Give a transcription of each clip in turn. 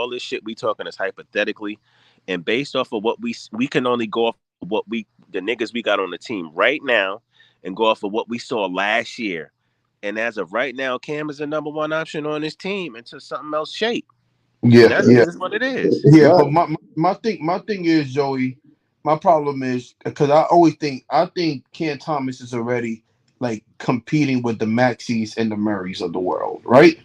all this shit we talking is hypothetically, and based off of what we can only go off of what the niggas we got on the team right now, and go off of what we saw last year. And as of right now, Cam is the number one option on this team until something else shake. And Yeah, that's yeah, just what it is. yeah. But my thing is, Joey. My problem is because I think Cam Thomas is already like competing with the Maxis and the Murrays of the world, right?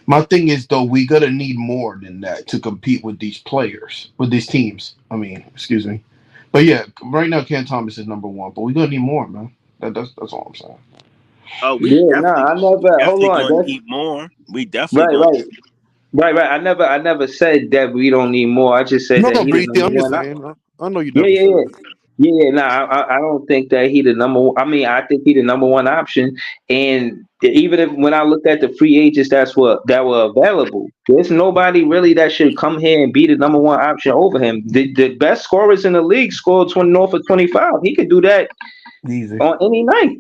My thing is though, we gonna need more than that to compete with these players, with these teams. I mean, excuse me. But yeah, right now Cam Thomas is number one, but we're gonna need more, man. That's all I'm saying. Oh, we Yeah, no, definitely I going we never. Hold definitely on, going to that's need more. We definitely right, going to right, right. I never said that we don't need more. I just said No, that no, he the Breezy, number I'm just one. saying. I know you Yeah, never yeah, said yeah. that. Yeah, yeah, no, I don't think that he the number one. I mean, I think he the number one option. And even if when I looked at the free agents that were available, there's nobody really that should come here and be the number one option over him. The best scorers in the league scored 20 north of 25. He could do that Easy. on any night.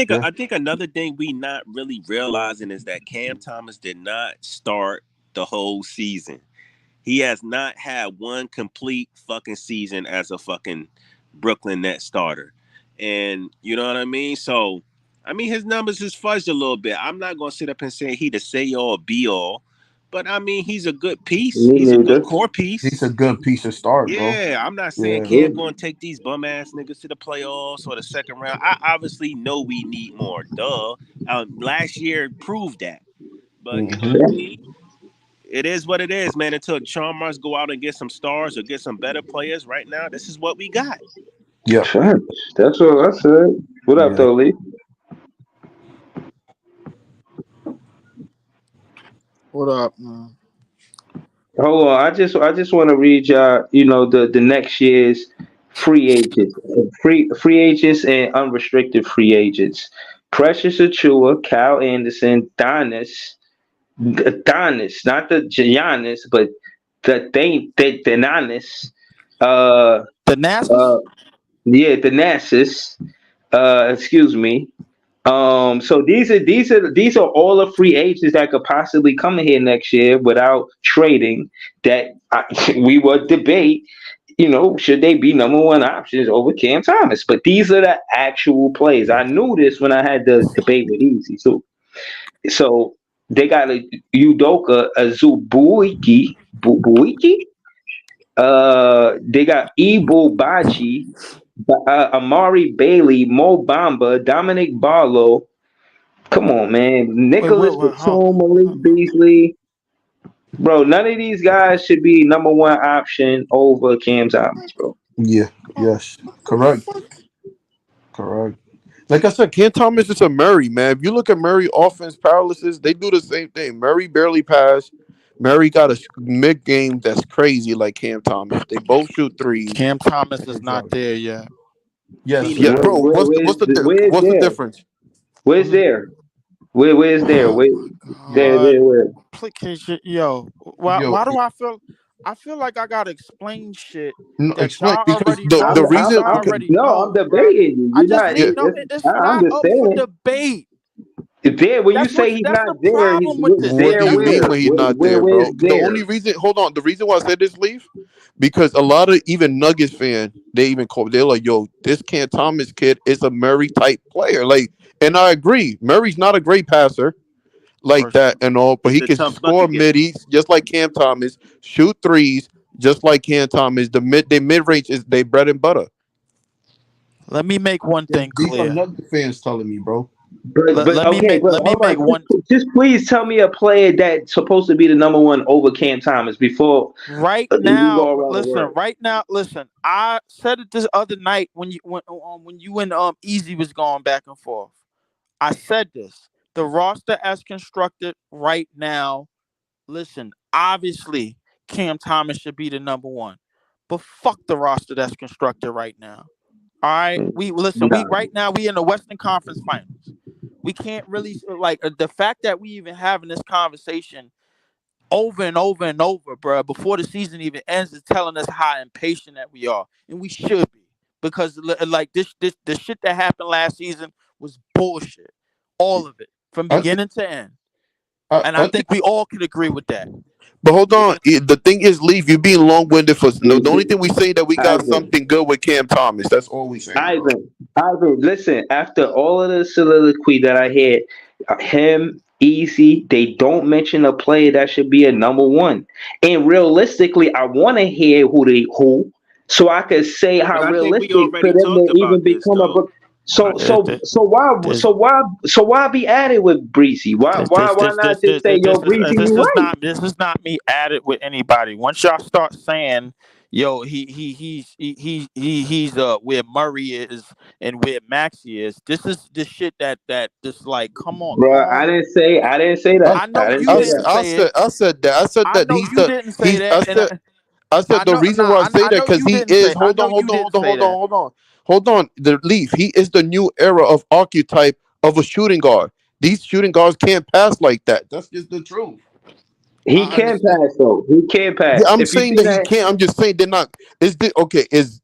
Yeah. I think another thing we not really realizing is that Cam Thomas did not start the whole season. He has not had one complete fucking season as a fucking Brooklyn Nets starter. And you know what I mean? So, I mean, his numbers is fudged a little bit. I'm not going to sit up and say he the say all be all, but I mean, he's a good piece. Me He's a good neither. core He's piece. a good piece of start, bro. Yeah, I'm not saying Yeah. Cam going to take these bum ass niggas to the playoffs or the second round. I obviously know we need more. Duh. Last year proved that. But you know what I Hmm. mean? It is what it is, man. Until Chalmers go out and get some stars or get some better players, right now, this is what we got. Yeah. Facts. That's what I said. What up, Yeah. though, Lee? What up, man? Hold on. I just want to read y'all. The next year's free agents, free agents and unrestricted free agents. Precious Achua, Cal Anderson, Donis, not the Giannis, but the Giannis. Uh, The NASA's? uh, yeah, the Nassus. Excuse me. So these are all the free agents that could possibly come in here next year without trading. We would debate. Should they be number one options over Cam Thomas? But these are the actual plays. I knew this when I had the debate with Easy too. So they got a Udoka Azubuike, Buiki. They got Ebo Baji, Amari Bailey, Mo Bamba, Dominic Barlow. Come on, man. Wait, Nicholas wait, hold Batum, Malik Beasley. Bro, none of these guys should be number one option over Cam Thomas, bro. Yeah. Yes. on. Correct. Correct. Like I said, Ken Thomas is a Murray, man. If you look at Murray offense paralysis, they do the same thing. Murray barely passed. Murray got a mid game that's crazy like Cam Thomas. They both shoot threes. Cam Thomas is not Exactly. there yet. Yes, Meaning yeah, what? Where, bro. where, where's, where's What's the there? difference? Where's What's the, there? Where's there? Oh Where, my there, god. where? Yo, why yo, why do I feel like I gotta explain shit no, that explain y'all because already the know the that reason y'all because already no, I'm know, bruh. debating you. I You're just not. need yeah no, it's I'm not just up for saying. debate. There, when you say he's That's not the there, problem with this. what do there you That's mean the where? when he's not there, Where's bro? The there? only reason, hold on, the reason why I said this, Leaf, because a lot of even Nuggets fan, they're like, yo, this Cam Thomas kid is a Murray type player, like, and I agree, Murray's not a great passer like first. that and all, but He's he a can tough score bucket getter. middies just like Cam Thomas, shoot threes just like Cam Thomas. They mid range is they bread and butter. Let me make one Yeah, thing these are clear. Nugget fans telling me, bro. But okay, but Let me hold on. make one Just please tell me a player that's supposed to be the number one over Cam Thomas before right we now. go around the Listen, world. right now, listen. I said it this other night when you and Easy was going back and forth. I said this. The roster as constructed right now, listen, obviously Cam Thomas should be the number one. But fuck the roster that's constructed right now. All right. We listen, we Nah. right now we in the Western Conference Finals. We can't really the fact that we even having this conversation over and over and over, bro, before the season even ends is telling us how impatient that we are. And we should be. Because like this the shit that happened last season was bullshit. All of it. From I think beginning to end. I, And I I think think we all could agree with that. But hold on, the thing is, leave you being long winded for no. The only thing we say that we got Ivan, something good with Cam Thomas. That's all we saying, bro. Ivan, listen. After all of the soliloquy that I heard, him, Easy, they don't mention a player that should be a number one. And realistically, I want to hear who, so I could say how But I think we realistic for already them to talked even about this become a. though. So It- so it- so why This, so why so why be added with Breezy? Why this, why this, why this, not this, just this, say, yo, this is Breezy, this you is right? not this is not me added with anybody. Once y'all start saying, "Yo, he's where Murray is and where Maxi is," this is the shit that just like, come on, Bro, I calm. didn't say that. I, I I know didn't you say didn't that. say it. I said I that know you didn't say he's. that, and I said I the know. reason why I Nah, say I that know because you he didn't is. say. I Hold know on, you hold on, didn't hold on, say hold on, that. hold on, hold on. The leaf. He is the new era of archetype of a shooting guard. These shooting guards can't pass like that. That's just the truth. He I can understand. pass though. He can Yeah, pass. I'm If you saying see that he that, can't. I'm just saying they're not. Is the okay? Is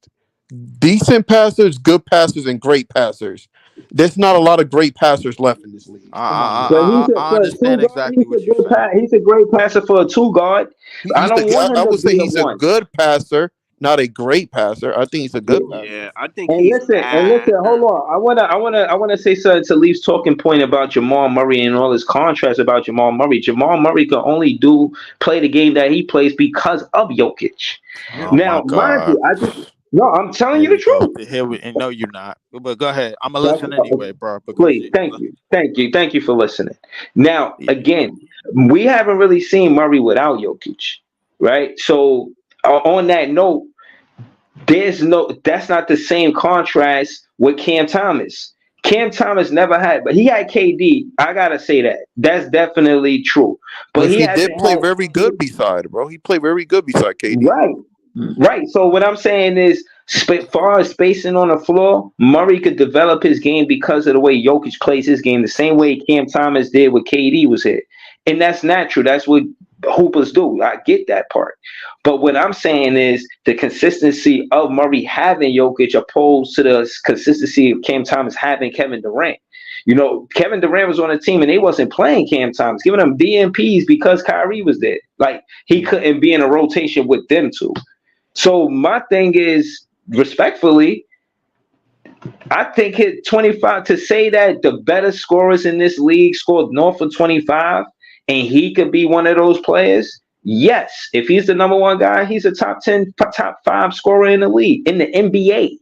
decent passers, good passers, and great passers. There's not a lot of great passers left in this league. Come on, man. but I for a two understand guard, exactly what you're saying. he's a great passer for a two guard. I He's don't want I him to would say be a he's a one. good passer, not a great passer. I think he's a good passer. Yeah, I think And he's listen, hold on. I wanna say something to Leaf's talking point about Jamal Murray and all his contrast about Jamal Murray. Jamal Murray can only play the game that he plays because of Jokic. Yeah. Oh my Now, mind god. you, no, I'm telling Here you the we go. truth. Here we no, you're not. But go ahead. I'm gonna That's, listen anyway, bro. Because please, you, thank you for listening. Now, yeah. again, we haven't really seen Murray without Jokic, right? So, on that note, that's not the same contrast with Cam Thomas. Cam Thomas never had, but he had KD. I gotta say that's definitely true. But But he he hasn't did play had very good beside, bro. He played very good beside KD. right. Mm. Right. So what I'm saying is, far as spacing on the floor, Murray could develop his game because of the way Jokic plays his game, the same way Cam Thomas did when KD was here, and that's natural. That's what hoopers do. I get that part. But what I'm saying is the consistency of Murray having Jokic opposed to the consistency of Cam Thomas having Kevin Durant. You know, Kevin Durant was on a team and they wasn't playing Cam Thomas, giving them DMPs because Kyrie was there. Like he couldn't be in a rotation with them two. So my thing is, respectfully, I think hit 25 to say that the better scorers in this league scored north of 25 and he could be one of those players. Yes, if he's the number one guy, he's a top 10, top five scorer in the league, in the NBA.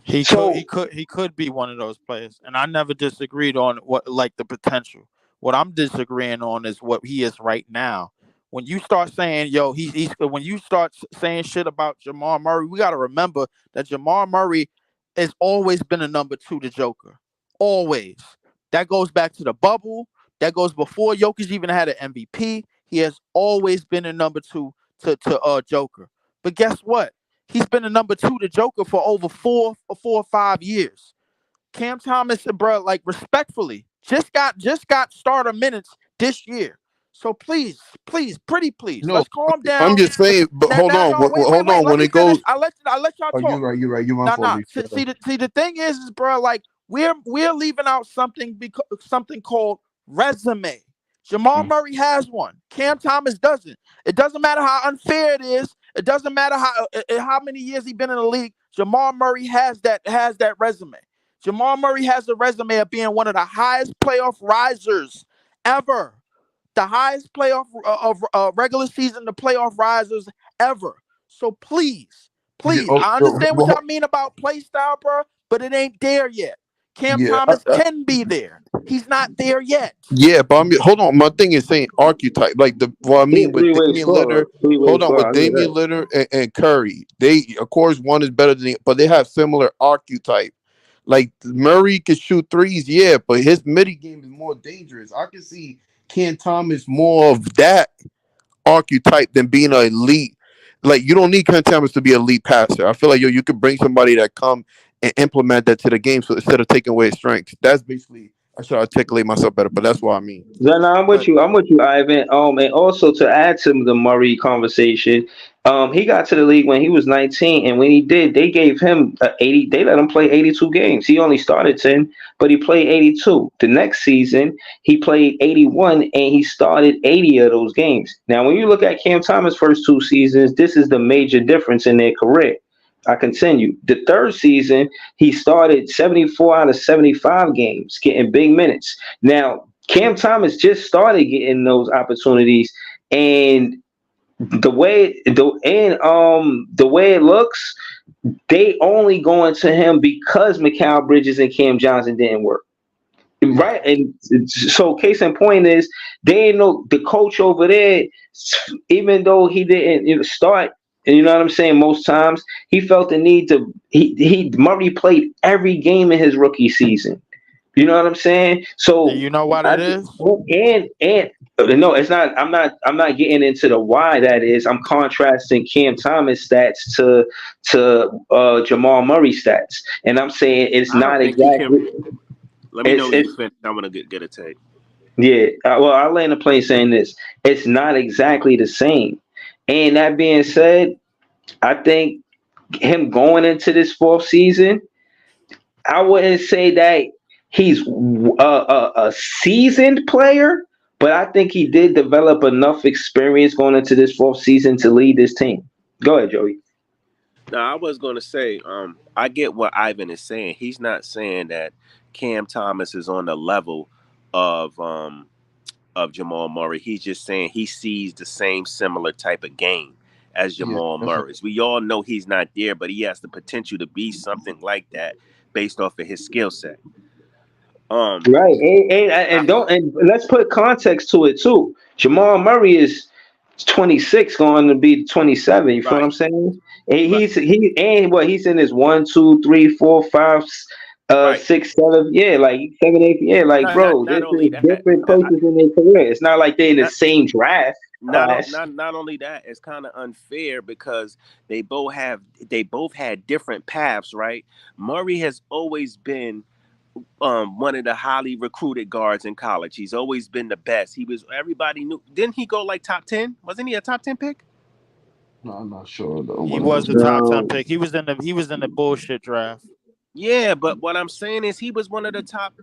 He could he So, could he could be one of those players. And I never disagreed on what like the potential. What I'm disagreeing on is what he is right now. When you start saying, yo, he's when you start saying shit about Jamal Murray, we gotta remember that Jamal Murray has always been a number two to Joker. Always. That goes back to the bubble. That goes before Jokic even had an MVP. He has always been a number two to Joker. But guess what? He's been a number two to Joker for over 4 or 5 years. Cam Thomas, bro, like respectfully, just got starter minutes this year. So please, pretty please, No, let's calm I'm down. just saying. But Now, hold now, on, no, hold wait. on. Let When me it finish. goes, I let y'all oh, talk. you're right. You run No, for no. me. See, the thing is, bro, like we're leaving out something called resume. Jamal Murray has one. Cam Thomas doesn't. It doesn't matter how unfair it is. It doesn't matter how many years he's been in the league. Jamal Murray has that resume. Jamal Murray has the resume of being one of the highest playoff risers ever. The highest playoff of regular season to playoff risers ever. So Yeah, please, I understand what y'all mean about play style, bro, but it ain't there yet. Cam yeah. Thomas can be there. He's not there yet. Yeah, but hold on. My thing is saying archetype, like the what I he a mean with three-way Damian scorer. Lillard. Three-way Hold on, scorer. with I hear Damian that. Lillard and Curry, they of course one is better than the, but they have similar archetype. Like Murray can shoot threes, yeah, but his midi game is more dangerous. I can see Ken Thomas more of that archetype than being an elite. Like you don't need Ken Thomas to be an elite passer. I feel like you could bring somebody that come and implement that to the game. So instead of taking away his strengths, that's basically I should articulate myself better, but that's what I mean. No, no, I'm with But you. I'm with you, Ivan. And also to add to the Murray conversation, he got to the league when he was 19, and when he did, they gave him 80. They let him play 82 games. He only started 10, but he played 82. The next season, he played 81, and he started 80 of those games. Now, when you look at Cam Thomas' first two seasons, this is the major difference in their career. I continue. The third season, he started 74 out of 75 games, getting big minutes. Now, Cam Thomas just started getting those opportunities, and the way it looks, they only going to him because Mikal Bridges and Cam Johnson didn't work. yeah, Right, and so case in point is they know the coach over there, even though he didn't start, and you know what I'm saying. Most times he felt the need to. He Murray played every game in his rookie season. You know what I'm saying? And So you know what I it is? and no, it's not. I'm not getting into the why that is. I'm contrasting Cam Thomas stats to Jamal Murray stats, and I'm saying it's I don't not think you can. exactly. Let me know when you It's finish. I want to get a take. yeah. Well, I'll land the plane saying this. It's not exactly the same. And that being said, I think him going into this fourth season, I wouldn't say that he's a seasoned player, but I think he did develop enough experience going into this fourth season to lead this team. Go ahead, Joey. Now, I was going to say, I get what Ivan is saying. He's not saying that Cam Thomas is on the level of Jamal Murray. He's just saying he sees the same similar type of game as yeah, Jamal that's what, Murray's. We all know he's not there, but he has the potential to be something like that based off of his skill set. Um, Right, I, and let's put context to it too. Jamal Murray is 26, going to be 27. You feel what I'm right, saying? And right, he's in his one, two, three, four, five, right. 6, 7, yeah, like 7, 8, yeah, like Not not bro, not this only is that. different places in their career. It's not like they're in the Not same draft not o- class. not only that, it's kind of unfair because they both had different paths, right? Murray has always been one of the highly recruited guards in college. He's always been the best. He was everybody knew. Didn't he go like top 10? Wasn't he a top 10 pick? no, I'm not sure though. He One of was those the guys. top 10 Um, pick. He was in the bullshit draft. Yeah, but what I'm saying is he was one of the top.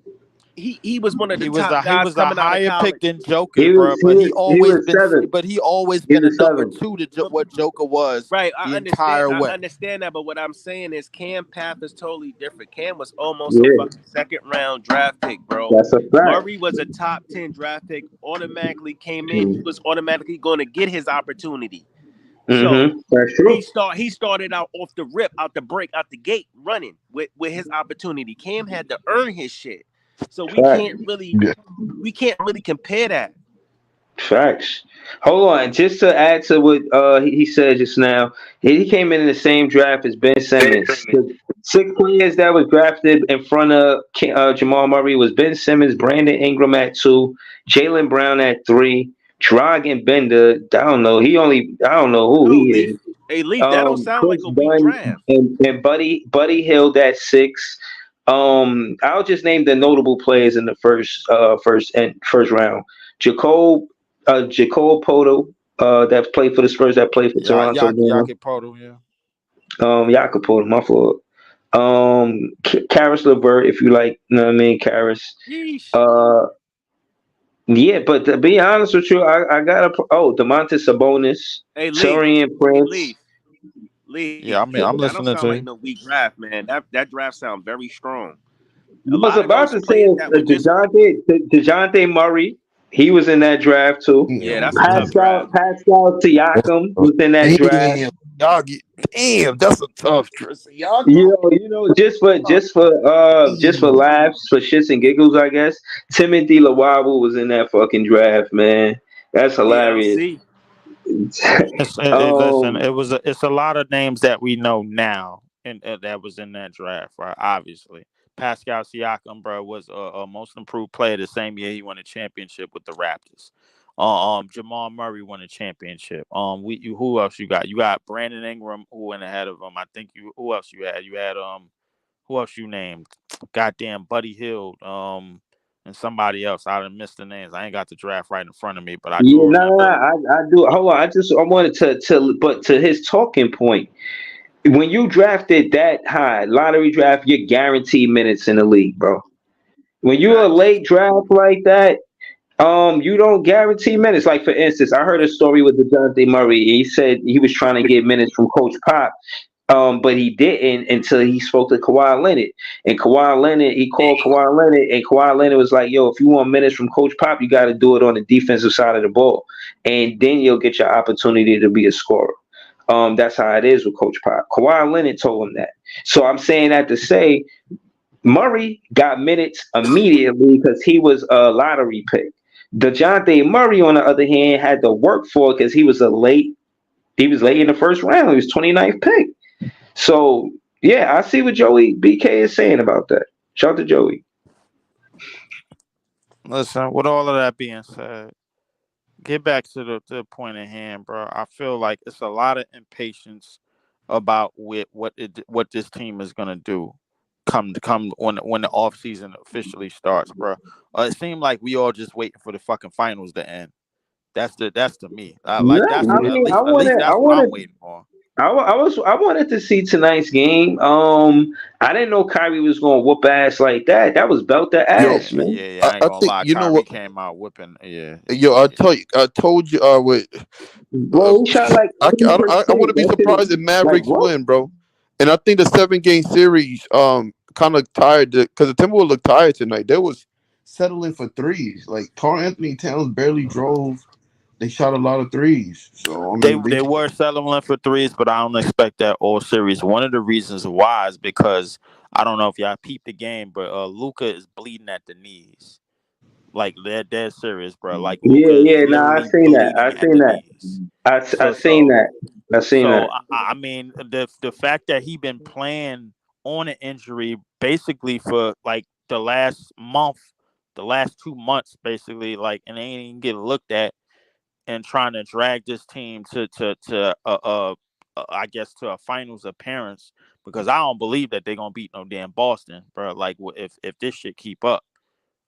He was one of the top He guys was a coming out of higher pick college. than Joker, he bro. was he was he was 7th. But he always He been a was number 7th. two to But what Joker was right, the entire I way. understand that. But what I'm saying is Cam path is totally different. Cam was almost a Yeah, fucking second round draft pick, bro. that's a fact. Murray was a top 10 draft pick. Automatically came in. He was automatically going to get his opportunity. So That's true. he started out off the rip, out the break, out the gate, running with his opportunity. Cam had to earn his shit. So Fact. Yeah, we can't really compare that. Facts. Hold on, just to add to what he said just now, he came in the same draft as Ben Simmons. The 6 players that was drafted in front of Jamal Murray was Ben Simmons, Brandon Ingram at 2, Jalen Brown at 3, Dragan Bender. I don't know who Who, he Leaf? is. Hey, Leaf, that don't sound like Chris a weak Dunn draft. and Buddy Hield at 6. I'll just name the notable players in the first round. Jacob Jacob Poto, that played for the Spurs, that played for Toronto now. Yaki Poto, yeah. Jakob Poto, my fault. Karis LeVert, if you like, you know what I mean, Karis. Yeesh. Uh, yeah, but to be honest with you, I got Demontis Sabonis, Hey, Leaf. Torian Hey, Prince. Leaf. Leaf. Yeah, That don't I'm sound listening like to no you. weak draft, man. That draft sounds very strong. I A was lot of about those to say players that were just DeJounte Murray. He was in that draft too. yeah, damn, that's a tough man. draft. Pascal Siakam Uh, was in that draft. Damn, y'all get, damn, that's a tough dress. Y'all You go. know, just for Damn. laughs, for shits and giggles, I guess. Timothy Lawabu was in that fucking draft, man. That's hilarious. TLC. Listen, um, it's a lot of names that we know now, and that was in that draft, right? Obviously, Pascal Siakam, bro, was a most improved player the same year he won a championship with the Raptors. Jamal Murray won a championship. Who else you got? You got Brandon Ingram who went ahead of him. I think who else you had? You had who else you named? Goddamn Buddy Hield. and somebody else. I done missed the names. I ain't got the draft right in front of me, but I do Yeah, no, no, no, remember. I do. Hold on, I wanted but to his talking point, when you drafted that high, lottery draft, you're guaranteed minutes in the league, bro. When you're a Facts. late draft like that, you don't guarantee minutes. Like for instance, I heard a story with the Dejounte Murray. He said he was trying to get minutes from Coach Pop, but he didn't until he spoke to Kawhi Leonard. And Kawhi Leonard, he called Kawhi Leonard, and Kawhi Leonard was like, "Yo, if you want minutes from Coach Pop, you got to do it on the defensive side of the ball, and then you'll get your opportunity to be a scorer." That's how it is with Coach Pop. Kawhi Leonard told him that. So I'm saying that to say Murray got minutes immediately because he was a lottery pick. DeJounte Murray, on the other hand, had to work for it because he was late in the first round. He was 29th pick. So yeah, I see what Joey BK is saying about that. Shout out to Joey. Listen, with all of that being said, get back to the point at hand, bro. I feel like it's a lot of impatience about with what this team is gonna do come when the off season officially starts, bro. It seemed like we all just waiting for the fucking finals to end. That's to me. No, Like that's I at mean, least I that's what I'm wanted, waiting for. I wanted to see tonight's game. I didn't know Kyrie was gonna whoop ass like that. That was belt to Yo, ass, Yeah, man. yeah, yeah. I ain't I gonna think lie. you know Kyrie what. came out whipping. Yeah, Yo, I told you. With uh, Bro, he shot like I 80%. wouldn't be That shit surprised is if like Mavericks what? win, bro. And I think the 7 game series kind of tired because the Timberwolves looked tired tonight. They was settling for threes. Like Carl Anthony Towns barely drove. They shot a lot of threes. So I they mean, they they were settling for threes, but I don't expect that all series. One of the reasons why is because I don't know if y'all peeped the game, but Luca is bleeding at the knees. Like they're dead serious, bro. Like Yeah, Luca is yeah. Nah, I literally seen that. I bleeding at seen the that. knees. I So seen so that. I seen so that. I mean the fact that he been playing on an injury basically for like the last month, the last 2 months basically, like and they ain't even get looked at and trying to drag this team to I guess to a finals appearance because I don't believe that they're gonna beat no damn Boston, bro. Like if this shit keep up.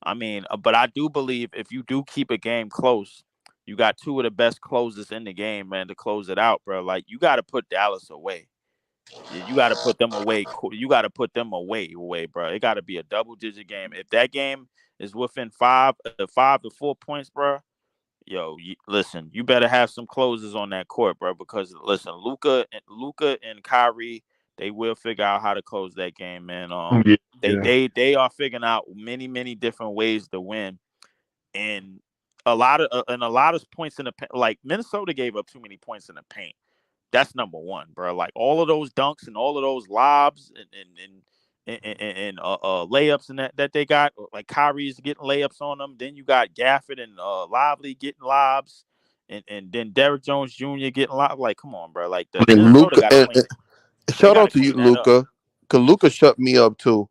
I mean, but I do believe if you do keep a game close, you got two of the best closers in the game, man, to close it out, bro. Like you got to put Dallas away. You got to put them away. You got to put them away, bro. It got to be a double-digit game. If that game is within 5 to 4 points, bro, yo, listen, you better have some closers on that court, bro. Because listen, Luca and Kyrie, they will figure out how to close that game, man. yeah, They yeah. they they are figuring out many different ways to win, and a lot of points in the paint. Like Minnesota gave up too many points in the paint. That's number one, bro. Like all of those dunks and all of those lobs and layups and that they got. Like Kyrie's getting layups on them. Then you got Gafford and Lively getting lobs, and then Derrick Jones Jr. getting lobs. Like, come on, bro. Like I the mean, Minnesota Luca. got to clean it. They Shout got to out to you, clean that up. Luca. Cause Luca shut me up too.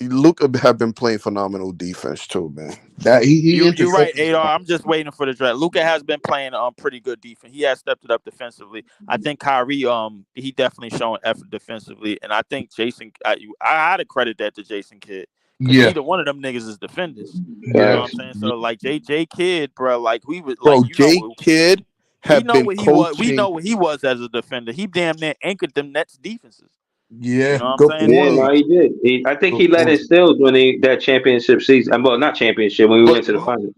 Luca have been playing phenomenal defense too, man. That he You're right, intercepted. Adar. I'm just waiting for the draft. Luca has been playing pretty good defense. He has stepped it up defensively. I think Kyrie he definitely showing effort defensively, and I think Jason. I had to credit that to Jason Kidd because Yeah, neither one of them niggas is defenders. You know yeah, what I'm saying? So like J Kidd, bro, like we would like bro. Jay Kidd we have know been what he was. We coaching. know what he was as a defender. He damn near anchored them Nets defenses. You Yeah, know what I'm good saying? Yeah, no, point. he did. I think Good he led point. his steals when that championship season. Well, not championship when we But went to the final.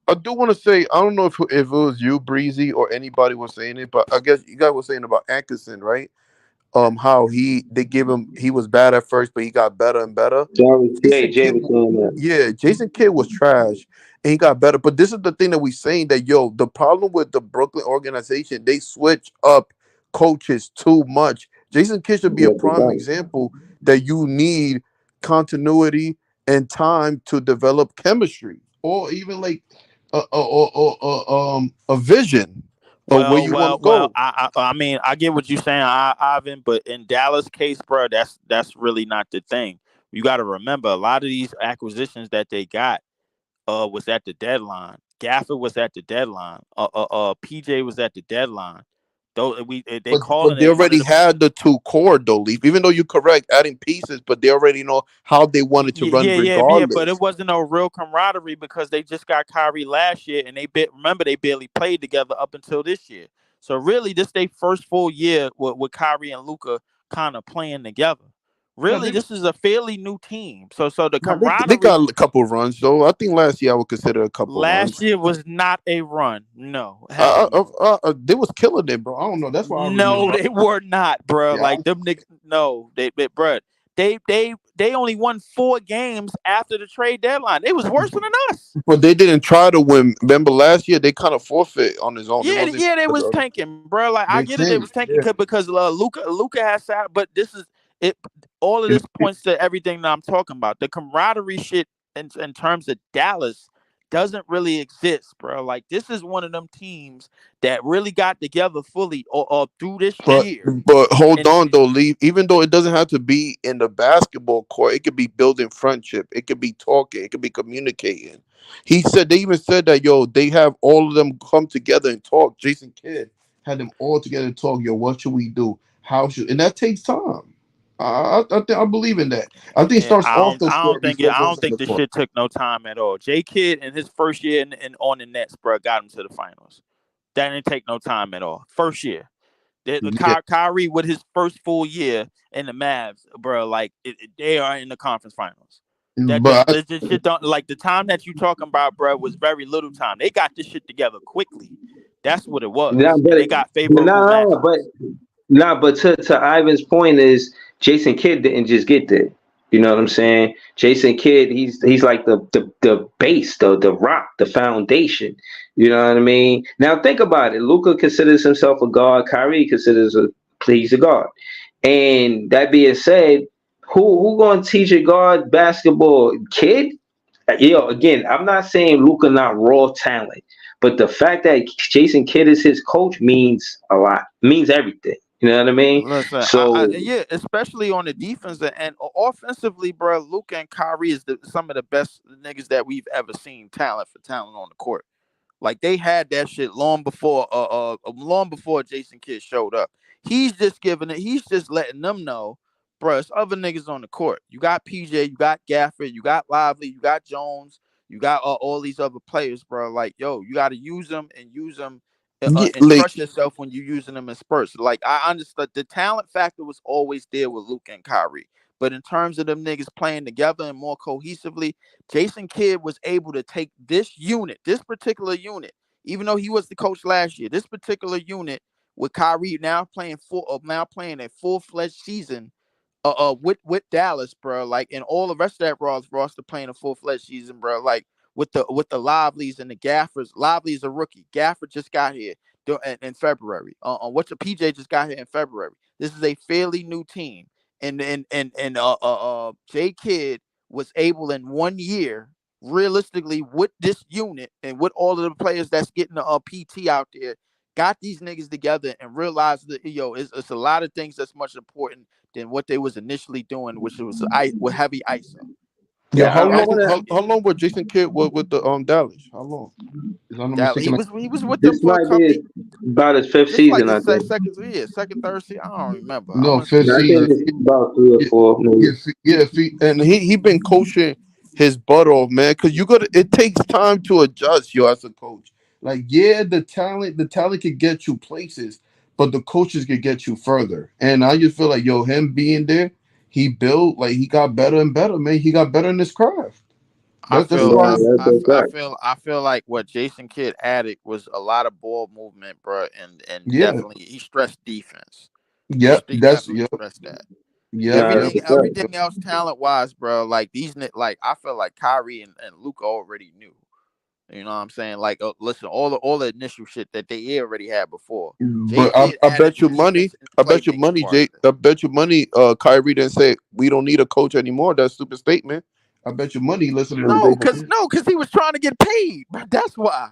I do want to say I don't know if it was you, Breezy, or anybody was saying it, but I guess you guys were saying about Atkinson, right? How they gave him he was bad at first, but he got better and better. Jason Jay Kidd, was saying that. yeah, Jason Kidd was trash, and he got better. But this is the thing that we saying that the problem with the Brooklyn organization, they switch up coaches too much. Jason Kidd should be a Yeah, prime example that you need continuity and time to develop chemistry, or even like a vision of where you want to Well. go. I mean, I get what you're saying, Ivan. But in Dallas' case, bro, that's really not the thing. You got to remember a lot of these acquisitions that they got was at the deadline. Gafford was at the deadline. PJ was at the deadline. Though they But calling they it one of already the had the two core though, Leaf. Even though you're correct, adding pieces, but they already know how they wanted to run yeah, but it regardless. wasn't no real camaraderie because they just got Kyrie last year, and remember they barely played together up until this year. So really, this their first full year with Kyrie and Luca kind of playing together. No, Really, this is a fairly new team. So the they camaraderie got a couple runs though. I think last year I would consider a couple last runs. year was not a run. No, hell no. They was killing it, bro. I don't know. That's why I No, remember. they were not, bro. Yeah, Like them niggas. No, bro. They only won 4 games after the trade deadline. It was worse than us. but they didn't try to win. Remember last year they kind of forfeit on his own. It Yeah, wasn't yeah, they because was of tanking, bro. Like I they get it, they was changed. tanking Yeah. because Luca has sat, but this is it. All of this points to everything that I'm talking about. The camaraderie shit in terms of Dallas doesn't really exist, bro. Like this is one of them teams that really got together fully or through this But year, hold and on though, Lee. Even though it doesn't have to be in the basketball court, it could be building friendship. It could be talking. It could be communicating. He said they even said that they have all of them come together and talk. Jason Kidd had them all together and talk. Yo, what should we do? How should and that takes time. I believe in that. I think it yeah, starts off the court before it I goes don't on think the the court. shit took no time at all. J Kidd in his first year in on the Nets, bro, got him to the finals. That didn't take no time at all. First year. Yeah, Kyrie with his first full year in the Mavs, bro, like they are in the conference finals. but This shit don't like the time that you talking about, bro, was very little time. They got this shit together quickly. That's what it Nah, was, and but they got no, favorable no, but matchups. nah, but to Ivan's point is Jason Kidd didn't just get there. You know what I'm saying? Jason Kidd, he's like the base, the rock, the foundation. You know what I mean? Now think about it. Luca considers himself a god. Kyrie considers he's a god. And that being said, who gonna teach a guard basketball? Kid? Again, I'm not saying Luca not raw talent, but the fact that Jason Kidd is his coach means a lot. Means everything. You know what I mean? Listen, So yeah, especially on the defense and offensively, bro. Luka and Kyrie is some of the best niggas that we've ever seen, talent for talent on the court. Like they had that shit long before Jason Kidd showed up. He's just giving it. He's just letting them know, bro. It's other niggas on the court. You got PJ, you got Gafford, you got Lively, you got Jones, you got all these other players, bro. Like yo, you got to use them and use them. yeah, And like trust yourself when you're using them in spurts. Like I understood the talent factor was always there with Luke and Kyrie, but in terms of them niggas playing together and more cohesively, Jason Kidd was able to take this particular unit, even though he was the coach last year, this particular unit with Kyrie now playing a full-fledged season with Dallas, bro. Like and all the rest of that roster playing a full-fledged season, bro. Like with the Livelies and the Gaffers. Lively's a rookie. Gafford just got here in February. What's the PJ just got here in February. This is a fairly new team, and J Kidd was able in 1 year, realistically, with this unit and with all of the players that's getting the PT out there, got these niggas together and realized that it's a lot of things that's much important than what they was initially doing, which was with heavy ISO. yo, yeah, how I long? want to. How long was Jason Kidd with the Dallas? How long? If I'm not That mistaken, like he was with them This for a might couple. be about his fifth This like season, his I think. second, third season. I don't remember. I no want to say fifth I his think season. third it's season. about three or Yeah, four, maybe. and he been coaching his butt off, man. Because you got it takes time to adjust, yo, as a coach. Like, yeah, the talent could get you places, but the coaches could get you further. And I just feel like, yo, him being there, he built like he got better and better, man. He got better in his craft. That's why. Yeah, that's right. I feel like what Jason Kidd added was a lot of ball movement, bro, and Yeah, definitely he stressed defense. yep. He That's definitely yep, stressed that. yep, Nah, yep. that's right. Everything else talent wise, bro. Like like I feel like Kyrie and Luca already knew. You know what I'm saying? Like, listen, all the initial shit that they already had before. J But Kidd I added bet the you money. defense and I bet you playmaking money, part of Jake. it. I bet you money. Kyrie didn't say we don't need a coach anymore. That stupid statement. I bet you money. Listening to David. No, cause he was trying to get paid. That's why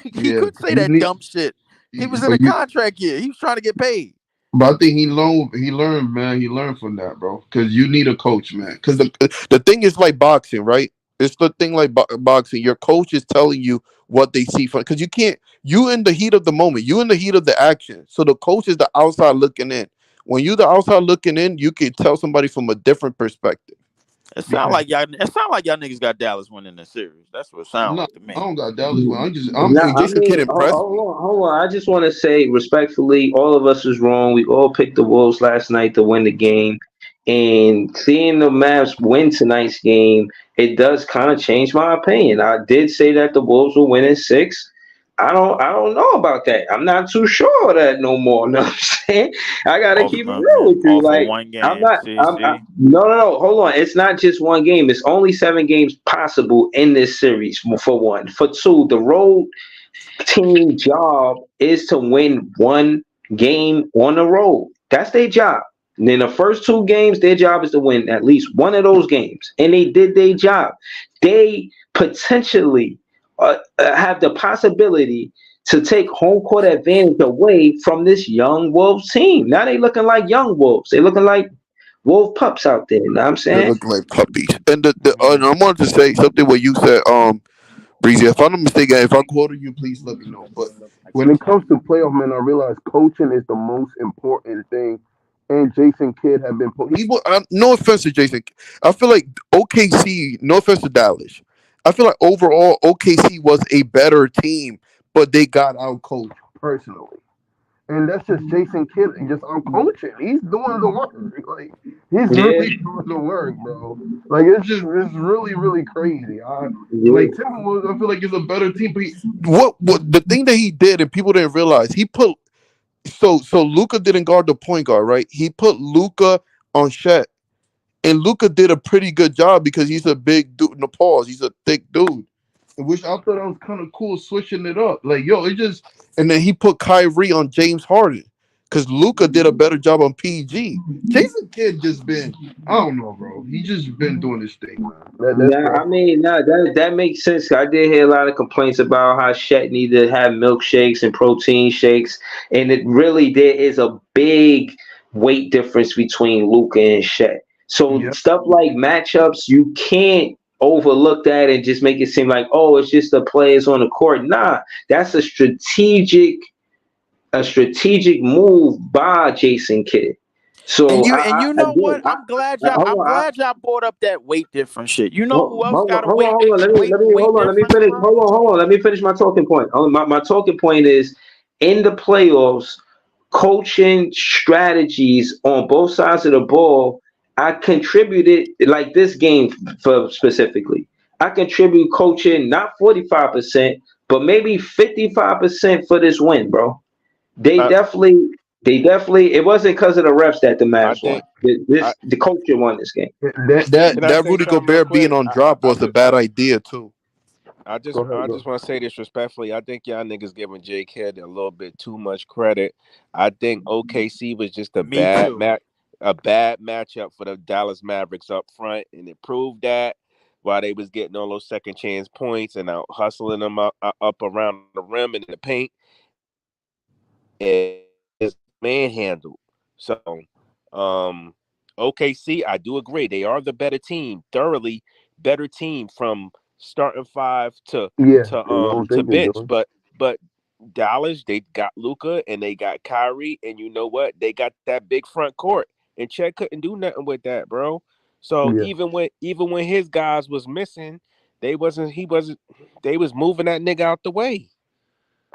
he Yeah, could say you that need. dumb shit. He was in But a contract year. He was trying to get paid. I think he learned. He learned, man. He learned from that, bro. Because you need a coach, man. Because the thing is like boxing, right? It's the thing like boxing. Your coach is telling you what they see from because you can't. You in the heat of the moment. You in the heat of the action. So the coach is the outside looking in. When you the outside looking in, you can tell somebody from a different perspective. It You sound can like y'all. It sound like y'all niggas got Dallas winning the series. That's what it sound no, like to I me. don't got Dallas. Well, I'm No, saying I Jason Kidd mean, impressed me. hold on. I just want to say respectfully, all of us was wrong. We all picked the Wolves last night to win the game, and seeing the Mavs win tonight's game, it does kind of change my opinion. I did say that the Wolves will win in six. I don't know about that. I'm not too sure of that no more. Know what I'm saying? I gotta keep it real with you. Off of Like one I'm game. not. See, see. No. Hold on. It's not just one game. It's only 7 games possible in this series. For one, for two, the road team job is to win one game on the road. That's their job. And then the first 2 games, their job is to win at least one of those games. And they did their job. They potentially have the possibility to take home court advantage away from this young Wolves team. Now they looking like young Wolves. They looking like Wolf pups out there. You know what I'm They're saying? looking like puppies. And and Mhm. I wanted to say something what you said, Breezy. If I'm not mistaken, if I quoted you, please let me know. But when it comes to playoff, man, I realize coaching is the most important thing. And Jason Kidd have been put. No offense to Jason. I feel like OKC. No offense to Dallas. I feel like overall OKC was a better team, but they got out coached personally. And that's just Jason Kidd and just on coaching. He's doing the work. Like he's Yeah. really doing the work, bro. Like it's really really crazy. I Yeah. like Timberwolves. I feel like it's a better team. But what the thing that he did and people didn't realize he put so Luca didn't guard the point guard, right? He put Luca on Shet, and Luca did a pretty good job because he's a big dude. In the pause, he's a thick dude. Which I thought that was kind of cool, switching it up. Like, yo, it just and then he put Kyrie on James Harden because Luca did a better job on PG. Jason Kidd just been, I don't know, bro. He just been doing his thing, man. That's Nah, what I I thought. mean, nah, that makes sense. I did hear a lot of complaints about how Shet need to have milkshakes and protein shakes, and it really there is a big weight difference between Luca and Shet. So Yeah, stuff like matchups, you can't overlook that and just make it seem like, oh, it's just the players on the court. Nah, that's a strategic move by Jason Kidd. And So you know what? I'm glad y'all. hold I'm on. glad y'all brought up that weight difference shit. You know who Hold, else hold on, got a hold on, weight hold on. weight Let me difference, finish. bro? Hold on. Let me finish my talking point. My talking point is in the playoffs, coaching strategies on both sides of the ball. I contributed like this game for specifically. I contribute coaching not 45%, but maybe 55% for this win, bro. They I, definitely, it wasn't because of the refs that the I Mavs won. think. This the culture won this game. that Can I that say Rudy something real Gobert being quick? on drop I was a just bad idea too. Go ahead, I go. just want to say this respectfully. I think y'all niggas giving Jake Head a little bit too much credit. I think OKC was just Me too. a bad matchup for the Dallas Mavericks up front, and it proved that while they was getting all those second chance points and out hustling them up around the rim and in the paint, and is manhandled. So, um, OKC, I do agree. They are the better team, thoroughly better team from starting five Yeah, you know what I'm to thinking, bench. Joey. But Dallas, they got Luca and they got Kyrie, and you know what? They got that big front court, and Chet couldn't do nothing with that, bro. So Yeah. even when his guys was missing, they was moving that nigga out the way.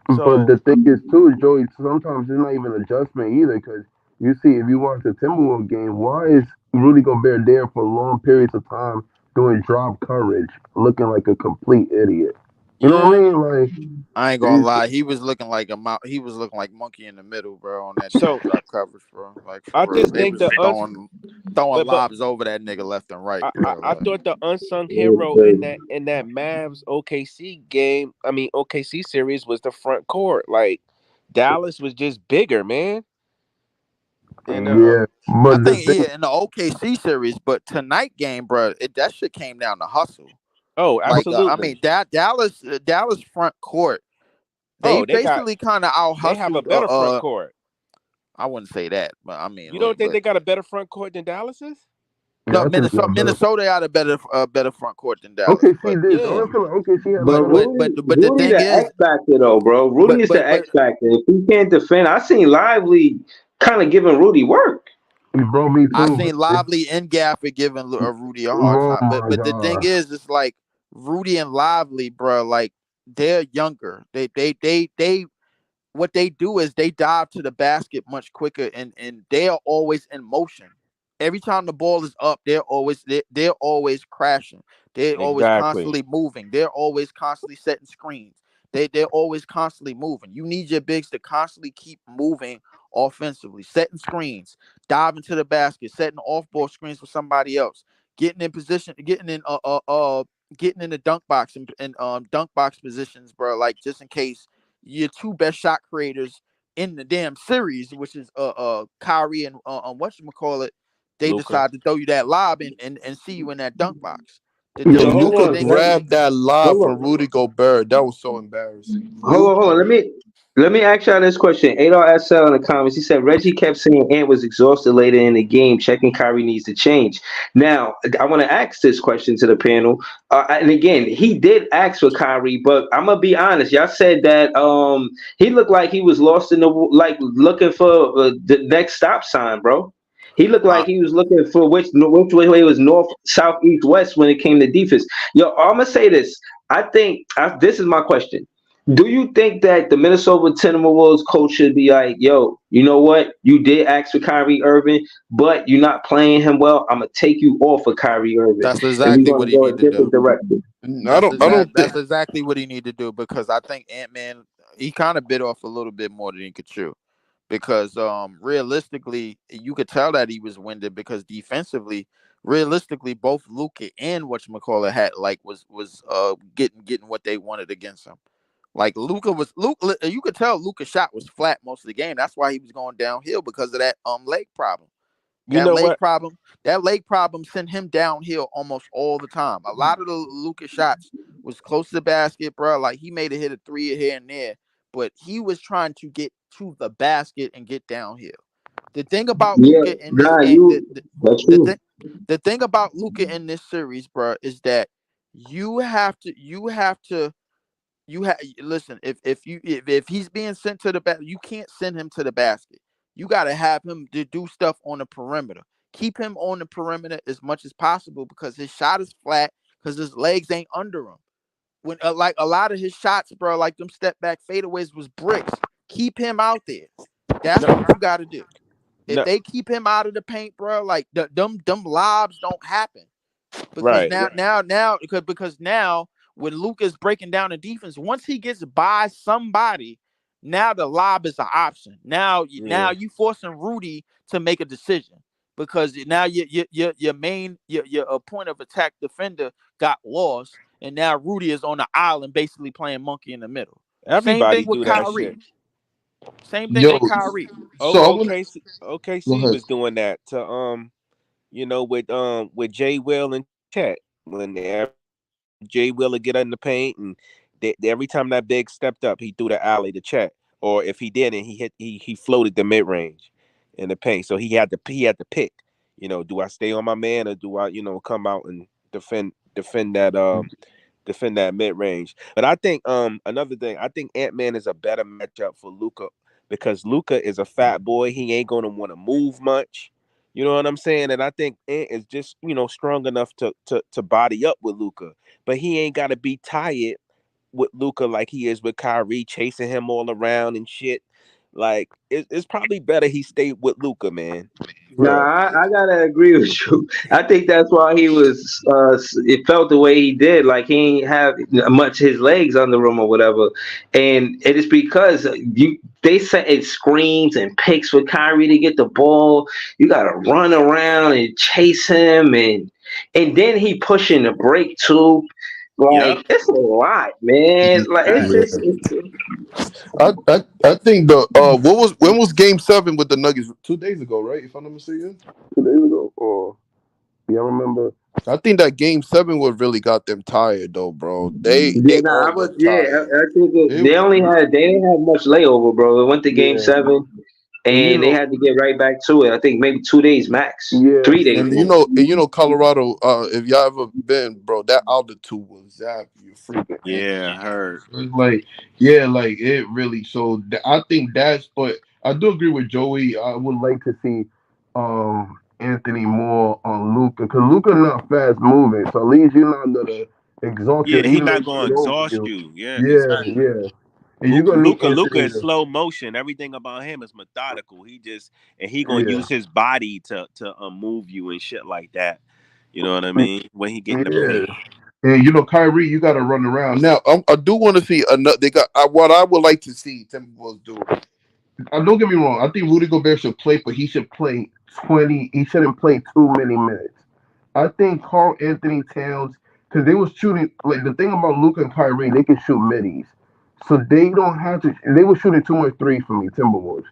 But So the thing is too, Joey, sometimes it's not even adjustment either. Because you see, if you watch the Timberwolves game, why is Rudy Gobert there for long periods of time doing drop coverage, looking like a complete idiot? You know what I yeah. mean? Like, I ain't gonna it's, lie. He was looking like he was looking like monkey in the middle, bro, on that So drop coverage, bro. Like I for real. just They think was throwing but lobs over that nigga left and right, bro. I Like thought the unsung It's hero crazy. in that Mavs OKC game, I mean OKC series was the front court. Like Dallas was just bigger, man. And yeah. I But the think thing, yeah, in the OKC series, but tonight game, bro, that shit came down to hustle. oh, Like I absolutely. mean that Dallas front court, they Oh, basically kind of out they have a hustled. better front court. I wouldn't say that, but I mean, You don't like, think but they got a better front court than Dallas's? No, I think they are better. Minnesota had a better front court than Dallas, OKC but did. Yeah. I feel like OKC had But like but a. Rudy, the Rudy thing the is, X factor though, bro. Rudy's the but X factor. If he can't defend, I seen Lively kind of giving Rudy work. Bro, me I too. seen Lively and Gafford giving Rudy a hard Oh time. my But the thing god. is, it's like Rudy and Lively, bro. Like they're younger. They what they do is they dive to the basket much quicker, and they are always in motion. Every time the ball is up, they're always crashing. They're always Exactly. constantly moving. They're always constantly setting screens. They're always constantly moving. You need your bigs to constantly keep moving offensively, setting screens, diving to the basket, setting off ball screens for somebody else, getting in position, getting in the dunk box and dunk box positions, bro. Like just in case your two best shot creators in the damn series, which is Kyrie and whatchamacallit, they Luca. decide to throw you that lob and see you in that dunk box. Yo, So hold Luca on, Thing, grabbed that lob hold from on. Rudy Gobert. That was so embarrassing. Hold on. Luca. Let me ask y'all this question. Adol SL in the comments, he said Reggie kept saying Ant was exhausted later in the game. Checking Kyrie needs to change. Now, I want to ask this question to the panel. And again, he did ask for Kyrie, but I'm gonna be honest. Y'all said that he looked like he was lost in the like looking for the next stop sign, bro. He looked like he was looking for which way was north, south, east, west when it came to defense. Yo, I'm gonna say this. I think this is my question. Do you think that the Minnesota Timberwolves coach should be like, yo, you know what? You did ask for Kyrie Irving, but you're not playing him well. I'm gonna take you off of Kyrie Irving, that's and we're exactly what gonna he go a need to do. different direction. I don't. I don't think. That's exactly what he need to do because I think Ant-Man he kind of bit off a little bit more than he could chew. Because realistically, you could tell that he was winded because defensively, realistically, both Luka and whatchamacallit had like was getting what they wanted against him. Like Luka, you could tell Luka's shot was flat most of the game. That's why he was going downhill because of that leg problem. You know what? That leg problem sent him downhill almost all the time. A lot of the Lucas shots was close to the basket, bro. Like he made a hit a three here and there, but he was trying to get to the basket and get downhill. The thing about Yeah, Luca in this nah, and that's the true. thing the thing about Luca in this series, bro, is that you have listen. If he's being sent to the basket, you can't send him to the basket. You got to have him to do stuff on the perimeter. Keep him on the perimeter as much as possible because his shot is flat because his legs ain't under him. When like a lot of his shots, bro, like them step back fadeaways was bricks. Keep him out there. That's No, what you got to do. If no, they keep him out of the paint, bro, like them lobs don't happen because right. because now when Luka is breaking down the defense, once he gets by somebody, now the lob is an option. Now Yeah. you forcing Rudy to make a decision because now your main your point of attack defender got lost, and now Rudy is on the island basically playing monkey in the middle. Same thing Everybody with do that shit. Kyrie. Same thing Yo, with Kyrie. so I want to OKC go OKC ahead. was doing that to with Jay Will and Chet when Jay Will would get in the paint and every time that big stepped up, he threw the alley to Chet, or if he didn't, he floated the mid range in the paint. So he had to pick. Do I stay on my man or do I come out and defend that mid range? But I think another thing, I think Ant-Man is a better matchup for Luca because Luca is a fat boy. He ain't gonna want to move much. You know what I'm saying? And I think Ant is just strong enough to body up with Luca, but he ain't gotta be tired with Luca like he is with Kyrie, chasing him all around and shit. Like it's probably better he stayed with Luca, man. Nah, Bro. I gotta agree with you. I think that's why he was. It felt the way he did, like he ain't have much his legs under him or whatever, and it is because they set it screens and picks for Kyrie to get the ball. You gotta run around and chase him, and then he pushing the break too. Yep. Like it's a lot, man. Like it's Yeah, just. I think the when was Game 7 with the Nuggets 2 days ago, right? If I'm not mistaken. 2 days ago. Or yeah, I remember. I think that Game 7 what really got them tired though, bro. They Yeah, nah, I all was. look Yeah, tired. I think They they didn't have much layover, bro. It went to game Yeah. seven. And and they had to get right back to it. I think maybe 2 days max, Yeah. 3 days max. Colorado. If y'all ever been, bro, that altitude will zap you freaking. Yeah, I heard. It's like, yeah, like it really. So I think that's, but I do agree with Joey. I would like to see Anthony more on Luca because Luca not fast moving. So at least you're not gonna exhaust Yeah, your. he He may not gonna shoot over exhaust you. you. Yeah, Yeah, exactly. yeah. And you're gonna need Luca Anthony is to. slow motion. Everything about him is methodical. He gonna Yeah, use his body to move you and shit like that. You know what I mean? When he get in the yeah. paint. And Kyrie, you got to run around. Now, I do want to see another. They got what I would like to see Timberwolves do. Don't get me wrong. I think Rudy Gobert should play, but he should play 20. He shouldn't play too many minutes. I think Carl Anthony Towns, because they was shooting like the thing about Luka and Kyrie, they can shoot middies, so they don't have to. They were shooting too much threes for me, Timberwolves.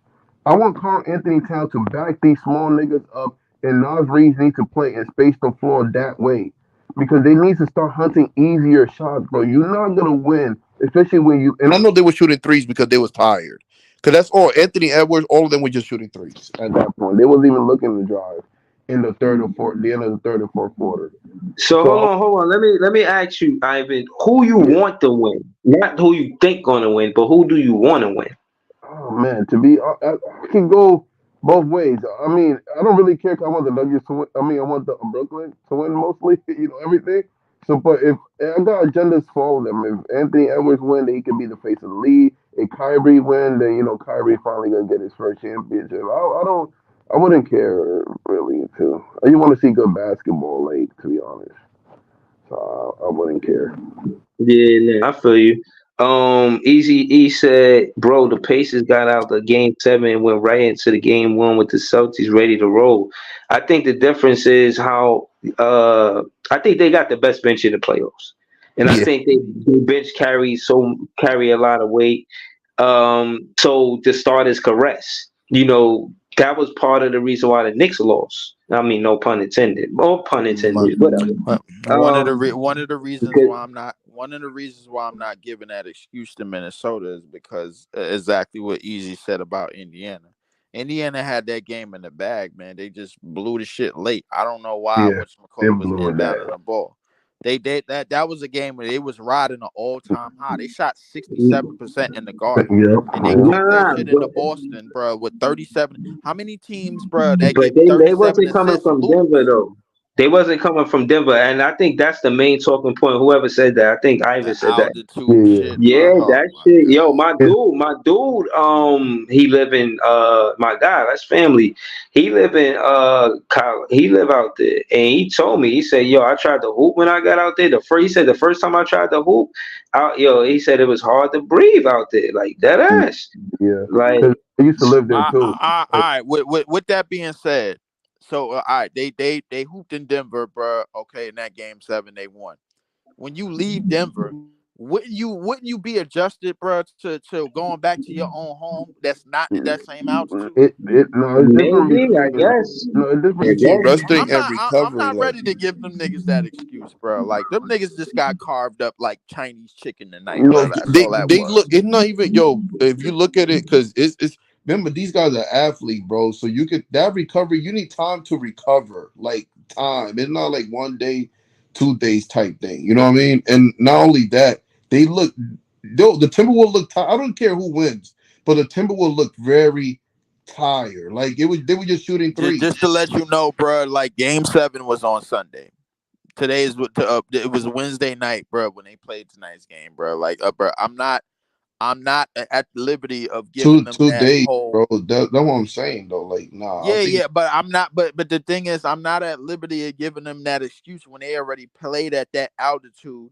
I want Carl Anthony Towns to back these small niggas up, and Nas Reed needs to play and space the floor that way because they need to start hunting easier shots, bro. You're not gonna win, especially when you. And I know they were shooting threes because they was tired. Because that's all. Anthony Edwards, all of them were just shooting threes at that point. They wasn't even looking to drive in the third or fourth, the end of the third or fourth quarter. So So hold on. Let me ask you, Ivan, who you yeah. want to win? Not who you think gonna win, but who do you want to win? Oh man, to be I can go both ways. I mean, I don't really care 'cause I want the Nuggets to win. I mean, I want the Brooklyn to win mostly. Everything. So, but if I got agendas for all of them, if Anthony Edwards win, then he can be the face of the league. If Kyrie win, then Kyrie finally gonna get his first championship. I don't. I wouldn't care really too. I just want to see good basketball, like to be honest. So I wouldn't care. Yeah, nah, I feel you. Easy E said, bro, the Pacers got out the game 7 and went right into the game 1 with the Celtics ready to roll. I think the difference is how I think they got the best bench in the playoffs. And I Yeah. think they bench carry a lot of weight. So the starters can rest. That was part of the reason why the Knicks lost. I mean, no pun intended. Oh, pun But intended, whatever. one of the reasons Because why I'm not giving that excuse to Minnesota is because exactly what Easy said about Indiana. Indiana had that game in the bag, man. They just blew the shit late. I don't know why Yeah. They whatchamacallit was blew it inbounding down. the ball. They did that was a game where they was riding an all time high. They shot 67% in the Garden. Yep. And they Yep. took that nah, shit into Boston, bro, with 37. How many teams, bro, that but give they 37 wasn't coming assists from Denver lose? though. They wasn't coming from Denver, and I think that's the main talking point. Whoever said that, I think The Ivan said that. altitude Yeah. shit, bro. Yeah, Oh that my shit. Yo, god. my dude, he live in my guy, that's family. He live in he live out there, and he told me, he said, yo, I tried to hoop when I got out there. He said the first time I tried to hoop, he said it was hard to breathe out there, like that ass, Yeah. like. Because I used to live there too. All right. With that being said, so all right, they hooped in Denver, bro. Okay, in that game 7, they won. When you leave Denver, wouldn't you be adjusted, bro, to going back to your own home? That's not at that same altitude. No, it's different Maybe, I between guess. no, it's different I between guess. resting and I'm recovery. not Like ready to give them niggas that excuse, bro. Like them niggas just got carved up like Chinese chicken tonight, bro. That's all that they look. was. It's not even if you look at it, because it's remember these guys are athletes, bro. So you could that recovery. You need time to recover, like time. It's not like 1 day, 2 days type thing. You know what I mean? And not only that, they look. The Timberwolves look tired. I don't care who wins, but the Timberwolves look very tired. Like they were just shooting Just to threes. let you know, bro. Like game 7 was on Sunday. Today is it was Wednesday night, bro, when they played tonight's game, bro. Like, bro, I'm not at liberty of giving Two them two that days, whole. bro. That's what I'm saying though. Like, nah, I Yeah, think yeah, but I'm not. But the thing is, I'm not at liberty of giving them that excuse when they already played at that altitude.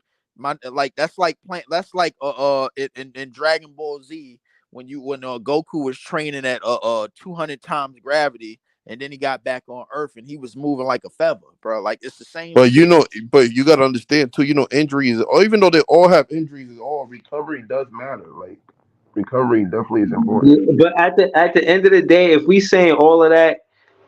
That's like playing. That's like in Dragon Ball Z when Goku was training at 200 times gravity, and then he got back on Earth and he was moving like a feather, bro. Like it's the same but shit. but you got to understand too. Injuries, or even though they all have injuries, all recovery does matter. Like recovery definitely is Yeah, important. but at the end of the day, if we saying all of that,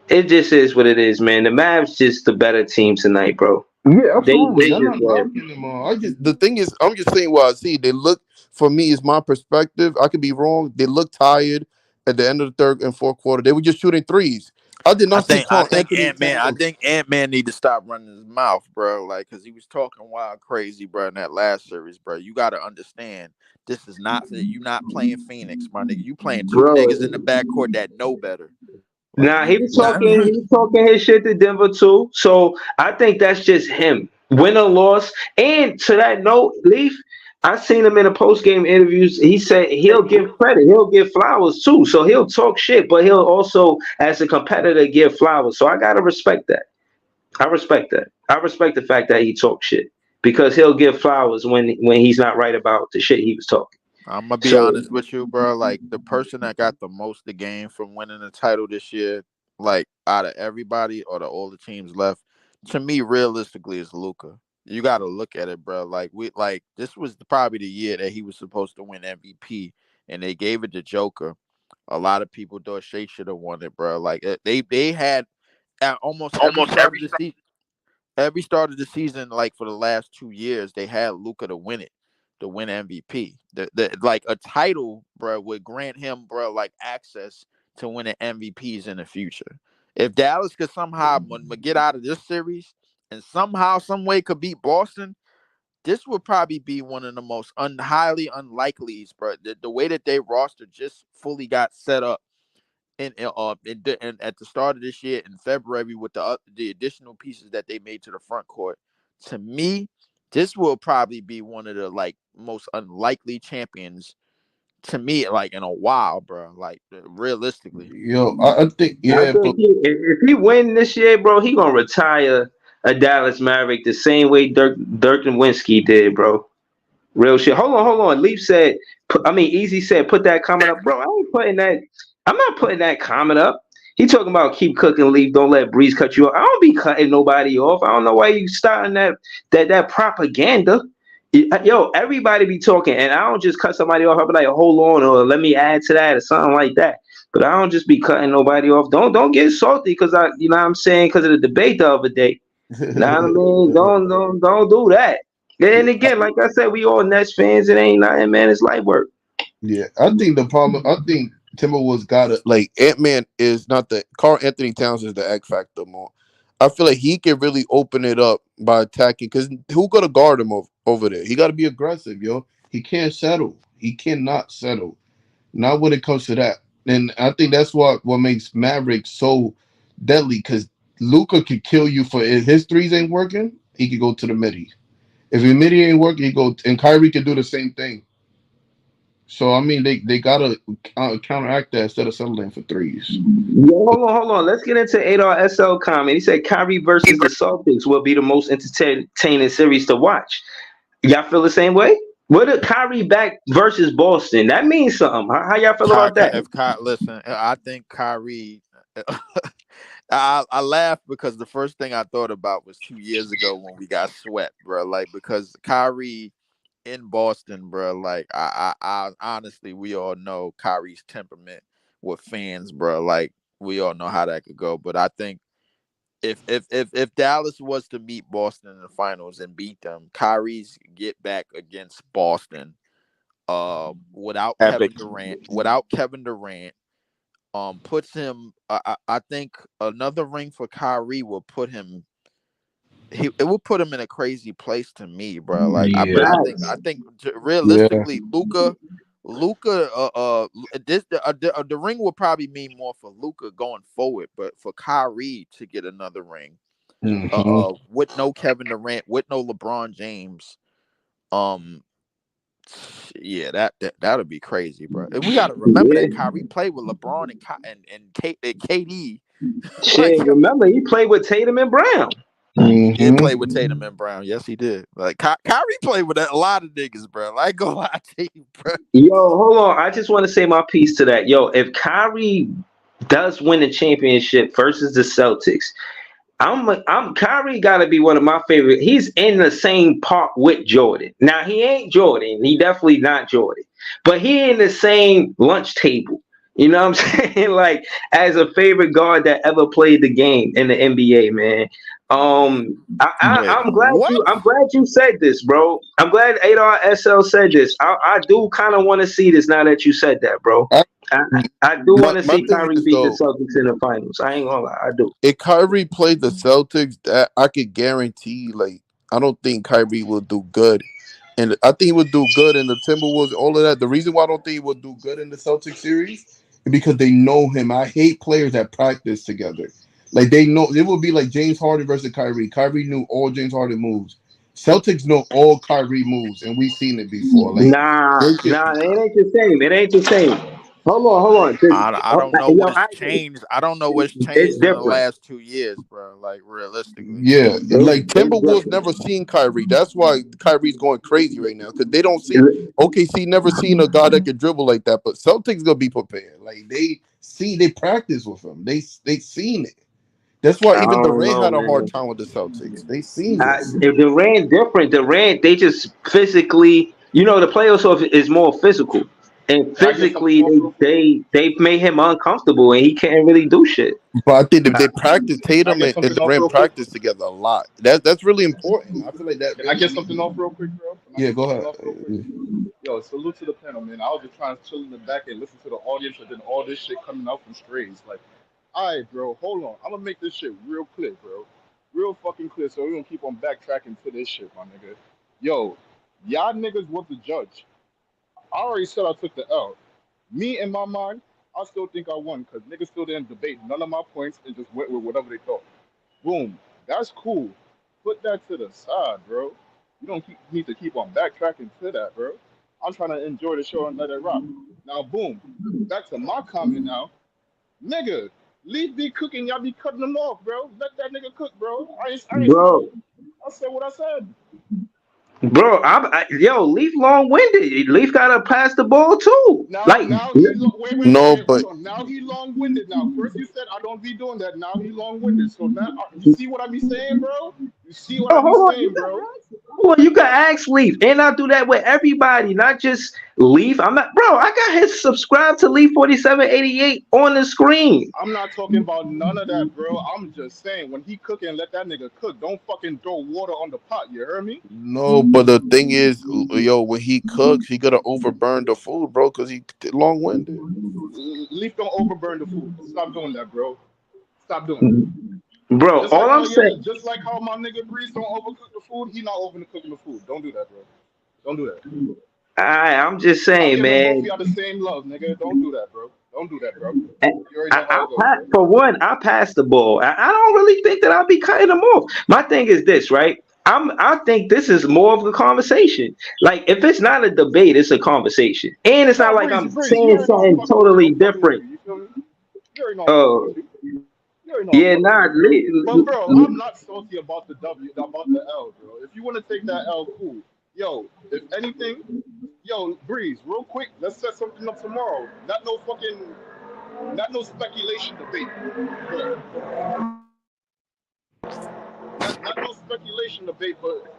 it just is what it is, man. The Mavs just the better team tonight, bro. Yeah, They absolutely. I'm just not won. knocking them all. The thing is, I'm just saying what I see. They look for me is my perspective. I could be wrong. They look tired. at the end of the third and fourth quarter. They were just shooting threes. I did I not see think I Carl think Anthony Ant Man I Towns. think Ant Man need to stop running his mouth, bro. Like, cause he was talking wild crazy, bro, in that last series, bro. You got to understand, this is not you. Not playing Phoenix, my nigga. You playing two bro. niggas in the backcourt that know better. Like Nah, you, he was talking his shit to Denver too. So I think that's just him. Win or loss. And to that note, Leaf, I seen him in the post game interviews. He said he'll give credit, he'll give flowers too. So he'll talk shit, but he'll also, as a competitor, give flowers. So I gotta respect that. I respect that. I respect the fact that he talks shit because he'll give flowers when he's not right about the shit he was talking. I'm gonna be So honest with you, bro. Like, the person that got the most the game from winning the title this year, like out of everybody or all the teams left, to me, realistically, is Luca. You got to look at it, bro. Like this was probably the year that he was supposed to win MVP, and they gave it to Joker. A lot of people thought Shea should have won it, bro. Like, they had at almost every start of the season. Every start of the season, like for the last 2 years, they had Luca to win it, to win MVP. The like a title, bro, would grant him, bro, like access to winning MVPs in the future. If Dallas could somehow get out of this series and somehow, some way, could beat Boston, this would probably be one of the most highly unlikelies, bro. The way that they roster just fully got set up and at the start of this year in February with the additional pieces that they made to the front court, to me, this will probably be one of the like most unlikely champions to me, like in a while, bro. Like, realistically. Yo, I think I yeah, think but if he win this year, bro, he gonna retire a Dallas Maverick the same way Dirk Nowitzki did, bro. Real shit. Hold on. Leaf said, Easy said, put that comment up, bro. I ain't putting that. I'm not putting that comment up. He talking about keep cooking, Leaf. Don't let Breeze cut you off. I don't be cutting nobody off. I don't know why you starting that propaganda. Yo, everybody be talking, and I don't just cut somebody off. I be like, hold on, or let me add to that, or something like that. But I don't just be cutting nobody off. Don't get salty because you know what I'm saying, because of the debate the other day. Nah, I mean, don't do that. And again, like I said, we all Nets fans. It ain't nothing, man. It's light work. yeah, I think the problem. I think Timberwolves got it. Like Ant Man is not the Carl Anthony Towns is the X factor more. I feel like he can really open it up by attacking because who gonna guard him over there? He got to be aggressive, yo. He can't settle. He cannot settle. Not when it comes to that. And I think that's what makes Maverick so deadly because Luca could kill you for if his threes ain't working, he could go to the midi. If his midi ain't working, he go and Kyrie can do the same thing. So I mean, they gotta counteract that instead of settling for threes. Yo, hold on. Let's get into Adar SL comment. He said Kyrie versus the Celtics will be the most entertaining series to watch. Y'all feel the same way? What a Kyrie back versus Boston? That means something. How y'all feel about that? Listen, I think Kyrie. I laugh because the first thing I thought about was 2 years ago when we got swept, bro. Like, because Kyrie in Boston, bro. Like, I honestly, we all know Kyrie's temperament with fans, bro. Like, we all know how that could go. But I think if Dallas was to meet Boston in the finals and beat them, Kyrie's get back against Boston, Epic. without Kevin Durant, puts him. I think another ring for Kyrie will put him. It will put him in a crazy place to me, bro. Like, but Yeah, I think yeah. realistically, Luca, the ring will probably mean more for Luca going forward, but for Kyrie to get another ring, Hmm. with no Kevin Durant, with no LeBron James, um, yeah, that would be crazy, bro. And we got to remember Yeah. that Kyrie played with LeBron and KD. Shit, Like, remember he played with Tatum and Brown. he did Hmm. play with Tatum and Brown. Yes, he did. Like, Kyrie played with a lot of niggas, bro. Like, I ain't gonna lie to you, bro. Yo, hold on. I just want to say my piece to that. Yo, if Kyrie does win the championship versus the Celtics, I'm Kyrie got to be one of my favorite. He's in the same park with Jordan. Now he ain't Jordan. He definitely not Jordan. But he in the same lunch table. You know what I'm saying? Like, as a favorite guard that ever played the game in the NBA, man. Wait, what? I'm glad you said this, bro. I'm glad Adar SL said this. I do kind of want to see this now that you said that, bro. I do want to my see thing Kyrie is beat the though, Celtics in the finals. I ain't gonna lie, I do. if Kyrie played the Celtics, that I could guarantee. Like, I don't think Kyrie will do good, and I think he would do good in the Timberwolves. All of that. The reason why I don't think he would do good in the Celtics series is because they know him. I hate players that practice together. Like they know it would be like James Harden versus Kyrie. Kyrie knew all James Harden moves. Celtics know all Kyrie moves, and we've seen it before. Like Nah, they can, nah, it ain't the same. It ain't the same. Hold on. I don't know Yo, what's changed. I don't know what's it's changed in the different. last 2 years, bro. Like realistically. yeah, like It's Timberwolves different. never seen Kyrie. That's why Kyrie's going crazy right now because they don't see OKC never seen a guy that can dribble like that. But Celtics gonna be prepared. Like they practice with him. They seen it. That's why I even don't Durant know, had a hard man. time with the Celtics. They seen it. If Durant different. Durant, they just physically, the playoffs is more physical, and Can I get something physically off real quick? they made him uncomfortable, and he can't really do shit. But I think if Uh, they practice, Can I Tatum get and something off Durant real quick? practice together a lot. That's really important. I feel like that Can I really get means. something off real quick, bro? Can I Yeah, get go something ahead. off real quick? Yo, salute to the panel, man. I was just trying to chill in the back and listen to the audience, and then all this shit coming out from strays. Like, all right, bro, hold on. I'm gonna make this shit real clear, bro. Real fucking clear, so we don't keep on backtracking to this shit, my nigga. Yo, y'all niggas was the judge. I already said I took the L. Me, in my mind, I still think I won because niggas still didn't debate none of my points and just went with whatever they thought. Boom. That's cool. Put that to the side, bro. You don't need to keep on backtracking to that, bro. I'm trying to enjoy the show and let it rock. Now, boom. Back to my comment now. Nigga, Leaf be cooking, y'all be cutting them off, bro. Let that nigga cook, bro. I ain't bro, snapping. I said what I said. bro, Leaf long winded. Leaf gotta pass the ball too. Now, Like, No, hold but on. Now he long-winded. Now, first you said I don't be doing that. Now he long-winded. So now you see what I be saying, bro. You see what I oh, be hold on, saying, bro. you can ask Leaf, and I do that with everybody, not just Leaf. I'm not, bro. I got his subscribe to Leaf 4788 on the screen. I'm not talking about none of that, bro. I'm just saying when he cooking, let that nigga cook. Don't fucking throw water on the pot. You heard me? no, but the thing is, yo, when he cooks, he gotta overburn the food, bro, because he long winded. Leaf don't overburn the food. Stop doing that, bro. Stop doing that. Bro, all I'm saying, Just like how my nigga Breeze don't overcook the food, he not overcooking the food. Don't do that, bro. Don't do that. I'm just I'm saying, giving both of man. y'all the same love, nigga. Don't do that, bro. Don't do that, bro. I, You already know how it goes, bro. for one, I pass the ball. I don't really think that I'll be cutting them off. My thing is this, right? I think this is more of a conversation. Like, if it's not a debate, it's a conversation, and it's Nah, not like Breeze, I'm Breeze, you saying already know I'm something fucking with you. totally I'm fucking with you. different. You feel me? You already know I'm fucking Uh, with you. You already know I'm yeah, fucking with nah, you, bro. But bro, I'm not salty about the W, about the L, bro. If you want to take that L, cool. Yo, if anything, yo, Breeze, real quick, let's set something up tomorrow. Not no speculation debate, but not no speculation debate, but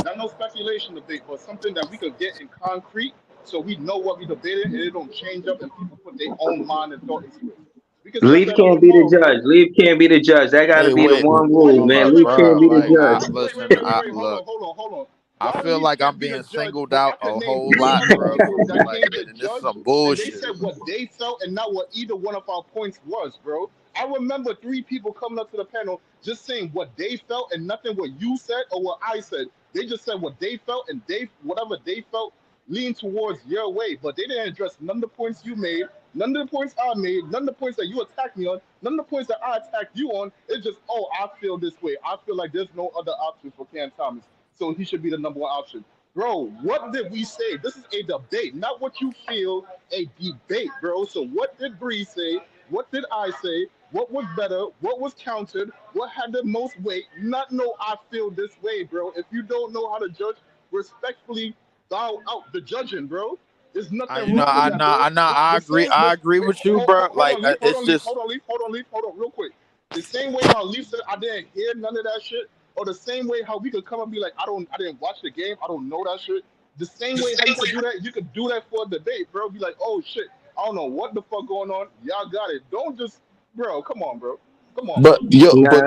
not no speculation debate, but something that we could get in concrete, so we know what we debated, and it don't change up, and people put their own mind and thought into it. We can set Leaf that up can't be the tomorrow, judge. bro. Leaf can't be the judge. That got to Wait, be the wait, one Why rule, you man. look, Leaf wait, can't bro. be hold on, the Like, hold on. I judge. listen. I Hold look. on, hold on, hold on. I Why feel Leaf like I'm can't be the being judge, singled but I out can a name whole three lot, other bro. people that Like, came the and this is judge some and they bullshit. said what they felt and not what either one of our points was, bro. I remember three people coming up to the panel just saying what they felt and nothing what you said or what I said. They just said what they felt and whatever they felt leaned towards your way, but they didn't address none of the points you made, none of the points I made, none of the points that you attacked me on, none of the points that I attacked you on. It's just, oh, I feel this way. I feel like there's no other option for Cam Thomas, so he should be the number one option. Bro, what did we say? This is a debate, not what you feel, a debate, bro. So what did Bree say? What did I say? What was better? What was counted? What had the most weight? Not know I feel this way, bro. If you don't know how to judge, respectfully bow out the judging, bro. There's nothing wrong with that, bro. I The agree. same, I the, agree wait, with you, bro. hold Like, on, leave, hold it's on, leave, just hold on, leave, hold on, leave, hold on, real quick. The same way how Leaf said I didn't hear none of that shit, or the same way how we could come and be like, I didn't watch the game, I don't know that shit. The same way how you could do that for a debate, bro. Be like, oh shit, I don't know what the fuck going on. Y'all got it. Don't just, bro. Come on, bro. Come on, But bro. yo, Nah,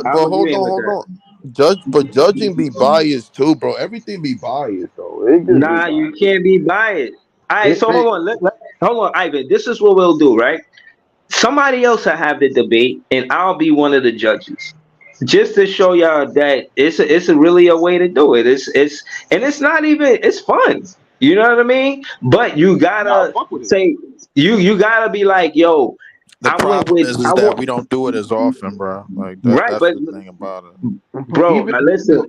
I'm but agreeing with hold that. on. Judging be biased too, bro. Everything be biased though. It just be Nah, you biased. can't be biased. All right, It, so hold it, on. hold on, Ivan. This is what we'll do, right? Somebody else will have the debate, and I'll be one of the judges, just to show y'all that it's a really a way to do it. It's and it's not even it's fun. You know what I mean? But you Nah, gotta fuck with it. say you gotta be like, yo, The problem I is that we went don't do it as often, bro. Like that. right, That's but the thing about it. But bro, even listen,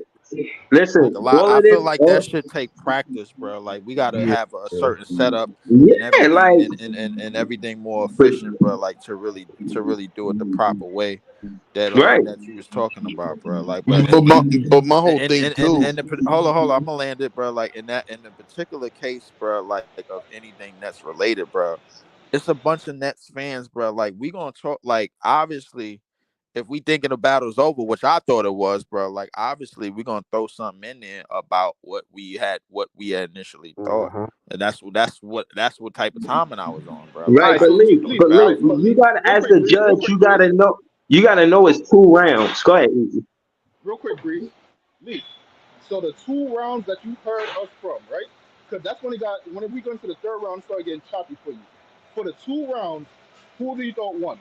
Like a lot, all I of feel this, like that should take practice, bro. Like we gotta yeah, have a certain setup and yeah, everything, like, and everything more but efficient, bro. Like to really do it the proper way right, that you was talking about, bro. Like, but my whole thing too. hold on, I'm gonna land it, bro. Like in the particular case, bro. Like of anything that's related, bro. It's a bunch of Nets fans, bro. Like we gonna talk. Like obviously if we thinking the battle's over, which I thought it was, bro, like obviously we're gonna throw something in there about what we had initially thought. Uh-huh. And that's what type of timing I was on, bro. right, Like All right, but so it's Lee, no but Lee, battle. but you gotta, real as quick, the Breeze, real judge, quick, Breeze, you gotta know it's 2 rounds. Go ahead, Easy. real quick, Breeze. Lee. So the 2 rounds that you heard us from, right? Because that's when we go into the third round, start getting choppy for you. For the 2 rounds, who do you thought won?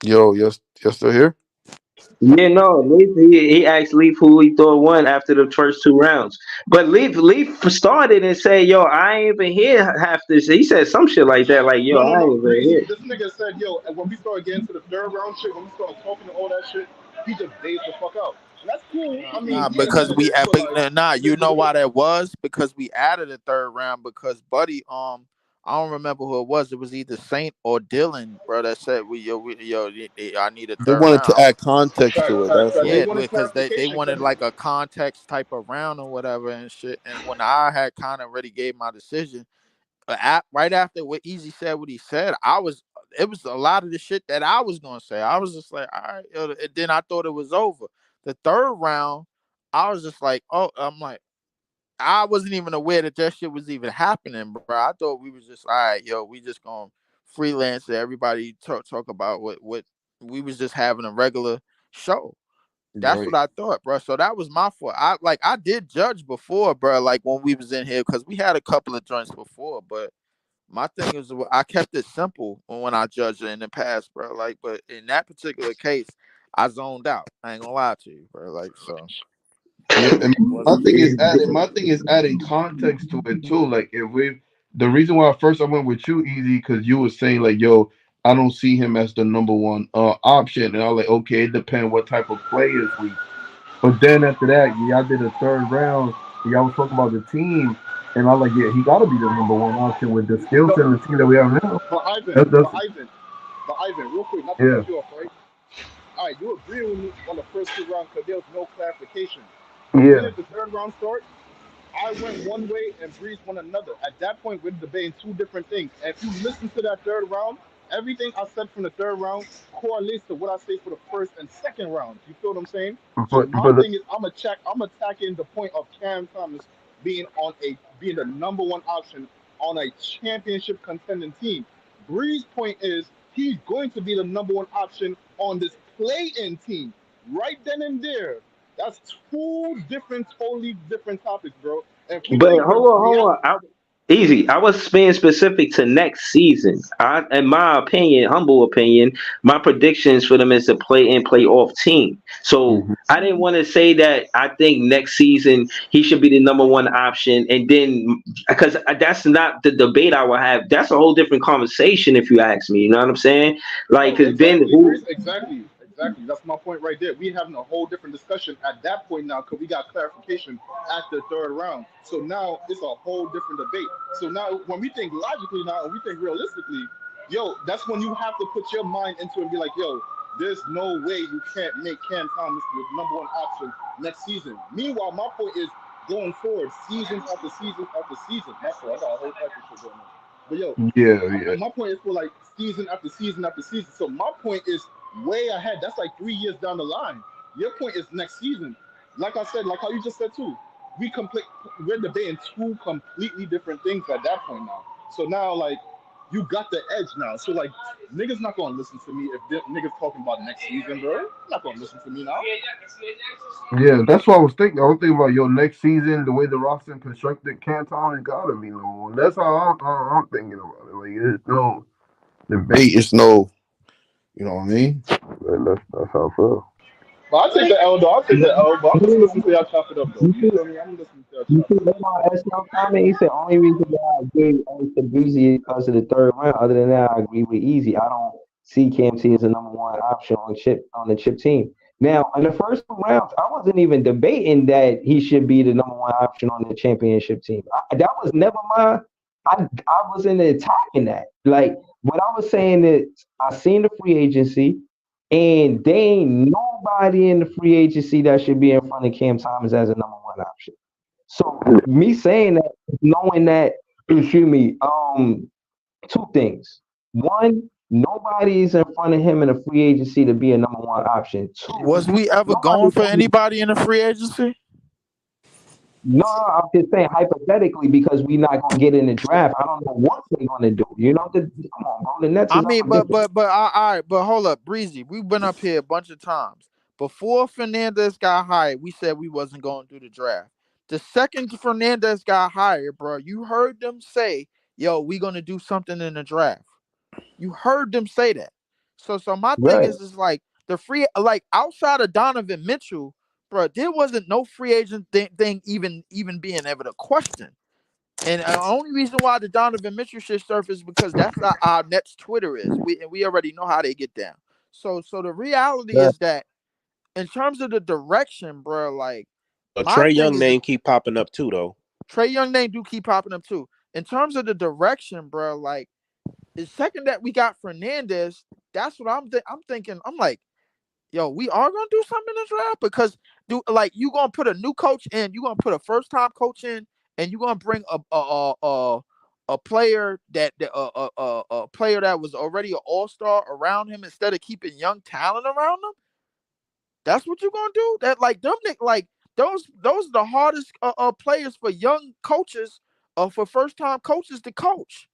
Yo, you're still here? Yeah, no, Leaf, he asked Leaf who he thought won after the first 2 rounds. But Leaf started and said, "Yo, I ain't even hear half this." He said some shit like that, like, "Yo, No, no, I ain't no, even Breeze. hear." This nigga said, yo, and when we start getting to the third round shit, when we start talking and all that shit, he just dazed the fuck out. And that's cool. I mean, Nah, he because admitted we it, so epic. like, Nah, it is you what know it is. why that was? Because we added a third round. Because Buddy, I don't remember who it was. It was either Saint or Dylan, bro. That said I need a They third wanted to round. add context to it. That's They all. Yeah, wanted because they clarification wanted because like a context type of round or whatever and shit. And when I had kind of already gave my decision, right after what Easy said, what he said, it was a lot of the shit that I was gonna say. I was just like, all right, and then I thought it was over. The third round, I was just like, oh, I'm like, I wasn't even aware that that shit was even happening, bro. I thought we was just all right, yo, we just gonna freelance it. Everybody talk about what we was just having a regular show. That's what Right. I thought, bro. So that was my fault. I did judge before, bro. Like when we was in here, because we had a couple of joints before, but my thing is I kept it simple when I judged it in the past, bro. Like, but in that particular case, I zoned out. I ain't gonna lie to you, bro. Like, so Yeah, and it wasn't even. my thing is adding context to it too. Like if we the reason why first I went with you easy because you were saying like, yo, I don't see him as the number one option. And I was like, okay, it depends what type of players we. But then after that, y'all did a third round, and y'all was talking about the team, and I was like, yeah, he gotta be the number one option with the skill no, set and the team that we have now. but Ivan, That's but Ivan, but Ivan, real quick, not to yeah. cut you off, right? All right, you agree with me on the first 2 rounds because there was no clarification. The Yeah. minute the third round starts, I went one way and Breeze went another. At that point, we're debating two different things. And if you listen to that third round, everything I said from the third round correlates to what I say for the first and second round. You feel what I'm saying? So my But thing is, I'm attacking the point of Cam Thomas being the number one option on a championship contending team. Bree's point is he's going to be the number one option on this play-in team right then and there. That's two different, totally different topics, bro. And if we But think we have, hold on. Easy. I was being specific to next season. In my opinion, humble opinion, my predictions for them is to play in play off team. So Mhm. I didn't want to say that I think next season he should be the number one option, and then because that's not the debate I will have. That's a whole different conversation if you ask me. You know what I'm saying? Like, no, because then exactly, who? Breeze, exactly. That's my point right there. We having a whole different discussion at that point now because we got clarification at the third round. So now it's a whole different debate. So now when we think logically now and we think realistically, yo, that's when you have to put your mind into it and be like, yo, there's no way you can't make Cam Thomas the number one option next season. Meanwhile, my point is going forward, season after season after season. That's why I got a whole type of shit going on. But yo, Yeah, yeah. my point is for like season after season after season. So my point is way ahead. That's like 3 years down the line. Your point is next season. Like I said, like how you just said too. We're debating two completely different things at that point now. So now, like, You got the edge now. So like niggas not gonna listen to me if niggas talking about next season, bro. Not gonna listen to me now. Yeah, that's what I was thinking. I was thinking about your next season, the way the roster constructed. Canton and gotta be number one. That's how I'm thinking about it. Like, it's no debate. It's no, you know what I mean? That's how I feel. But I'll take the L though. I'll take the L, but I'm gonna listen to y'all chop it up though. You You see, feel me? I'm gonna listen to y'all you chop see it up. Lamar SL comment? He said only reason why I gave Alex to Breezy is because of the third round. Other than that, I agree with Easy. I don't see Cam T as a number one option on the chip team. Now, in the first 2 rounds, I wasn't even debating that he should be the number one option on the championship team. That was never my. I wasn't attacking that. Like what I was saying is, I seen the free agency, and they ain't nobody in the free agency that should be in front of Cam Thomas as a number one option. So me saying that, knowing that, excuse me, two things. One, nobody's in front of him in a free agency to be a number one option. Two, Was we ever going nobody's for anybody in the free agency? no, I'm just saying hypothetically because we're not gonna get in the draft. I don't know what they're gonna do. Come on, bro. The Nets I is mean, unpredictable. all right, but hold up, Breezy. We've been up here a bunch of times. Before Fernandez got hired, we said we wasn't going to do the draft. The second Fernandez got hired, bro, you heard them say, "Yo, we gonna do something in the draft." You heard them say that. So my thing Right. is like the free, like outside of Donovan Mitchell, bro, there wasn't no free agent thing even being able to question. And the only reason why the Donovan Mitchell shit surfaced is because that's how our Nets Twitter is. We already know how they get down. So the reality Right. is that in terms of the direction, bro, like A my Trey thing Young is name keep popping up too, though. Trey Young name do keep popping up too. In terms of the direction, bro, like the second that we got Fernandez, that's what I'm thinking. I'm like, yo, we are gonna do something in the draft because you gonna put a new coach in, you gonna put a first time coach in, and you gonna bring a player a player that was already an all-star around him instead of keeping young talent around him. That's what you gonna do? That like them like those are the hardest players for young coaches for first time coaches to coach.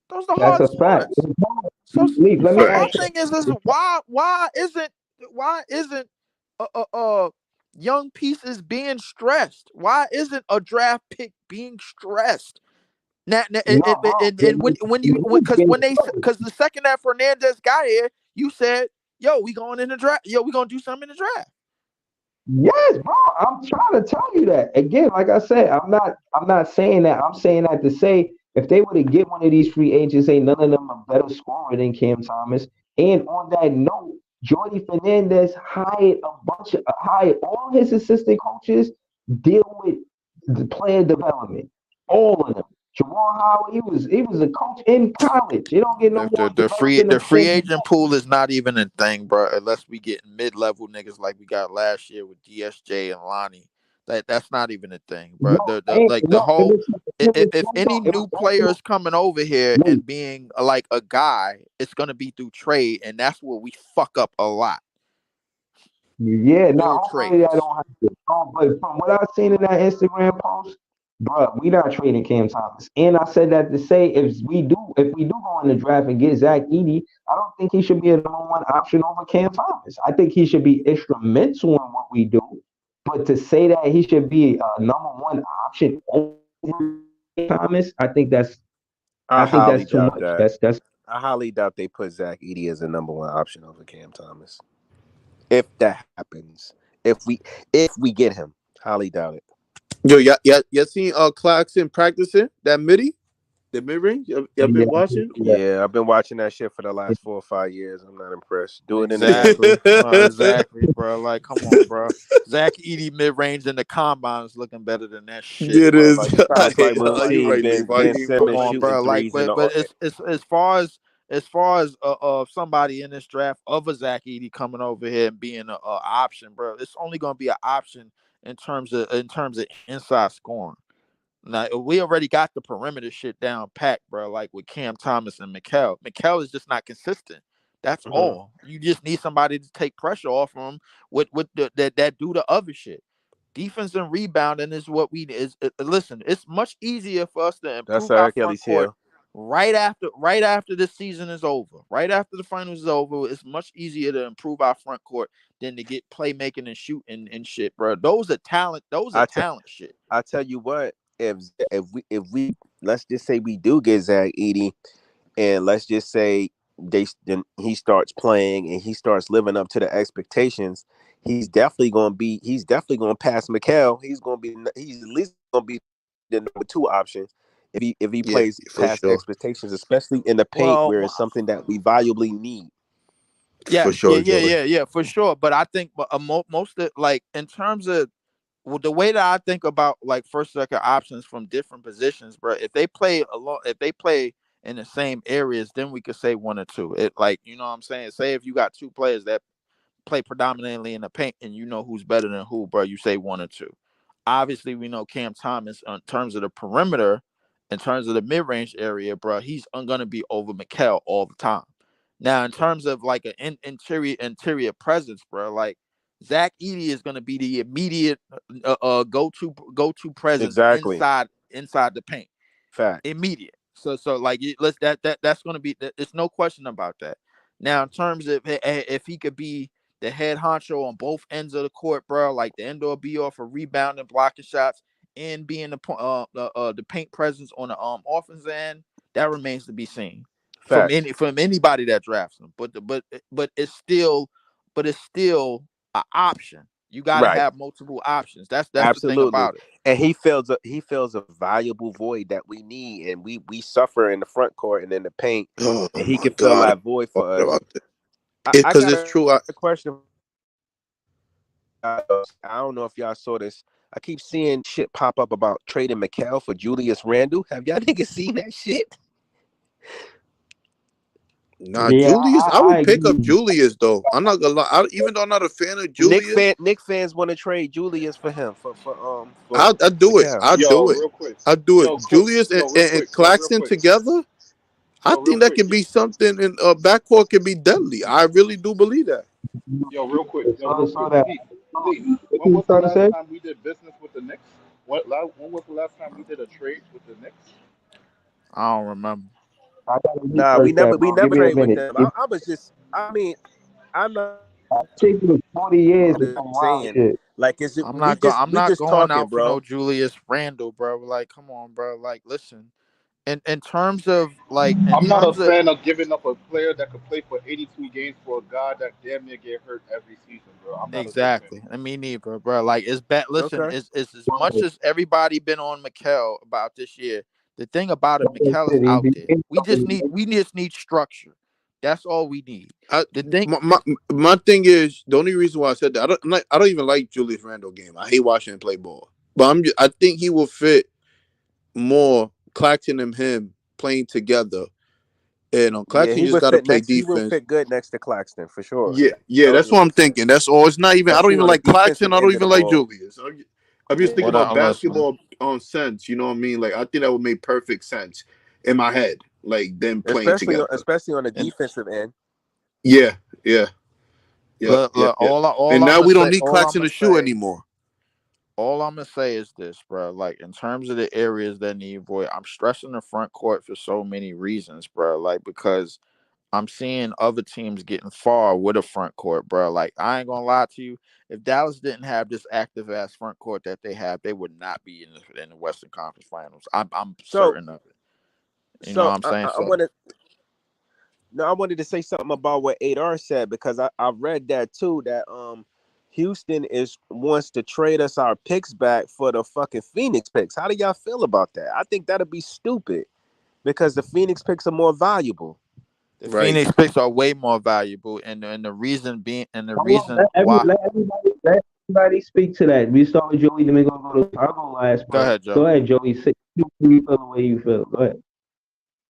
Those are the That's a hardest fact. ones. So Leaf, let me so my ask Facts. you. thing is why isn't young pieces being stressed? Why isn't a draft pick being stressed? Now, No, bro. and when you because the second that Fernandez got here, you said, "Yo, we going in the draft. Yo, we gonna do something in the draft." Yes, bro. I'm trying to tell you that. Again, like I said, I'm not saying that. I'm saying that to say if they were to get one of these free agents, ain't none of them a better scorer than Cam Thomas. And on that note, Jordy Fernandez hired all his assistant coaches deal with the player development. All of them. Jawan Howard, he was a coach in college. You don't get no more developing The them free kids. agent pool is not even a thing, bro. Unless we get mid level niggas like we got last year with DSJ and Lonnie. That's not even a thing, bro. No, The no, whole it was if any it was new players coming over here no, and being like a guy, it's gonna be through trade, and that's where we fuck up a lot. yeah, Through now hopefully I trades. don't have to. But from what I've seen in that Instagram post, bro, we not trading Cam Thomas. And I said that to say if we do go in the draft and get Zach Edey, I don't think he should be a number one option over Cam Thomas. I think he should be instrumental in what we do. But to say that he should be a number one option over Thomas, I I think highly that's too doubt much. that. That's I highly doubt they put Zach Edey as a number one option over Cam Thomas. If that happens, if we get him, highly doubt it. Yo, y'all seen Clarkson practicing that the mid range? Y'all yeah, been watching? Yeah, I've been watching that shit for the last 4 or 5 years. I'm not impressed. Do it in the gym. Exactly. Exactly, bro. Like, come on, bro. Zach Edey mid range in the combine is looking better than that shit, It bro. is. Like, stop. Sounds like we'll You're see right, Leaf. I Ben ain't Come Simmons gonna on, lie. shooting bro. Like, threes in the. but it's as far as somebody in this draft of a Zach Edey coming over here and being a option, bro. It's only gonna be an option in terms of inside scoring. Now we already got the perimeter shit down packed, bro. Like with Cam Thomas and Mikal. Mikal is just not consistent. That's Mhm. all. You just need somebody to take pressure off him with that do the other shit. Defense and rebounding is what we is. Listen, it's much easier for us to That's improve our our front Achilles court heel. right after the season is over, right after the finals is over, it's much easier to improve our front court than to get playmaking and shooting and shit, bro. Those are talent. Those are I tell talent shit. I tell you what, if we let's just say we do get Zach Edey, and let's just say then he starts playing and he starts living up to the expectations, he's definitely going to pass Mikal. He's at least going to be the number two option if he Yeah, plays for past sure, expectations, especially in the paint Well, where it's something that we valuably need. for yes, yeah, sure, yeah, Joey. yeah, yeah, for sure. But I think, but most of like in terms of well, the way that I think about like first second options from different positions, bro. If they play a lot, if they play in the same areas, then we could say one or two. It like you know what I'm saying. Say if you got two players that play predominantly in the paint and you know who's better than who, bro, you say one or two. Obviously, we know Cam Thomas in terms of the perimeter, in terms of the mid range area, bro, he's going to be over Mikal all the time. Now, in terms of like an interior presence, bro, like Zach Edey is going to be the immediate go to presence Exactly. inside the paint, Facts. immediate. So like let's that's going to be. It's no question about that. Now, in terms of if he could be the head honcho on both ends of the court, bro, like the end or be off for rebounding, blocking shots, and being the paint presence on the offense end, that remains to be seen Facts. from anybody that drafts him. But it's still an option. You got to Right. have multiple options. That's the thing Absolutely. about it. And he fills a valuable void that we need, and we suffer in the front court and in the paint, Oh and he my can fill God, that void I'm for talking us. about that. I Because got it's a true. question. I don't know if y'all saw this. I keep seeing shit pop up about trading Mikal for Julius Randle. Have y'all niggas seen that shit? Nah, Yeah, Julius, I I would pick up agree. Julius though. I'm not gonna lie. Even though I'm not a fan of Julius, Nick fans want to trade Julius for him for I'll do it. Mikal. I'll Yo, do it. real quick. I'll do it. Yo, quick. Julius Yo, real and quick. Yo, real Claxton quick. together. I Yo, real think that quick. could be something in backcourt can be deadly. I really do believe that. Yo, real quick. Yo, So, real so quick. that Lee. what When you was the trying to last say? time we did business with the Knicks? When was the last time we did a trade with the Knicks? I don't remember. I gotta Nah, we research never that, we bro. Give never me a trade with minute. them. Give, I was just I mean I'm not I think it was 40 years or some wild saying shit. like is it I'm we not just going talking, out for no bro. Julius Randle, bro. Like, come on, bro. Like, listen. In terms of I'm not a fan of giving up a player that could play for 82 games for a guy that damn near get hurt every season, bro. I'm not a big fan. exactly. I mean, neither, bro. Like, it's bad. Listen, Okay. it's as much as everybody been on Mikal about this year. The thing about it, Mikal is out there. We just need structure. That's all we need. I, The thing, my thing is the only reason why I said that I don't even like Julius Randle game. I hate watching him play ball, but I think he will fit more Claxton and him playing together. And Yeah, Claxton just got to play he will defense. fit good next to Claxton for sure. Yeah, That that's would what I'm make sense. thinking. That's all. It's not even. I don't Especially even on the like defensive Claxton. I don't end of the even like ball. Julius. I'm just thinking Yeah. about listen. basketball on sense. You know what I mean? Like I think that would make perfect sense in my head. Like them playing together. Especially on the And defensive end. Yeah, yeah, yeah, look, yeah, look, yeah. all And I'm now gonna we don't say, need Claxton to shoot anymore. all I'm gonna say is this, bro. Like in terms of the areas that need void, I'm stressing the front court for so many reasons, bro. Like because I'm seeing other teams getting far with a front court, bro. Like I ain't gonna lie to you. If Dallas didn't have this active ass front court that they have, they would not be in the Western Conference Finals. I'm So certain of it. You know what so I'm saying? I So want to no, I wanted to say something about what 8R said because I read that too that Houston wants to trade us our picks back for the fucking Phoenix picks. How do y'all feel about that? I think that'd be stupid because the Phoenix picks are more valuable. the Right. Phoenix picks are way more valuable, and the reason being, and the Hold on, reason why. let everybody speak to that. We start with Joey, then we're gonna go to. I'll go last, Go but ahead, Joe. go ahead, Joey. Say you feel the way you feel. Go ahead.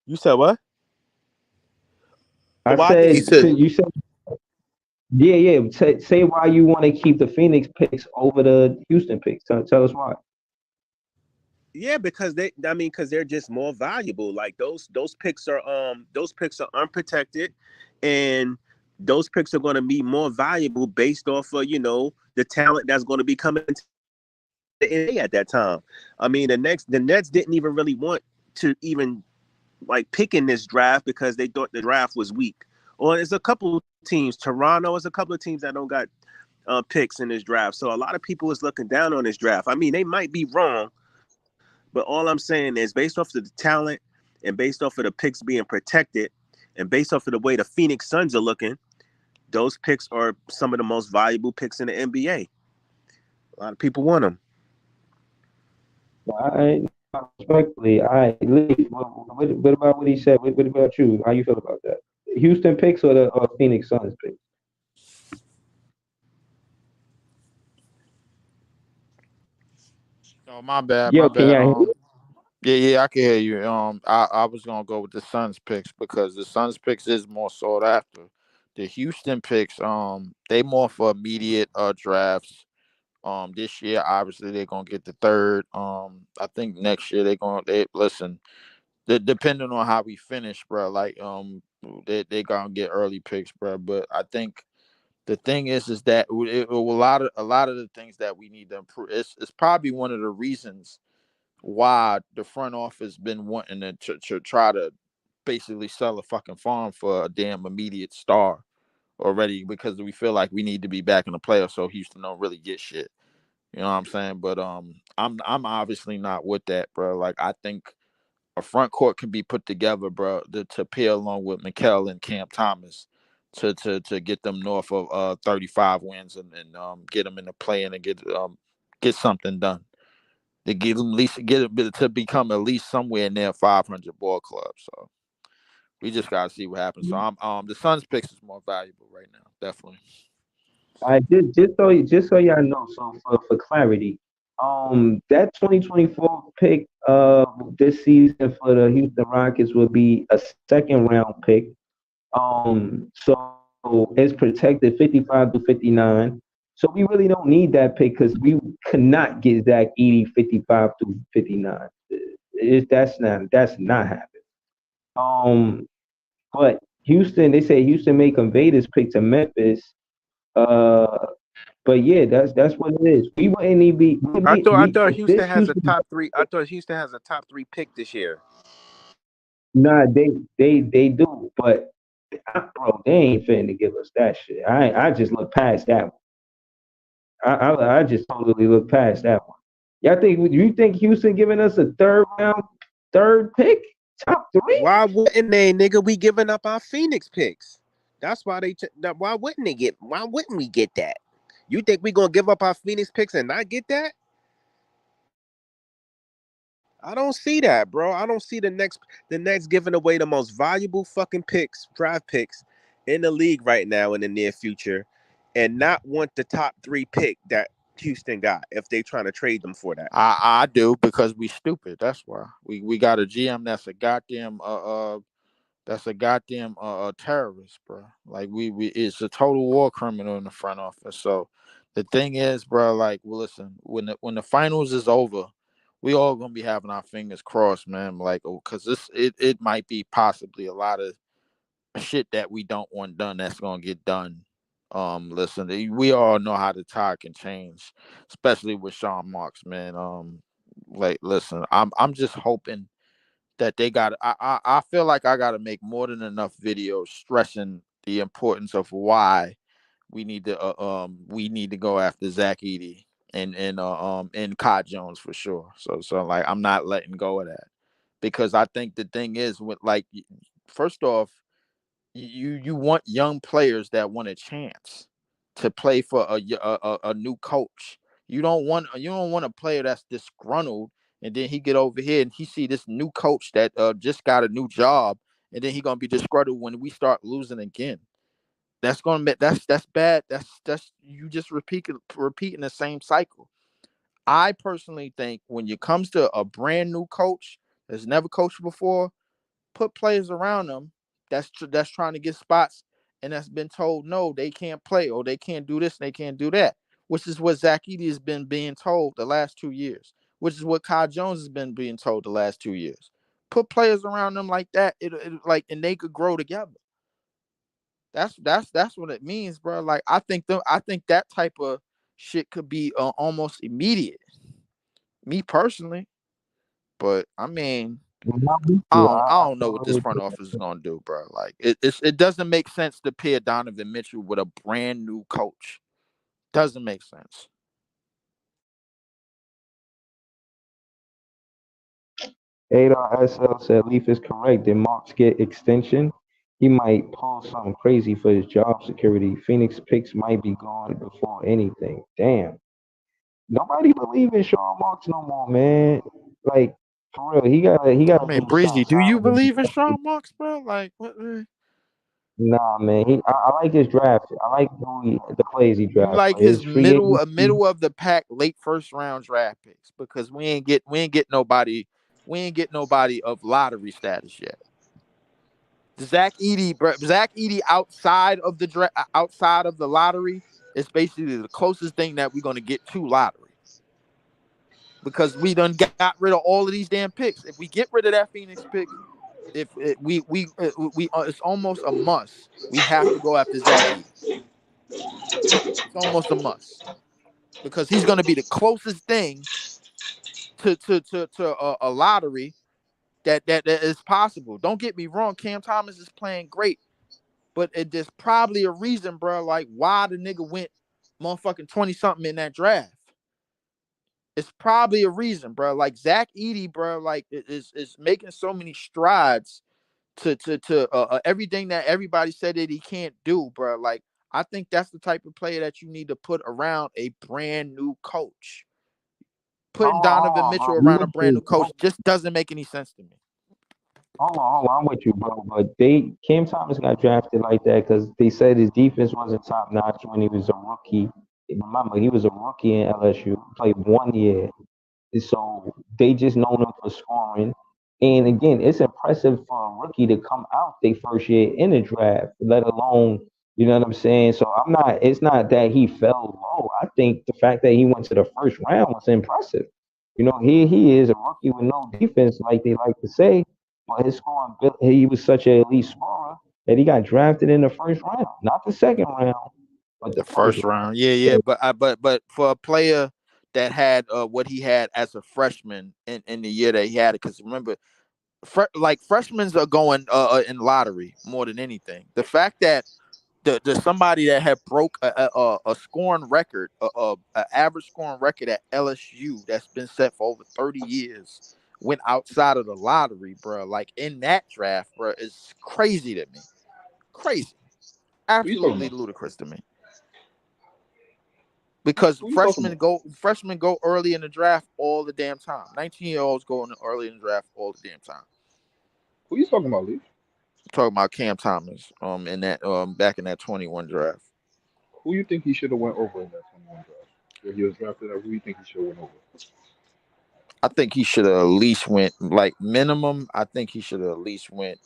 You said what? I Why did He said said, you said yeah, yeah. Say why you want to keep the Phoenix picks over the Houston picks. Tell us why. Yeah, because because they're just more valuable. Like those picks are unprotected, and those picks are going to be more valuable based off of the talent that's going to be coming to the NBA at that time. I mean, the Nets didn't even really want to even like picking this draft because they thought the draft was weak. Or there's a couple teams, Toronto is a couple of teams that don't got picks in this draft. So a lot of people is looking down on this draft. I mean, they might be wrong, but all I'm saying is based off of the talent and based off of the picks being protected and based off of the way the Phoenix Suns are looking, those picks are some of the most valuable picks in the NBA. A lot of people want them. I respectfully, I Lee, what about what he said? What about you? How you feel about that? Houston picks or the Phoenix Suns picks? Oh, my bad, my Yo, can bad. y'all hear me? Yeah, I can hear you. I was gonna go with the Suns picks because the Suns picks is more sought after. The Houston picks, they more for immediate drafts. This year obviously they're gonna get the third. I think next year they listen. Depending on how we finish, bro. Like they gonna get early picks, bro. But I think the thing is that a lot of the things that we need to improve. It's probably one of the reasons why the front office been wanting to try to basically sell a fucking farm for a damn immediate star already because we feel like we need to be back in the playoffs so Houston don't really get shit. You know what I'm saying? But I'm obviously not with that, bro. Like I think a front court can be put together, bro, to pair along with Mikel and Cam Thomas to get them north of 35 wins and get them in the play and get something done to get them at least to become at least somewhere near 500 ball club. So we just gotta see what happens. So I'm the Suns picks is more valuable right now, definitely. I just so y'all know, so for clarity, that 2024 pick this season for the Houston Rockets would be a second round pick. So it's protected 55 to 59. So we really don't need that pick because we cannot get Zach Edey 55 to 59. That's not happening. Um, but Houston, they say Houston may convey this pick to Memphis. Uh, but yeah, that's what it is. We wouldn't even be I we thought if this Houston has a Houston. top three. I thought Houston has a top three pick this year. Nah, they do, but bro, they ain't finna give us that shit. I just look past that one. I just totally look past that one. Y'all think you think Houston giving us a third pick, top three? Why wouldn't they, nigga? We giving up our Phoenix picks. That's why why wouldn't they get? Why wouldn't we get that? You think we gonna give up our Phoenix picks and not get that? I don't see that, bro. I don't see the next giving away the most valuable fucking picks, draft picks in the league right now in the near future, and not want the top three pick that Houston got if they trying to trade them for that. I do because we stupid. That's why we got a GM that's a goddamn terrorist, bro. Like we it's a total war criminal in the front office. So the thing is, bro, like well, listen, when the finals is over, we all gonna be having our fingers crossed, man. Like, because it might be possibly a lot of shit that we don't want done that's gonna get done. Listen, we all know how the tide can change, especially with Sean Marks, man. Like, listen, I'm just hoping that they got. I feel like I got to make more than enough videos stressing the importance of why we need to go after Zach Edey and Kai Jones for sure. So like I'm not letting go of that because I think the thing is with like first off you want young players that want a chance to play for a new coach. You don't want a player that's disgruntled and then he get over here and he see this new coach that just got a new job and then he gonna be disgruntled when we start losing again. That's gonna be that's bad. That's you just repeating the same cycle. I personally think when it comes to a brand new coach that's never coached before, put players around them that's trying to get spots and that's been told no, they can't play or they can't do this and they can't do that, which is what Zach Edey has been being told the last 2 years, which is what Kyle Jones has been being told the last 2 years. Put players around them like that, it like and they could grow together. That's what it means, bro. Like I think that type of shit could be almost immediate. Me personally, but I mean, I don't know what this front office is gonna do, bro. Like it doesn't make sense to pair Donovan Mitchell with a brand new coach. Doesn't make sense. Adar SL said Leaf is correct. Did Marks get extension? He might pull something crazy for his job security. Phoenix picks might be gone before anything. Damn. Nobody believe in Sean Marks no more, man. Like for real, he got I to mean, do something Breezy, do you solid. believe in Sean Marks, bro? Like, what? Nah, man. I like his draft. I like the plays he You drafts, like but his his free agency. middle of the pack, late first round draft picks because we ain't get nobody of lottery status yet. Zach Edey outside of the lottery is basically the closest thing that we're gonna get to lottery because we done got rid of all of these damn picks. If we get rid of that Phoenix pick, if it, we it's almost a must. We have to go after Zach Edey. It's almost a must because he's gonna be the closest thing to a lottery that is possible. Don't get me wrong, Cam Thomas is playing great. But there's probably a reason, bro, like why the nigga went motherfucking 20 something in that draft. It's probably a reason, bro. Like Zach Edey, bro, like is making so many strides to everything that everybody said that he can't do, bro. Like I think that's the type of player that you need to put around a brand new coach. Putting Donovan Mitchell You around a with brand new me. coach just doesn't make any sense to me. Hold on, I'm with you, bro. But Cam Thomas got drafted like that because they said his defense wasn't top notch when he was a rookie. Remember, he was a rookie in LSU, played 1 year. So they just known him for scoring. And again, it's impressive for a rookie to come out their first year in the draft, let alone, you know what I'm saying? So it's not that he fell low. I think the fact that he went to the first round was impressive. You know, he is a rookie with no defense, like they like to say, but his scoring, he was such an elite scorer that he got drafted in the first round, not the second round, but the The first first round. round, yeah, but for a player that had what he had as a freshman in the year that he had it, because remember, like freshmen are going in lottery more than anything. The fact that the somebody that had broke a scoring record, a average scoring record at LSU that's been set for over 30 years, went outside of the lottery, bro. Like in that draft, bro, is crazy to me. Crazy, Who you talking absolutely about? ludicrous to me. Because Who you talking about? freshmen go early in the draft all the damn time. 19-year-olds go early in the draft all the damn time. Who you talking about, Lee? I'm talking about Cam Thomas in that back in that 21 draft. Who you think he should have went over in that 21 draft? Where he was drafted at, who you think he should have went over? I think he should have at least went like minimum. I think he should have at least went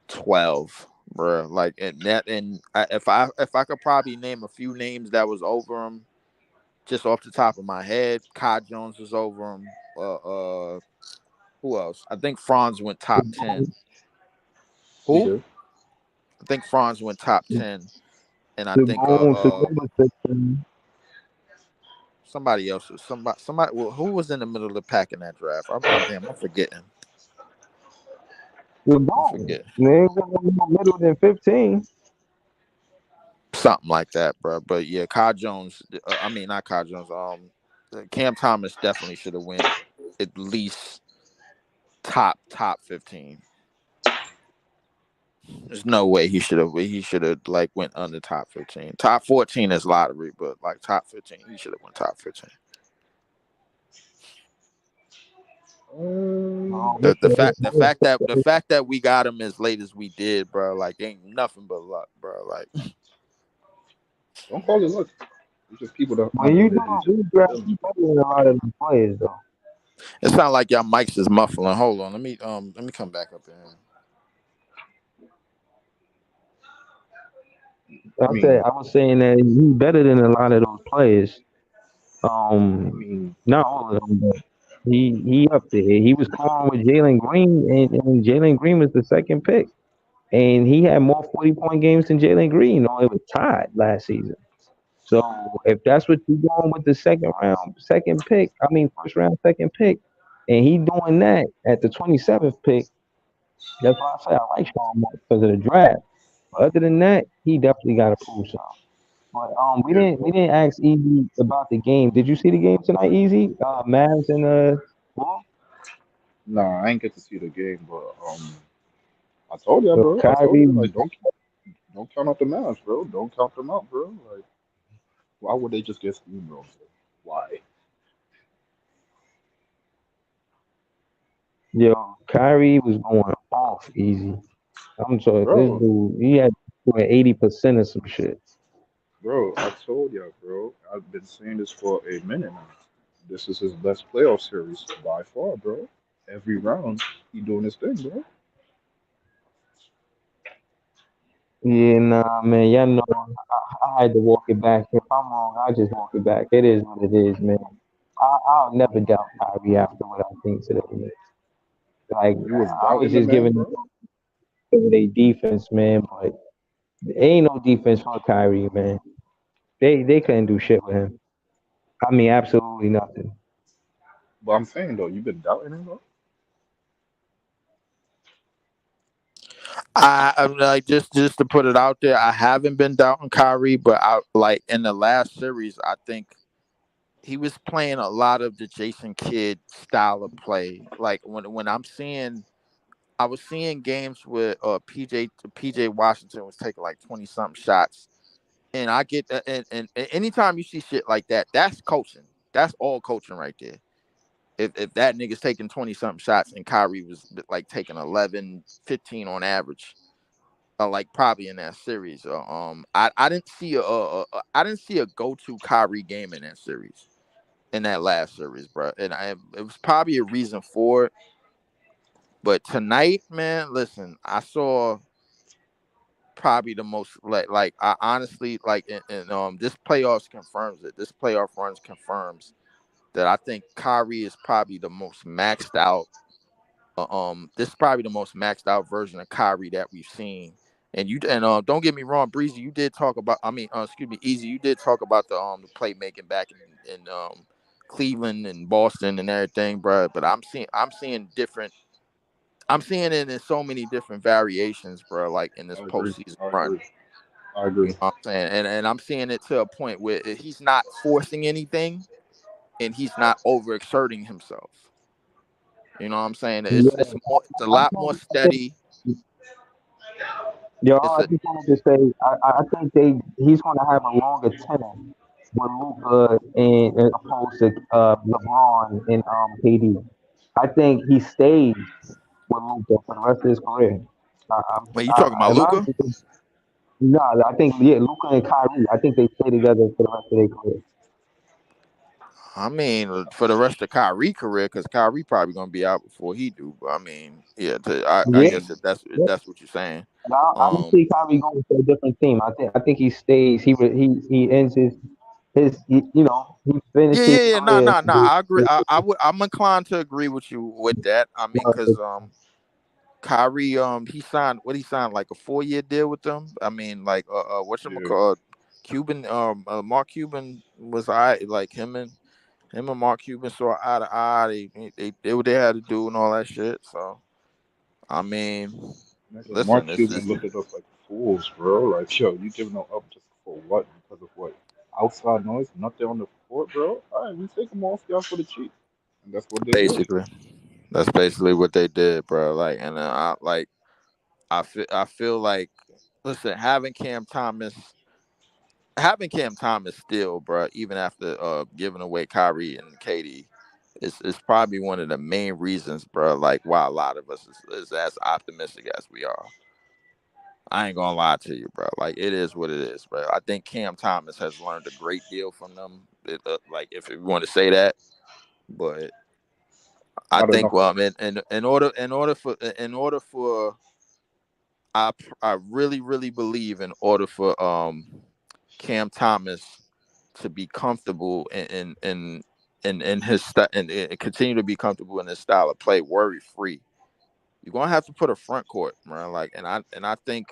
12, bro. Like if I could probably name a few names that was over him just off the top of my head. Kai Jones was over him. Who else? I think Franz went top 10. He Who? did. I think Franz went top 10, and I think Sagon was 15. somebody else was somebody. Well, who was in the middle of the pack in that draft? I'm forgetting. I'm Sagon. forgetting. They was more middle than 15. Something like that, bro. But yeah, Kai Jones. I mean, not Kai Jones. Cam Thomas definitely should have went at least top 15. There's no way he should have. He should have like went under top 15. Top 14 is lottery, but like top 15, he should have went top 15. The fact that we got him as late as we did, bro, like ain't nothing but luck, bro. Like Don't call it luck. It's just people that When want to you live do these a redraft, feelings. you better than a lot of the players, though. it sounds like y'all mics is muffling. Hold on, let me come back up here. I mean, I was saying that he's better than a lot of those players. I Um, mean, Not all of them, but he up there. He was calling with Jalen Green, and Jalen Green was the second pick, and he had more 40-point games than Jalen Green. Or it was tied last season. So if that's what you're going with the second round, second pick, I mean first round, second pick, and he doing that at the 27th pick. That's why I say I like Sean Mark because of the draft. But other than that, he definitely got to prove something. But we Yeah, didn't we bro. didn't ask Easy about the game. Did you see the game tonight, Easy? Mavs and Wolves? Nah, I ain't get to see the game, but I told you, Yo, bro. I told Kyrie, you, like, don't count out the Mavs, bro. Don't count them out, bro. Like, why would they just get steamrolled? Why, yo, Kyrie was going off Easy. I'm sorry, this bro? dude, he had 80% of some shit. Bro, I told you, bro. I've been saying this for a minute now. This is his best playoff series by far, bro. Every round, he doing his thing, bro. Yeah, nah, man, y'all know I had to walk it back. If I'm wrong, I just walk it back. It is what it is, man. I'll never doubt Kyrie after what I think today, man. Like You was I was doubting the just man, giving them bro. their defense, man, but there ain't no defense for Kyrie, man. They couldn't do shit with him. I mean, absolutely nothing. But I'm saying though, you've been doubting him, bro. I'm like just to put it out there, I haven't been doubting Kyrie, but I like in the last series, I think he was playing a lot of the Jason Kidd style of play. Like when I was seeing games with PJ Washington was taking like 20 something shots, and I get and anytime you see shit like that, that's coaching. That's all coaching right there. If that nigga's taking 20 something shots and Kyrie was like taking 11, 15 on average, like probably in that series. I didn't see I didn't see a go to Kyrie game in that series, in that last series, bro. And it was probably a reason for it. But tonight, man, listen, I saw probably the most like I honestly like and this playoffs confirms it. This playoff runs confirms that I think Kyrie is probably the most maxed out. This is probably the most maxed out version of Kyrie that we've seen. And don't get me wrong, Breezy, you did talk about. I mean, excuse me, Easy, you did talk about the playmaking back in Cleveland and Boston and everything, bro. But I'm seeing different. I'm seeing it in so many different variations, bro. Like in this I agree. postseason I run, agree. I you agree. know what I'm saying, and I'm seeing it to a point where he's not forcing anything and he's not overexerting himself. You know what I'm saying? It's Yeah, more. It's a I lot more think, I think steady. yo, It's I a just wanted to say, I think he's going to have a longer tenor with Luca and as opposed to LeBron and KD. I think he stays with Luca for the rest of his career. Wait, you talking about If I Luca? had to, no, I think yeah, Luca and Kyrie. I think they stay together for the rest of their career. I mean, for the rest of Kyrie career, because Kyrie probably gonna be out before he do. But I mean, yeah. I Yeah, guess if that's what you're saying. but I don't Um. see Kyrie going to a different team. I think he stays. He ends he Yeah, finishes yeah, yeah. Nah, career. nah, nah. I agree. I'm inclined to agree with you with that. I mean, because Kyrie he signed like a 4 year deal with them. I mean, like what's him Yeah. called Cuban Mark Cuban was I like him and Mark Cuban saw eye to eye. They did what they had to do and all that shit. So I mean, Nigga, Mark listen, Cuban looked at us like fools, bro. Like, yo, you giving them up just for what? Because of what? Outside noise, nothing on the court, bro. All right, we take them off y'all for the cheap, and that's what they did. basically that's basically what they did, bro. Like, and I feel like listen, having Cam Thomas still, bro, even after giving away Kyrie and KD, is probably one of the main reasons, bro. Like why a lot of us is as optimistic as we are. I ain't gonna lie to you, bro. Like it is what it is, bro. I think Cam Thomas has learned a great deal from them. Like if you want to say that, but I Not think enough well, though. in order for I really believe in order for Cam Thomas to be comfortable in his and continue to be comfortable in his style of play, worry free. You're gonna have to put a front court, man. Like, and I think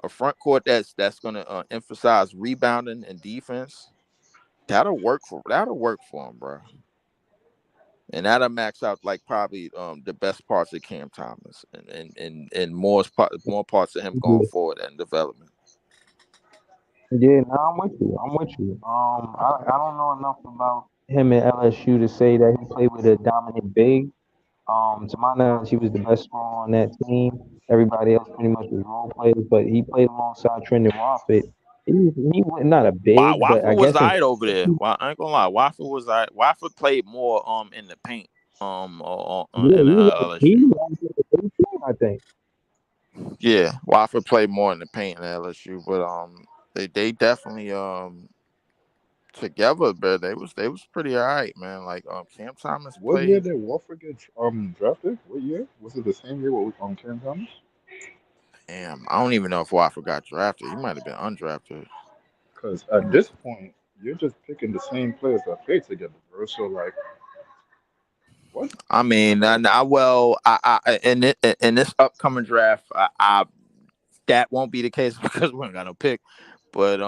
a front court that's gonna emphasize rebounding and defense. That'll work for him, bro. and that'll max out like probably the best parts of Cam Thomas and more parts of him going Yeah, forward and development. yeah, no, I'm with you. I'm with you. I don't know enough about him at LSU to say that he played with a dominant big. To my knowledge, he was the best scorer on that team. Everybody else pretty much was role players, but he played alongside Trendon Watford. He was not a big, but I Waffle was guess in alright over there. I ain't gonna lie, Waffle was alright. Waffle played more in the paint yeah, in the he LSU. was 18, I think. Yeah, Wofford played more in the paint in LSU, but they definitely together, but they was pretty alright, man. Like Cam Thomas What year played. did Wolford get drafted? What year? Was it the same year with Cam Thomas? Damn, I don't even know if Wofford got drafted. He might have been undrafted. Because at this point, you're just picking the same players that played together, bro. So like, what? I mean, Like, in this upcoming draft, I that won't be the case because we ain't got no pick. But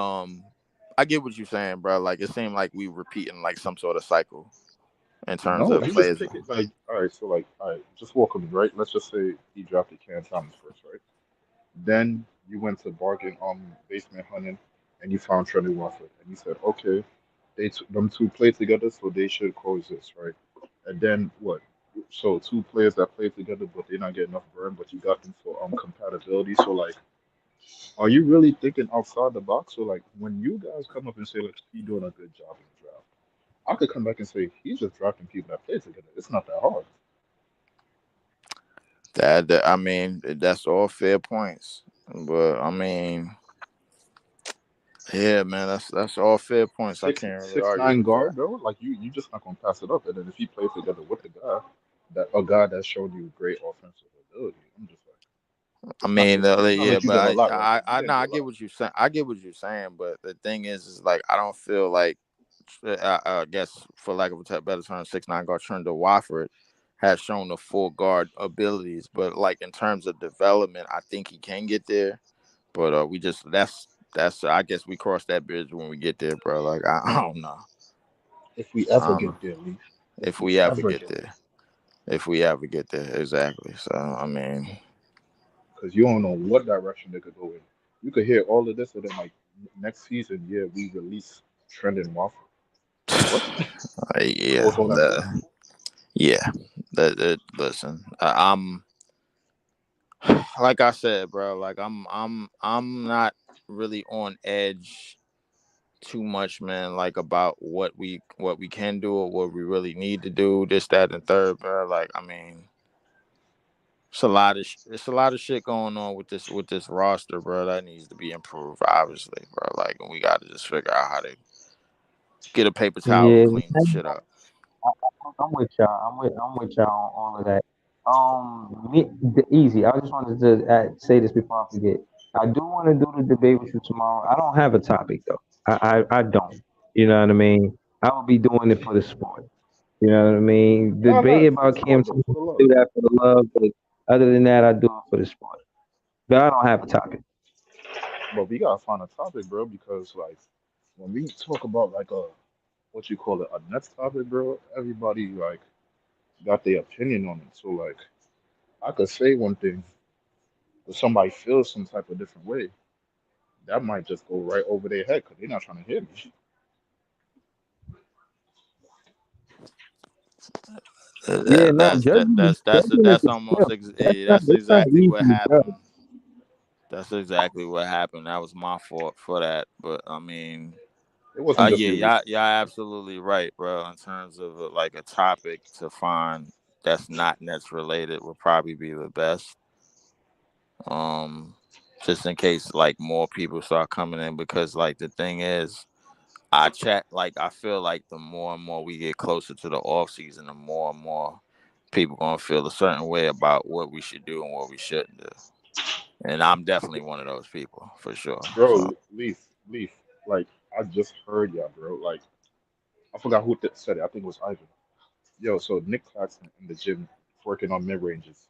I get what you're saying, bro. Like it seemed like we repeating like some sort of cycle in terms no, of you just players. pick it. Like, all right, so like, all right, just walk with me, right? Let's just say he drafted Cam Thomas first, right? Then you went to bargain basement hunting, and you found Trevor Watford, and you said, okay, them two play together, so they should coexist, right? And then what? So two players that play together, but they're not getting enough burn, but you got them for compatibility. So like, are you really thinking outside the box? So like, when you guys come up and say like he's doing a good job in the draft, I could come back and say he's just drafting people that play together. It's not that hard. That I mean, that's all fair points. But I mean, yeah, man, that's all fair points. I Six can't really six argue nine with that. guard though, like you just not gonna pass it up. And then if he plays together with the guy, that a guy that's shown you great offensive ability, I'm just like, I mean, it's not yeah, like you did a but lot right there. You no, didn't do I a get lot. what you're saying. I get what you're saying, but the thing is like I don't feel like, I guess for lack of a better term, 6'9" guard Trendon Watford has shown the full guard abilities. But like in terms of development, I think he can get there. But we just that's I guess we cross that bridge when we get there, bro. Like I don't know. If we ever Um, get there, Lee. If if we we ever ever get get there. there, if we ever get there, exactly. So I mean, Because you don't know what direction they could go in. You could hear all of this, and then like next season, yeah, we release Trendon Watford. What? What yeah, was all that for? yeah. Listen, I'm like I said, bro. Like I'm not really on edge too much, man. Like about what we can do or what we really need to do. This, that, and third, bro. Like I mean, it's a lot of shit going on with this roster, bro. That needs to be improved, obviously, bro. Like we got to just figure out how to get a paper towel and Yeah, clean this shit up. I'm with y'all. I'm with y'all on all of that. Easy. I just wanted to say this before I forget. I do want to do the debate with you tomorrow. I don't have a topic though. I don't. You know what I mean? I will be doing it for the sport. You know what I mean? No, Debate no, for the about Cam sport though, Thomas, for the do love. that for the love, but other than that, I do it for the sport. But I don't have a topic. But we gotta find a topic, bro, because like when we talk about like a what you call it, a next topic, bro, everybody like got their opinion on it. So like I could say one thing, but somebody feels some type of different way. That might just go right over their head because they're not trying to hear me. Yeah, no, That's judging is a almost skill. that's That's not exactly easy what to judge. happened. That's exactly what happened. That was my fault for that. But I mean, It wasn't just yeah, you, Lee. y'all absolutely right, bro. In terms of like a topic to find that's not Nets related would probably be the best. Um, just in case like more people start coming in because like the thing is, I feel like the more and more we get closer to the off season, the more and more people gonna feel a certain way about what we should do and what we shouldn't do. And I'm definitely one of those people for sure. So Bro, Leaf, like I just heard y'all, bro. Like I forgot who said it. I think it was Ivan. Yo, so Nick Claxton in the gym working on mid ranges.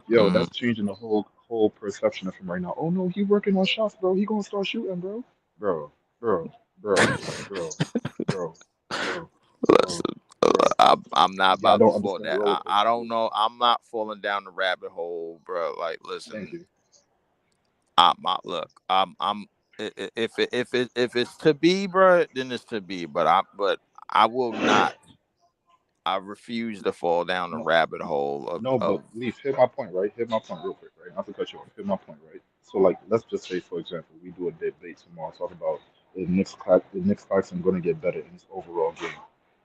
Yo, mhm. that's changing the whole perception of him right now. Oh no, he working on shots, bro. He gonna start shooting, bro. Bro, bro, bro, bro, bro, bro, bro, Listen, bro. I'm not Y'all about to don't fall understand the that. roller I coaster, don't bro. know. I'm not falling down the rabbit hole, bro. Like, Thank listen, you. look. If it's to be, bro, then it's to be. But I will not. I refuse to fall down the No, rabbit hole no, but of Leaf, hit my point, right? Hit my point real quick, right? Not to cut you off. Hit my point, right? So, like, let's just say, for example, we do a debate tomorrow, talk about the Knicks Claxton going to get better in his overall game.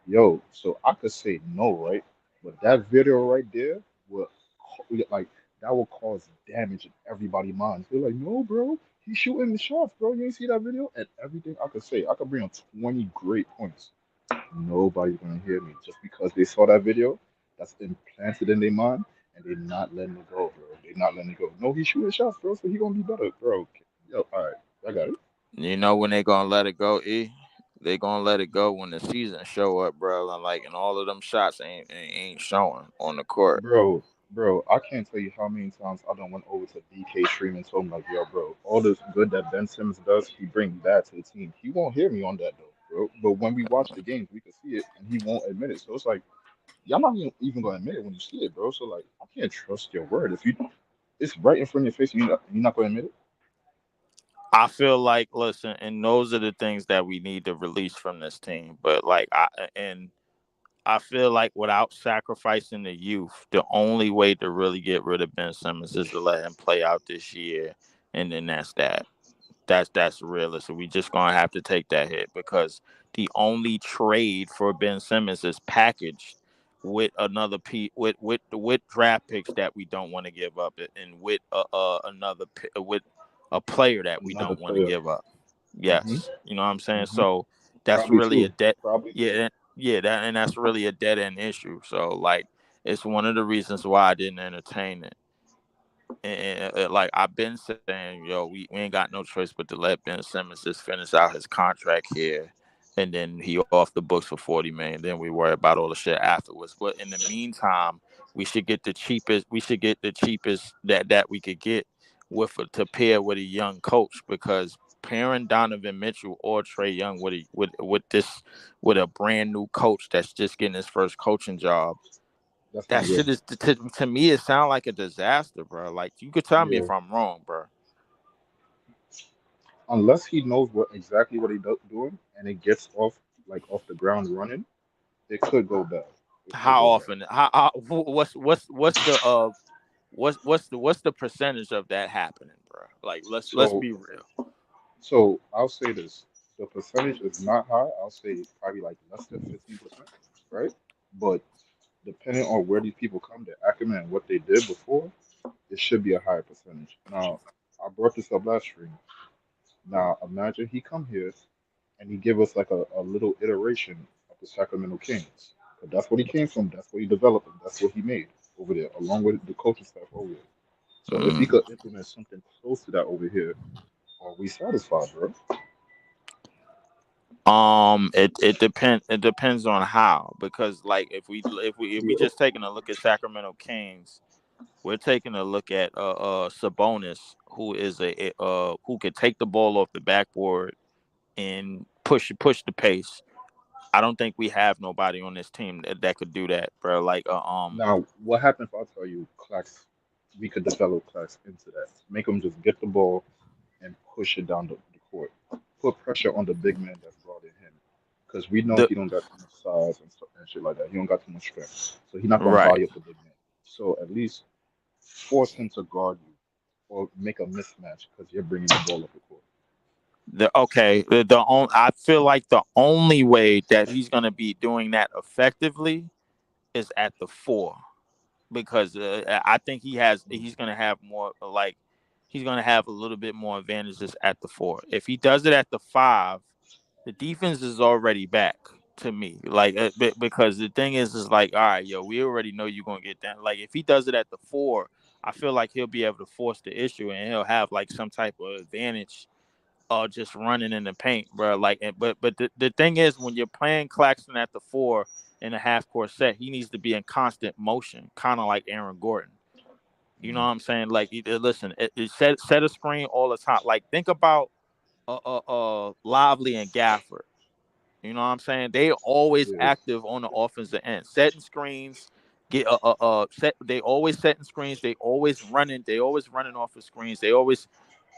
Yo, so I could say no, right? But that video right there will, like, that will cause damage in everybody's minds. They're like, no, bro, he's shooting the shots, bro. You ain't see that video? And everything I could say, I could bring on 20 great points. Nobody's gonna hear me just because they saw that video. That's implanted in their mind, and they're not letting it go, bro. They're not letting it go. No, he's shooting shots, bro. So he gonna be better, bro. Yo, all right, I got it, when they gonna let it go. They gonna let it go when the season show up, bro. And all of them shots ain't showing on the court. bro. Bro, I can't tell you how many times I done went over to DK Stream and told him like, yo, bro, all this good that Ben Simmons does, he bring bad to the team. He won't hear me on that though, bro. But when we watch the games, we can see it, and he won't admit it. So it's like y'all not even gonna admit it when you see it, bro. So like, I can't trust your word if you it's right in front of your face. You're not going to admit it. I feel like, listen, and those are the things that we need to release from this team. But I feel like without sacrificing the youth, the only way to really get rid of Ben Simmons is to let him play out this year, and then that's that. That's realistic. We just gonna have to take that hit because the only trade for Ben Simmons is packaged with another with draft picks that we don't want to give up, and with with a player that we Another don't want to player. give up. Hmm. Yes, you know what I'm saying. Hmm. So that's Probably really a two. debt. Probably two. Yeah, that's really a dead end issue. So like, it's one of the reasons why I didn't entertain it. And like I've been saying, yo, we ain't got no choice but to let Ben Simmons just finish out his contract here, and then he off the books for 40 million. Then we worry about all the shit afterwards. But in the meantime, We should get the cheapest that we could get to pair with a young coach because pairing Donovan Mitchell or Trey Young with a brand new coach that's just getting his first coaching job, That's that not good. shit is to me it sound like a disaster, bro. Like you could tell me Yeah. if I'm wrong, bro. Unless he knows what he doing and it gets off the ground running, it could go bad. It could How go bad. often? What's the percentage of that happening, bro? Like let's So be real. so I'll say this: the percentage is not high. I'll say probably like less than 15%, right? But depending on where these people come, their acumen and what they did before, it should be a higher percentage. Now, I brought this up last stream. Now, imagine he come here and he give us like a little iteration of the Sacramento Kings. 'Cause that's what he came from. That's what he developed. And that's what he made over there, along with the coaching staff over there. So if he Mm. could implement something close to that over here, are we satisfied, bro? It depends on how, because like if we Yeah. just taking a look at Sacramento Kings, we're taking a look at Sabonis, who could take the ball off the backboard and push the pace. I don't think we have nobody on this team that could do that, bro. Now, what happens if I tell you, Clax, we could develop Clax into that? Make him just get the ball and push it down the court. Put pressure on the big man that's brought in him. Because we know the he don't got too much size and, stuff, and shit like that. He don't got too much strength. So he's not going to right. body up the big man. So at least force him to guard you or make a mismatch because you're bringing the ball up the court. I feel like the only way that he's gonna be doing that effectively is at the four, because I think he's gonna have more he's gonna have a little bit more advantages at the four. If he does it at the five, the defense is already back to me. Because the thing is like, all right, yo, we already know you're gonna get that. Like if he does it at the four, I feel like he'll be able to force the issue and he'll have like some type of advantage just running in the paint, bro. But the thing is, when you're playing Claxton at the four in a half court set, he needs to be in constant motion, kind of like Aaron Gordon. You know what I'm saying? Like, listen, set a screen all the time. Like, think about Lively and Gafford. You know what I'm saying? They always Yeah. active on the offensive end, setting screens. They always setting screens. They always running. They always running off of screens. They always,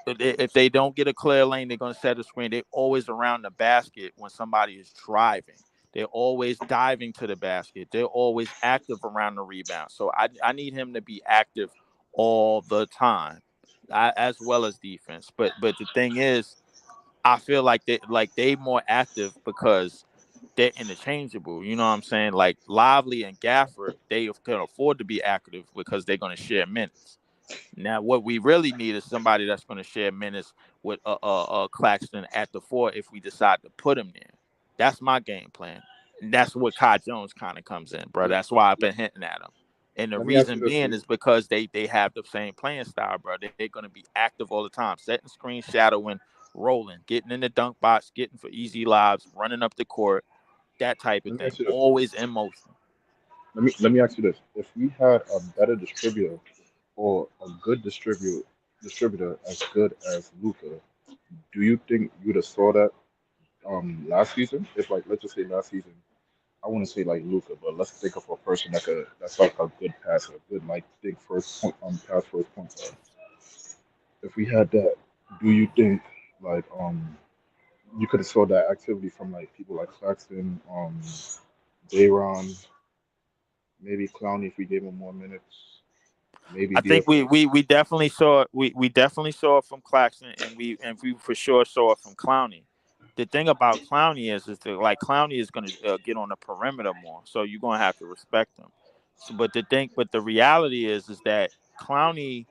if they don't get a clear lane, they're gonna set a screen. They always around the basket when somebody is driving. They're always diving to the basket. They're always active around the rebound. So I need him to be active all the time, as well as defense. But the thing is, I feel like they more active because they're interchangeable. You know what I'm saying? Like Lively and Gafford, they can afford to be active because they're going to share minutes. Now, what we really need is somebody that's going to share minutes with Claxton at the 4 if we decide to put him there. That's my game plan. And that's what Kai Jones kind of comes in, bro. That's why I've been hinting at him. And the Let me ask you reason this, being Lee. is because they have the same playing style, bro. They're going to be active all the time, setting screens, shadowing, rolling, getting in the dunk box, getting for easy lobs, running up the court, that type of Let me thing. ask you this. Always in motion. Let me ask you this. If we had a better distributor or a good distributor as good as Luca, do you think you'd have saw that last season? If like let's just say last season, I wouldn't say like Luca, but let's think of a person that's like a good passer, good like big first point pass first point guard. If we had that, do you think like you could have saw that activity from like people like Claxton, Dayron, maybe Clowney if we gave him more minutes, maybe I think we DFS. we we definitely saw it. We definitely saw it from Claxton, and we for sure saw it from Clowney. The thing about Clowney is that like Clowney is going to get on the perimeter more, so you're going to have to respect him. So, but the reality is that Clowney,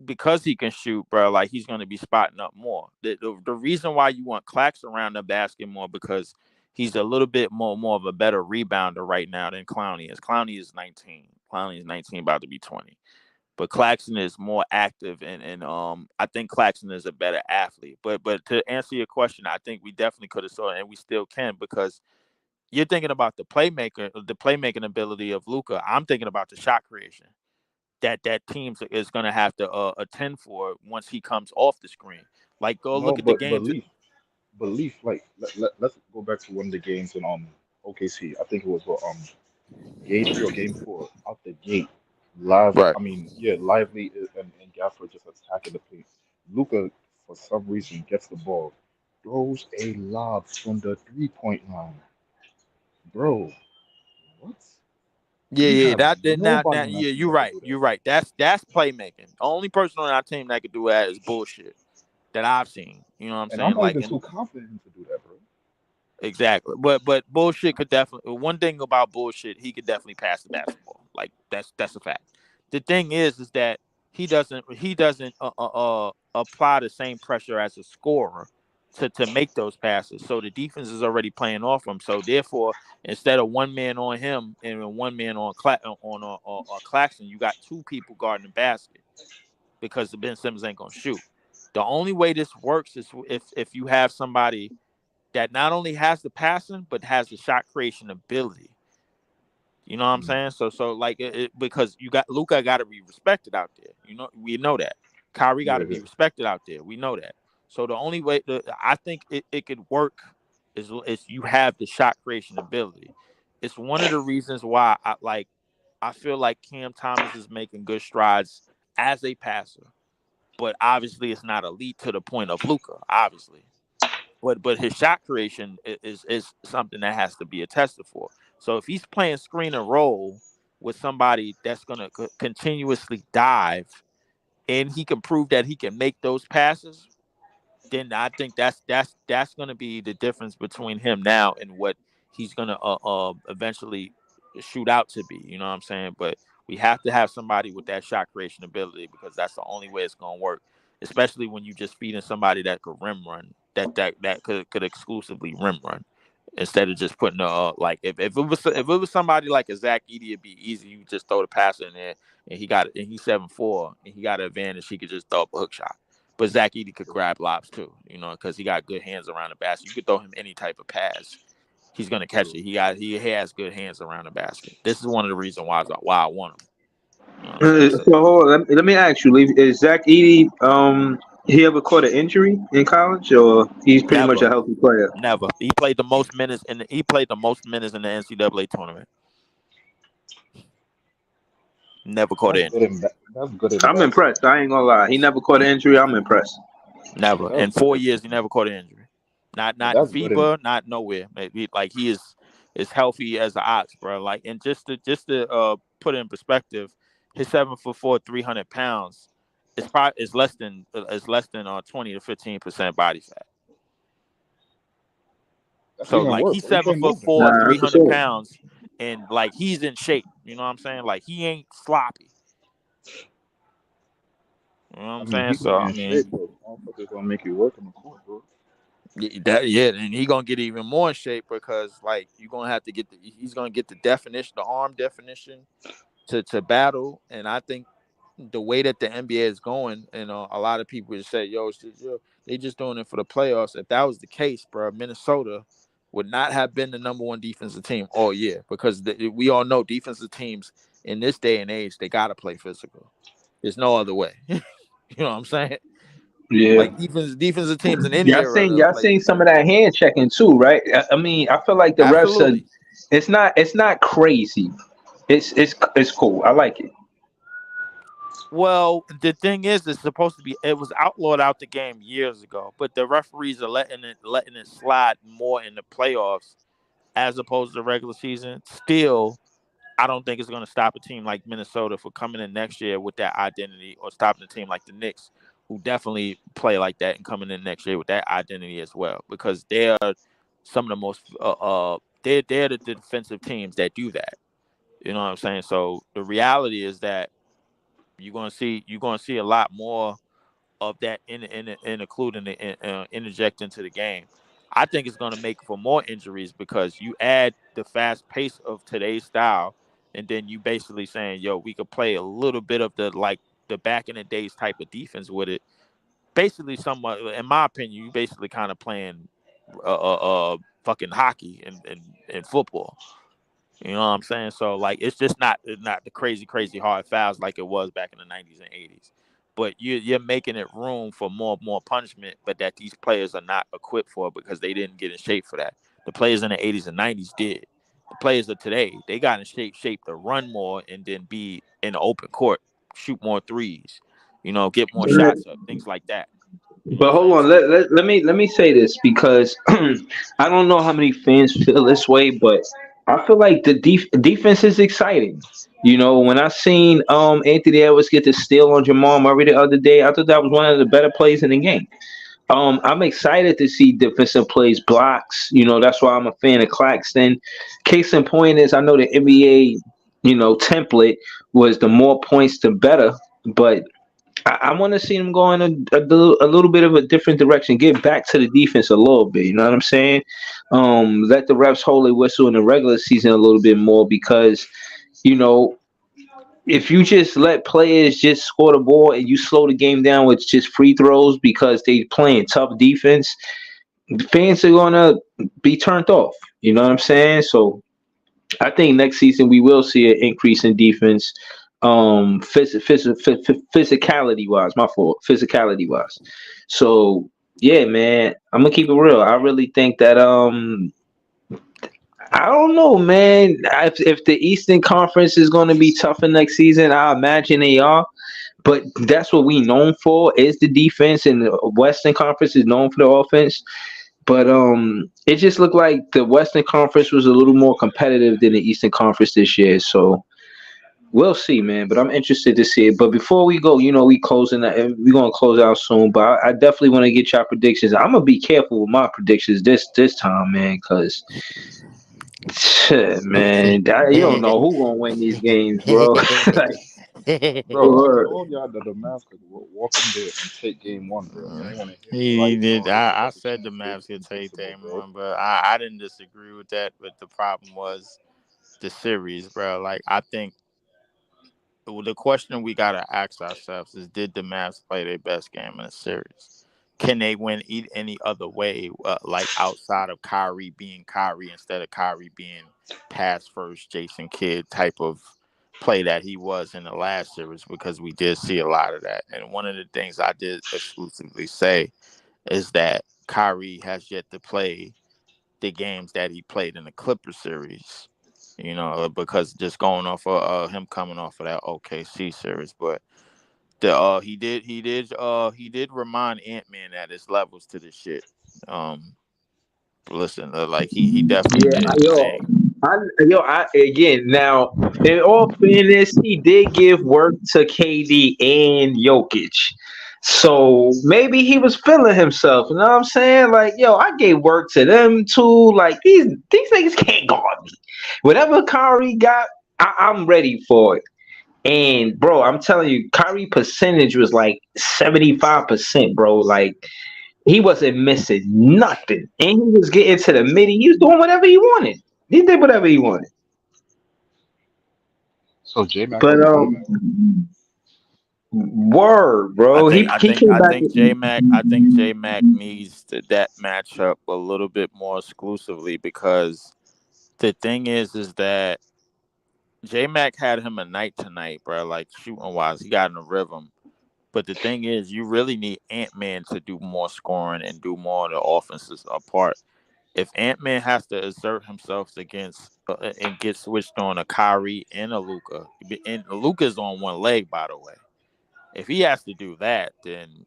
because he can shoot, bro, like he's going to be spotting up more. The reason why you want Clax around the basket more because he's a little bit more of a better rebounder right now than Clowney is. Clowney is 19. Clowney is 19, about to be 20. But Claxton is more active, and I think Claxton is a better athlete. But to answer your question, I think we definitely could have saw it, and we still can because you're thinking about the playmaking ability of Luca. I'm thinking about the shot creation that teams is going to have to attend for once he comes off the screen. Like go No, look at the but games. belief. Like let's go back to one of the games in OKC. I think it was game 3 or game 4 out the gate. Live. Right. I mean, yeah, lively and Gafford just attacking the paint. Luca for some reason gets the ball, throws a lob from the 3-point line. Bro, what? Yeah, We yeah, have that did not. nobody That on our yeah, team you're that can right. do that. You're right. That's playmaking. The only person on our team that could do that is bullshit that I've seen. You know what I'm And I'm saying? not Like, even and too confident in him to do that, bro. exactly. But bullshit could definitely. One thing about bullshit, he could definitely pass the basketball. Like that's a fact. The thing is that he doesn't apply the same pressure as a scorer to make those passes. So the defense is already playing off him. So therefore, instead of one man on him and one man on Claxton, you got two people guarding the basket because the Ben Simmons ain't gonna shoot. The only way this works is if you have somebody that not only has the passing but has the shot creation ability. You know what I'm Mm, saying? So like because you got Luca got to be respected out there. You know we know that. Kyrie got yeah, to yeah. be respected out there. We know that. So the only way I think it could work is you have the shot creation ability. It's one of the reasons why I feel like Cam Thomas is making good strides as a passer, but obviously it's not elite to the point of Luca. Obviously, but his shot creation is something that has to be attested for. So if he's playing screen and roll with somebody that's going to continuously dive, and he can prove that he can make those passes, then I think that's going to be the difference between him now and what he's going to eventually shoot out to be. You know what I'm saying? But we have to have somebody with that shot creation ability because that's the only way it's going to work. Especially when you just feeding somebody that could rim run, that could exclusively rim run, instead of just putting like if it was somebody like a Zach Edey, it'd be easy. You just throw the pass in there and he's 7'4" and he got an advantage. He could just throw up a hook shot. But Zach Edey could grab lobs too, you know, because he got good hands around the basket. You could throw him any type of pass, he's gonna catch True. it. He has good hands around the basket. This is one of the reasons why I want him. You know what I'm saying? So So hold on, let me ask you, is Zach Edey He ever caught an injury in college, or he's pretty much Never, a healthy player? never. He played the most minutes in the NCAA tournament. Never caught That's an good injury. in that's good in I'm basketball. impressed. I ain't gonna lie. He never caught an injury. I'm impressed. Never. That's In 4 years, good. he never caught an injury. Not in That's good in. FIBA, not nowhere. Maybe like he is as healthy as an ox, bro. Like, and just to put it in perspective, his 7'4", 300 pounds is less than 20 to 15% body fat. That's So even like worse. he's So he seven can't foot move then. four, Nah, three that's what's hundred up. pounds, and like he's in shape. You know what I'm saying? Like he ain't sloppy. You know what I I'm mean, saying? he gonna So be I in shape, mean, but motherfuckers gonna make you work on the court, bro. yeah, and he gonna get even more in shape because like you gonna have to he's gonna get the definition, the arm definition to battle, and I think the way that the NBA is going, and a lot of people would say, they just doing it for the playoffs. If that was the case, bro, Minnesota would not have been the number one defensive team all year because we all know defensive teams in this day and age they gotta play physical. There's no other way. You know what I'm saying? Yeah. Like defensive teams in any era that Y'all play seen some of defense. that hand checking too, right? I mean, I feel like the refs are. Absolutely. It's not crazy. It's cool. I like it. Well, the thing is, it's supposed to be. It was outlawed out the game years ago, but the referees are letting it slide more in the playoffs as opposed to the regular season. Still, I don't think it's going to stop a team like Minnesota for coming in next year with that identity, or stopping a team like the Knicks, who definitely play like that and coming in next year with that identity as well, because they're some of the most they're the defensive teams that do that. You know what I'm saying? So the reality is that you're gonna see a lot more of that in including interject into the game. I think it's gonna make for more injuries because you add the fast pace of today's style, and then you basically saying, "Yo, we could play a little bit of the back in the days type of defense with it." Basically, somewhat, in my opinion, you basically kind of playing fucking hockey and football. You know what I'm saying? So like it's just not the crazy hard fouls like it was back in the 90s and 80s. But you're making it room for more punishment, but that these players are not equipped for because they didn't get in shape for that. The players in the 80s and 90s did. The players of today, they got in shape to run more and then be in the open court, shoot more threes, get more shots up, things like that. You know what But I'm hold saying? on, So let me say this because I don't know how many fans feel this way, but I feel like the defense is exciting. You know, when I seen Anthony Edwards get the steal on Jamal Murray the other day, I thought that was one of the better plays in the game. I'm excited to see defensive plays, blocks. You know, that's why I'm a fan of Claxton. Case in point is I know the NBA, template was the more points the better, but I want to see them go in a little bit of a different direction. Get back to the defense a little bit. You know what I'm saying? Let the refs hold a whistle in the regular season a little bit more because, you know, if you just let players just score the ball and you slow the game down with just free throws because they playing tough defense, the fans are gonna be turned off. You know what I'm saying? So I think next season we will see an increase in defense. Physicality wise, my fault. Physicality wise. So yeah, man, I'm gonna keep it real. I really think that I don't know, man. If the Eastern Conference is going to be tougher next season, I imagine they are. But that's what we known for is the defense, and the Western Conference is known for the offense. But it just looked like the Western Conference was a little more competitive than the Eastern Conference this year. So we'll see, man. But I'm interested to see it. But before we go, we closing. We're gonna close out soon. But I definitely want to get your predictions. I'm gonna be careful with my predictions this time, man, because man, you don't know who gonna win these games, bro. Like, Bro, I word. told y'all that the Mavs could walk in there and take game one, bro. Y'all ain't want to hear me, so He I did. told y'all I that the said the chance Mavs is could take invincible, that bro. one, but I didn't disagree with that. But the problem was the series, bro. Like I think the question we gotta ask ourselves is: did the Mavs play their best game in the series? Can they win any other way, like outside of Kyrie being Kyrie instead of Kyrie being pass first, Jason Kidd type of play that he was in the last series, because we did see a lot of that. And one of the things I did exclusively say is that Kyrie has yet to play the games that he played in the Clipper series. Because just going off of him coming off of that OKC series, but the he did remind Ant-Man at his levels to this shit. Listen, like he definitely Yeah, did. I again now. In all fairness, he did give work to KD and Jokic, so maybe he was feeling himself. You know what I'm saying? Like, yo, I gave work to them too. Like these niggas can't guard me. Whatever Kyrie got, I'm ready for it. And bro, I'm telling you, Kyrie percentage was like 75%, bro. Like he wasn't missing nothing, and he was getting to the midi. He was doing whatever he wanted. He did whatever he wanted. So J Mac But really came back. word, I bro. think He I he think came I back. think J Mac needs that matchup a little bit more exclusively, because the thing is that J Mac had him a night tonight, bro. Like shooting wise, he got in a rhythm. But the thing is, you really need Ant Man to do more scoring and do more of the offenses apart. If Ant Man has to exert himself against and get switched on a Kyrie and a Luca, and Luca's on one leg, by the way. If he has to do that, then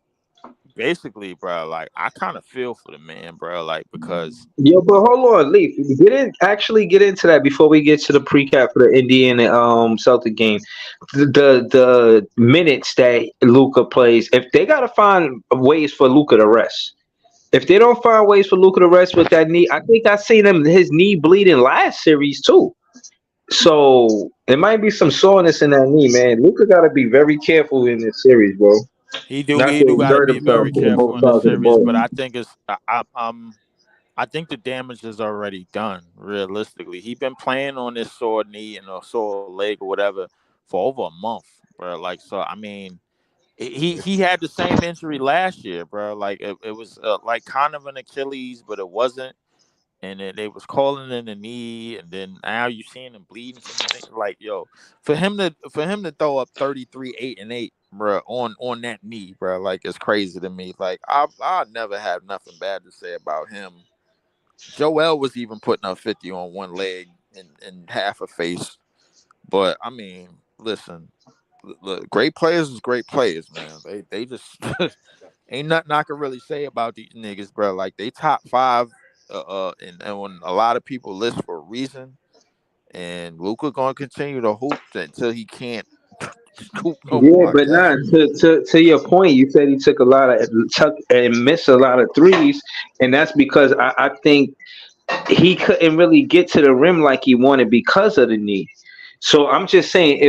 basically, bro, like I kind of feel for the man, bro, like because Yo, but hold on, Leaf. Get into that before we get to the precap for the Indiana Celtic game. The minutes that Luca plays, if they gotta find ways for Luca to rest. If they don't find ways for Luca to rest with that knee, I think I seen his knee bleeding last series too. So there might be some soreness in that knee, man. Luca gotta be very careful in this series, bro. Not he to do got to exert be himself very on careful both in this sides of the series. But ball. I think I think the damage is already done. Realistically, he been playing on this sore knee and a sore leg or whatever for over a month, bro. Like so, I mean, he had the same injury last year, bro. Like it was like kind of an Achilles, but it wasn't. And then they was calling in the knee, and then now you seeing him bleeding from his knee. Like yo, for him to throw up 33, 8, and 8, bro, on that knee, bro, like it's crazy to me. Like I never have nothing bad to say about him. Joel was even putting up 50 on one leg and half a face. But I mean, listen, look, great players is great players, man. They just ain't nothing I can really say about these niggas, bro. Like they top five, and when a lot of people list for a reason, and Luca gonna continue to hoop until he can't hoop no Yeah, more, I but guess. nah. To your point, you said he took and missed a lot of threes, and that's because I think he couldn't really get to the rim like he wanted because of the knee. So I'm just saying,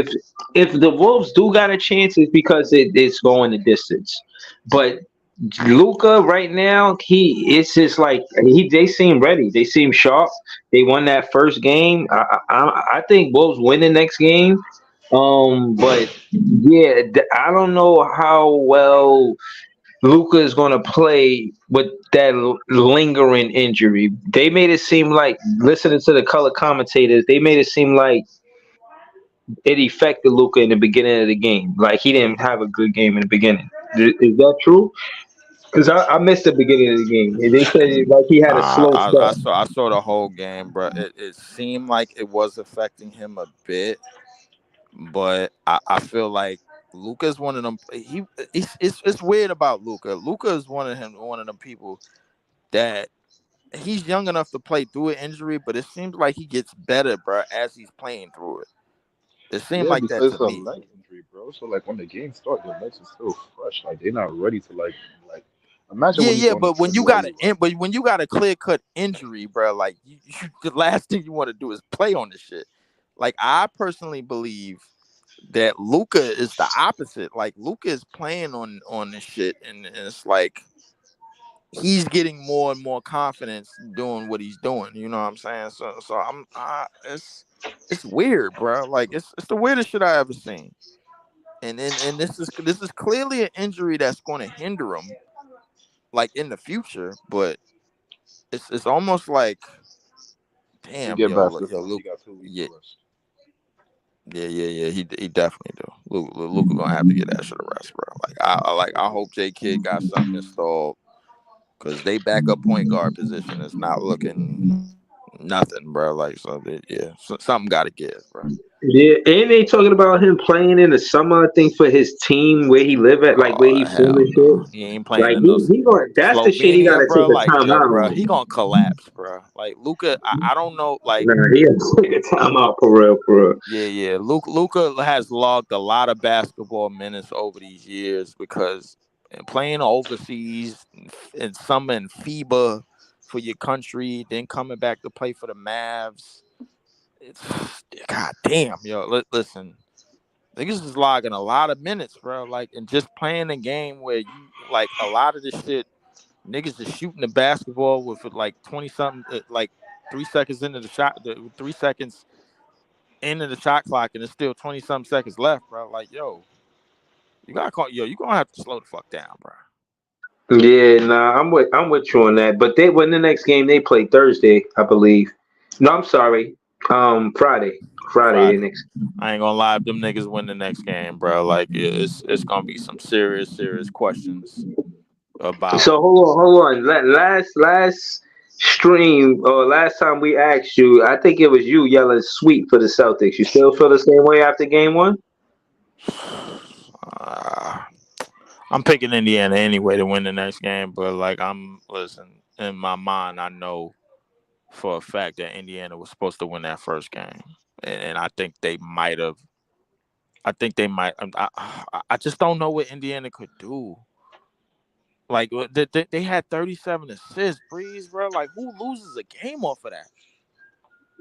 if the Wolves do got a chance, it's because it's going the distance. But Luca right now, it's just like they seem ready. They seem sharp. They won that first game. I think Wolves win the next game. But yeah, I don't know how well Luca is going to play with that lingering injury. They made it seem like, listening to the color commentators, they made it seem like it affected Luca in the beginning of the game. Like he didn't have a good game in the beginning. Is that true? Because I missed the beginning of the game. And they said like he had a Nah, slow start. I saw the whole game, bro. It seemed like it was affecting him a bit, but I feel like Luca's one of them. It's weird about Luca. Luca is one of them people that he's young enough to play through an injury, but it seems like he gets better, bro, as he's playing through it. It seemed Yeah, like that because to it's a me. leg injury, bro. So like when the game starts, your legs is still fresh. Like they're not ready to like. Imagine Yeah, when you yeah, go in the but when gym, you bro. got You a clear cut injury, bro, like the last thing you want to do is play on this shit. Like I personally believe that Luca is the opposite. Like Luca is playing on this shit, and it's like he's getting more and more confidence doing what he's doing. You know what I'm saying? So it's weird, bro. Like it's the weirdest shit I ever seen. And this is clearly an injury that's going to hinder him, like in the future. But it's almost like, he damn, get yo, back this time. He Luke, got 2 weeks yeah, to rest. Yeah. He definitely do. Luka gonna have to get that shit a rest, bro. I hope J Kid got something installed because they backup point guard position is not looking nothing, bro. Something got to give, bro. Yeah, and they talking about him playing in the summer. I think for his team where he live at, like where Oh he from hell and shit. no, he ain't playing Like in those he going that's the shit he got Slovenia, to take bro. a Like time yo, out bro, on. he gonna collapse, bro. Like Luca, I don't know, like. Nah, he got to take a time out for real, for real. Yeah. Luca has logged a lot of basketball minutes over these years because playing overseas and some in FIBA for your country, then coming back to play for the Mavs. It's god damn, yo. Listen, niggas is logging a lot of minutes, bro. Like, and just playing a game where you like a lot of this shit. Niggas is shooting the basketball with like 20 something, like 3 seconds into the shot, 3 seconds into the shot clock, and it's still 20 something seconds left, bro. Like, yo, you gonna have to slow the fuck down, bro. Yeah, nah, I'm with you on that. But they win the next game they play Thursday, I believe. No, I'm sorry. Friday. Friday the Friday. next. I ain't gonna lie, if them niggas win the next game, bro, like it's gonna be some serious questions about. So hold on. Last stream or last time we asked you, I think it was you yelling sweep for the Celtics. You still feel the same way after game one? Uh, I'm picking Indiana anyway to win the next game, but like listen, in my mind, I know for a fact that Indiana was supposed to win that first game, and I think they might have. I think they might. I just don't know what Indiana could do. Like they had 37 assists, Breeze, bro. Like who loses a game off of that?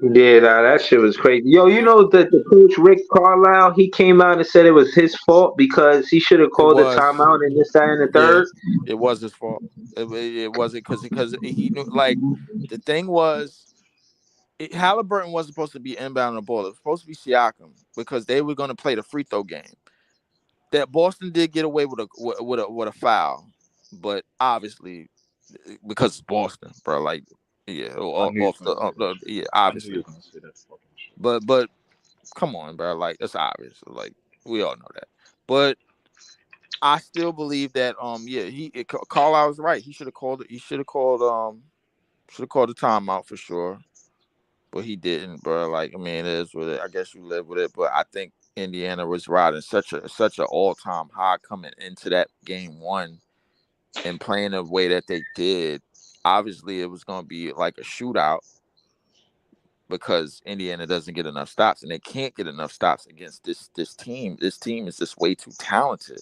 Yeah, nah, that shit was crazy. Yo, you That's know that the coach Rick Carlisle, he came out and said it was his fault because he should have it called the was. timeout and this, that, and the Yeah, third. it was his fault. It wasn't because he knew. Like the thing was, Halliburton wasn't supposed to be inbound the ball. It was supposed to be Siakam because they were going to play the free throw game. That Boston did get away with a foul, but obviously because it's Boston, bro. Like yeah, I knew you off was gonna say that shit. yeah, I knew you obviously. was gonna say that fucking shit. But come on, bro. Like it's obvious. Like we all know that. But I still believe that yeah, Carlisle was right. He should have called it. He should have called the timeout for sure. But he didn't, bro. Like I mean, it is with it. I guess you live with it. But I think Indiana was riding such an all time high coming into that game one and playing the way that they did. Obviously, it was going to be like a shootout because Indiana doesn't get enough stops, and they can't get enough stops against this team. This team is just way too talented.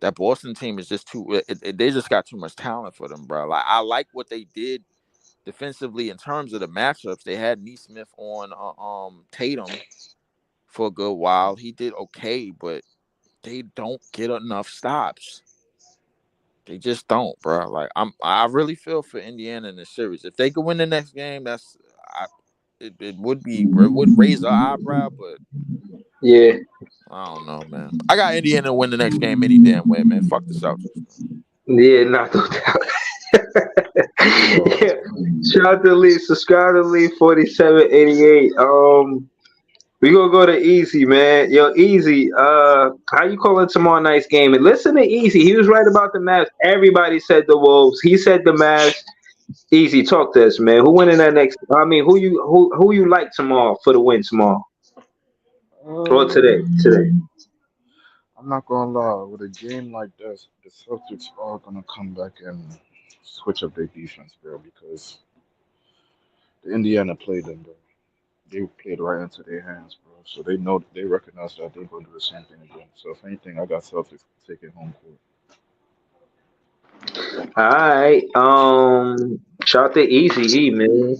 That Boston team is just too. They just got too much talent for them, bro. Like I like what they did defensively in terms of the matchups. They had Neesmith on Tatum for a good while. He did okay, but they don't get enough stops. They just don't, bro. Like I really feel for Indiana in this series. If they could win the next game, it would raise our eyebrow, but Yeah, I don't know, man. I got Indiana to win the next game any damn way, man. Fuck the Celtics. yeah, not no doubt. Yeah. Shout out to Lee, subscribe to Lee 4788. We gonna go to Easy, man. Yo, Easy, how you calling tomorrow night's game? And listen to Easy. He was right about the Mavs. Everybody said the Wolves. He said the Mavs. Easy, talk to us, man. Who winning that next? I mean, who you like tomorrow for the win tomorrow or today? Um, Today. I'm not gonna lie. With a game like this, the Celtics are gonna come back and switch up their defense, bro, because the Indiana played them, bro. They played right into their hands, bro. So they know, they recognize that they're gonna do the same thing again. So if anything, I got Celtics taking home court. All right. Shout out to Easy E, man.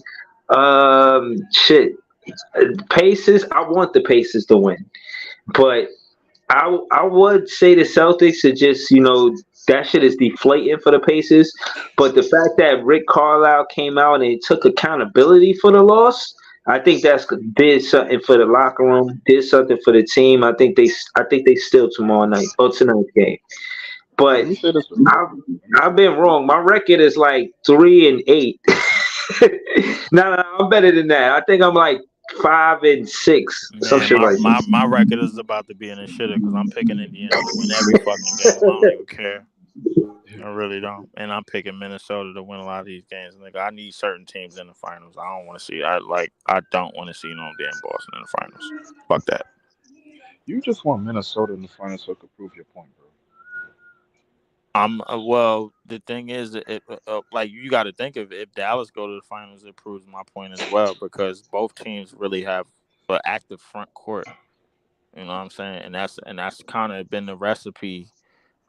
Shit. Pacers. I want the Pacers to win, but I would say the Celtics are just that shit is deflating for the Pacers. But the fact that Rick Carlisle came out and took accountability for the loss, I think that's did something for the locker room, did something for the team. I think they still tomorrow night or tonight's game. Let But me say this, bro. I've, I've been wrong. My record is like 3-8. No, I'm better than that. I think I'm like 5-6, some Man, shit my, like my, that. my record is about to be in the shitter because I'm picking Indiana to win every fucking game. I don't even care. I really don't. And I'm picking Minnesota to win a lot of these games. Nigga, I need certain teams in the finals. I don't want to see. I don't want to see no damn Boston in the finals. Fuck that. You just want Minnesota in the finals so it could prove your point, bro. Well, the thing is, like you got to think of if Dallas go to the finals, it proves my point as well because both teams really have an active front court. You know what I'm saying? And that's kind of been the recipe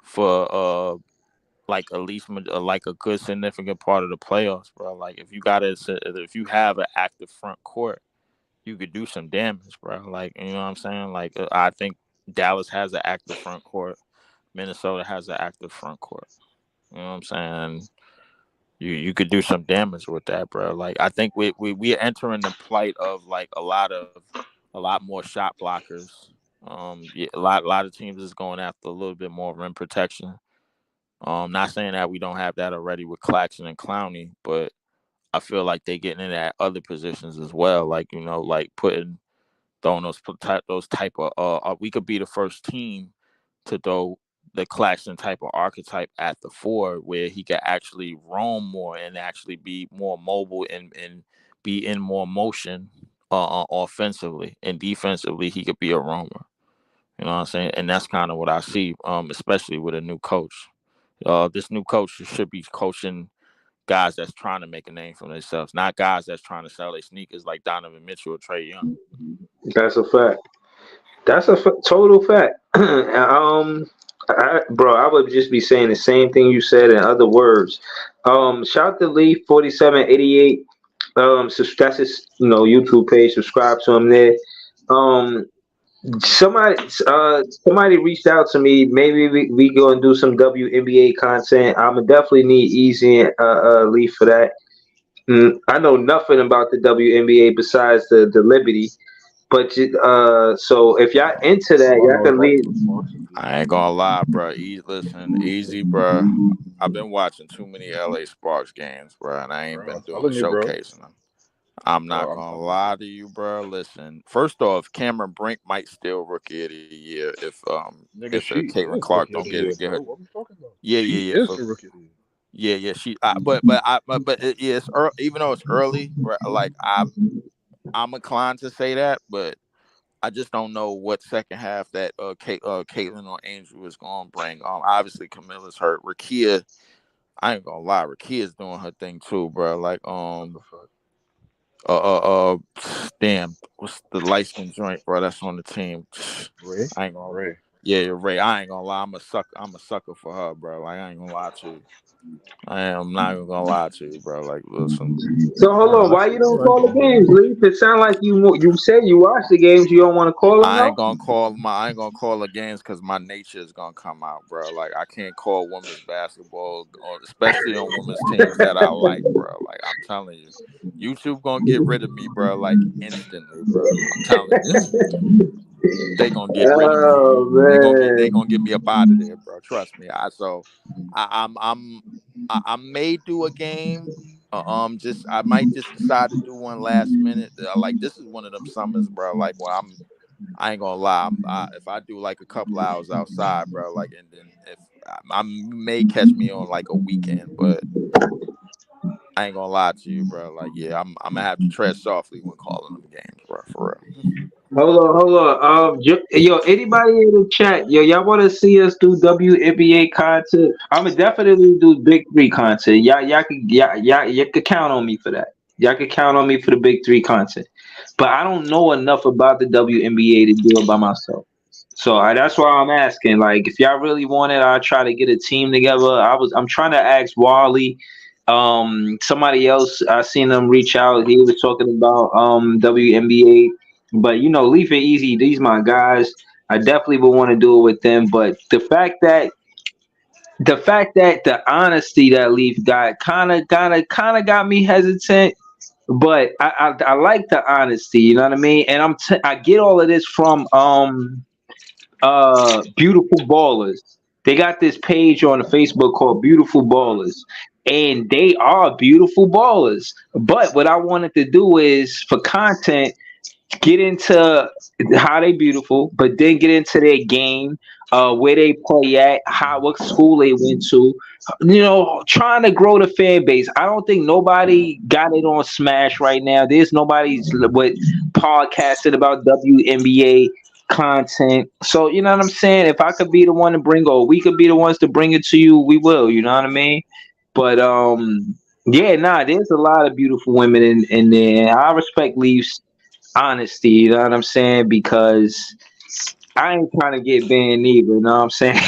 for like at least like a good significant part of the playoffs, bro. Like if you have an active front court, you could do some damage, bro. Like you know what I'm saying? Like I think Dallas has an active front court. Minnesota has an active front court. You know what I'm saying? You could do some damage with that, bro. Like I think we are entering the plight of like a lot more shot blockers. Yeah, a lot of teams is going after a little bit more rim protection. Not saying that we don't have that already with Claxton and Clowney, but I feel like they getting in at other positions as well. Like like throwing those type of we could be the first team to throw the Claxton type of archetype at the four, where he could actually roam more and actually be more mobile and be in more motion offensively and defensively. He could be a roamer. You know what I'm saying? And that's kind of what I see, especially with a new coach. This new coach should be coaching guys that's trying to make a name for themselves, not guys that's trying to sell their sneakers like Donovan Mitchell or Trey Young. That's a fact. That's a total fact. Bro, I would just be saying the same thing you said in other words. Shout to Lee 4788. That's his YouTube page. Subscribe to him there. Um, somebody reached out to me. Maybe we go and do some WNBA content. I'm gonna definitely need Easy and Lee for that. I know nothing about the WNBA besides the Liberty. But so if y'all into that, All I y'all know is can about leave. the Sparks and I ain't gonna lie, bro. Listen, easy, bro. I've been watching too many LA Sparks games, bro, and I ain't Bro, been I'm doing telling you, bro. showcasing them. I'm Bro, not I'm gonna telling you. lie to you, bro. Listen, first off, Cameron Brink might still rookie of the year Nigga, if she Caitlin is Clark rookie of don't the get year, get her. bro. What are we talking about? Yeah, She yeah, yeah. is the rookie of the year. Yeah, yeah. Even though it's early, right, like I'm inclined to say that, but I just don't know what second half that Caitlin or Angel is gonna bring. Obviously Camilla's hurt. Rakia, I ain't gonna lie, Rakia's doing her thing too, bro. Like that's a fact. damn, what's the light skin joint, bro? That's on the team. Ray? I ain't gonna. Ray. Yeah, Ray. I ain't gonna lie. I'm a sucker for her, bro. Like I ain't gonna lie to you. I am not even gonna lie to you, bro. Like listen. So hold on, Nah, I why see you you don't right call the though. games, Leaf? It sound like you said you watch the games. You don't want to call them I though. ain't gonna call my I ain't gonna call the games because my nature is gonna come out, bro. Like I can't call women's basketball, especially on women's teams that I like, bro. Like I'm telling you, YouTube gonna get rid of me, bro. Like instantly, bro. I'm telling you, they gonna get rid of me. Oh They man. gonna get me up out of there, bro. Trust me. I may do a game. Just I might just decide to do one last minute. Like this is one of them summers, bro. Like where I ain't gonna lie. If I do like a couple hours outside, bro, like, and then if I may catch me on like a weekend, but I ain't gonna lie to you, bro. Like, yeah, I'm gonna have to tread softly when calling them games, bro, for real. Hold on. Yo, anybody in the chat, yo, y'all want to see us do WNBA content? I'ma definitely do Big Three content. Y'all could count on me for that. Y'all could count on me for the Big Three content. But I don't know enough about the WNBA to do it by myself. So that's why I'm asking. Like, if y'all really want it, I'll try to get a team together. I'm trying to ask Wally. Somebody else I seen them reach out. He was talking about WNBA, but Leaf and Easy, these my guys. I definitely would want to do it with them. But the fact that the honesty that Leaf got kind of got me hesitant. But I like the honesty, you know what I mean? And I get all of this from Beautiful Ballers. They got this page on Facebook called Beautiful Ballers, and they are beautiful ballers. But what I wanted to do is for content, get into how they beautiful, but then get into their game, where they play at, what school they went to, trying to grow the fan base. I don't think nobody got it on Smash right now. There's nobody's with podcasting about WNBA content. So you know what I'm saying? If I could be the one to bring, or we could be the ones to bring it to you, we will. You know what I mean? But yeah, nah, there's a lot of beautiful women in there. I respect Leafs honesty, you know what I'm saying? Because I ain't trying to get banned either, you know what I'm saying?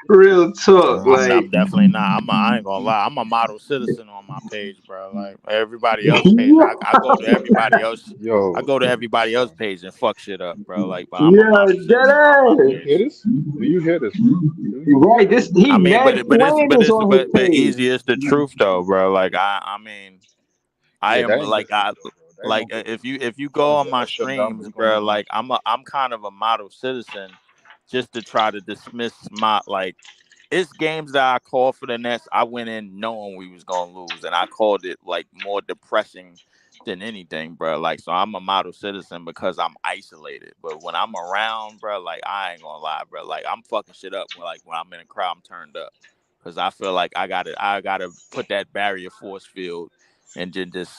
Real talk, I'm like definitely not. I ain't gonna lie. I'm a model citizen on my page, bro. Like everybody else page, yeah, I go to everybody else. I Yo, go to everybody else page and fuck shit up, bro. Like, but I'm a yeah, model citizen on my do that you hear page. this? Do you hear this, bro? Do you right. hear This this? he I mean, Ned Swain is on his but page. easy is the truth though, bro. Like I mean, I Yeah, am that ain't like good for you, though, bro. That ain't gonna get if you that go on my that shut down streams, what's bro, going on. like I'm kind of a model citizen, just to try to dismiss my like it's games that I called for the Nets. I went in knowing we was gonna lose, and I called it like more depressing than anything, bro. Like so, I'm a model citizen because I'm isolated. But when I'm around, bro, like I ain't gonna lie, bro. Like I'm fucking shit up. When I'm in a crowd, I'm turned up because I feel like I gotta put that barrier force field and just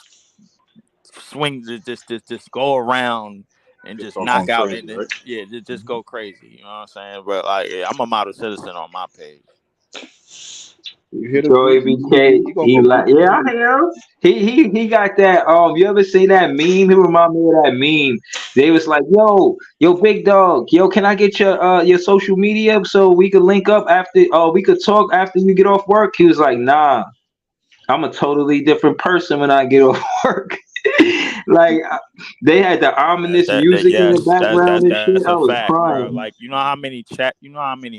swing, just go around and Just just start knock going out crazy, and right? yeah, just go crazy. You know what I'm saying? But like, yeah, I'm a model citizen on my page. You hear this, Joey Breezy? BK, He gonna he go like, crazy. yeah, I am. He got that. You ever seen that meme? He remind me of that meme. They was like, yo, big dog, yo, can I get your social media so we could link up after? We could talk after you get off work. He was like, nah, I'm a totally different person when I get off work. Like they had the ominous music in the Yes, background and that's shit. I a was fact, bro. crying. Like, you know how many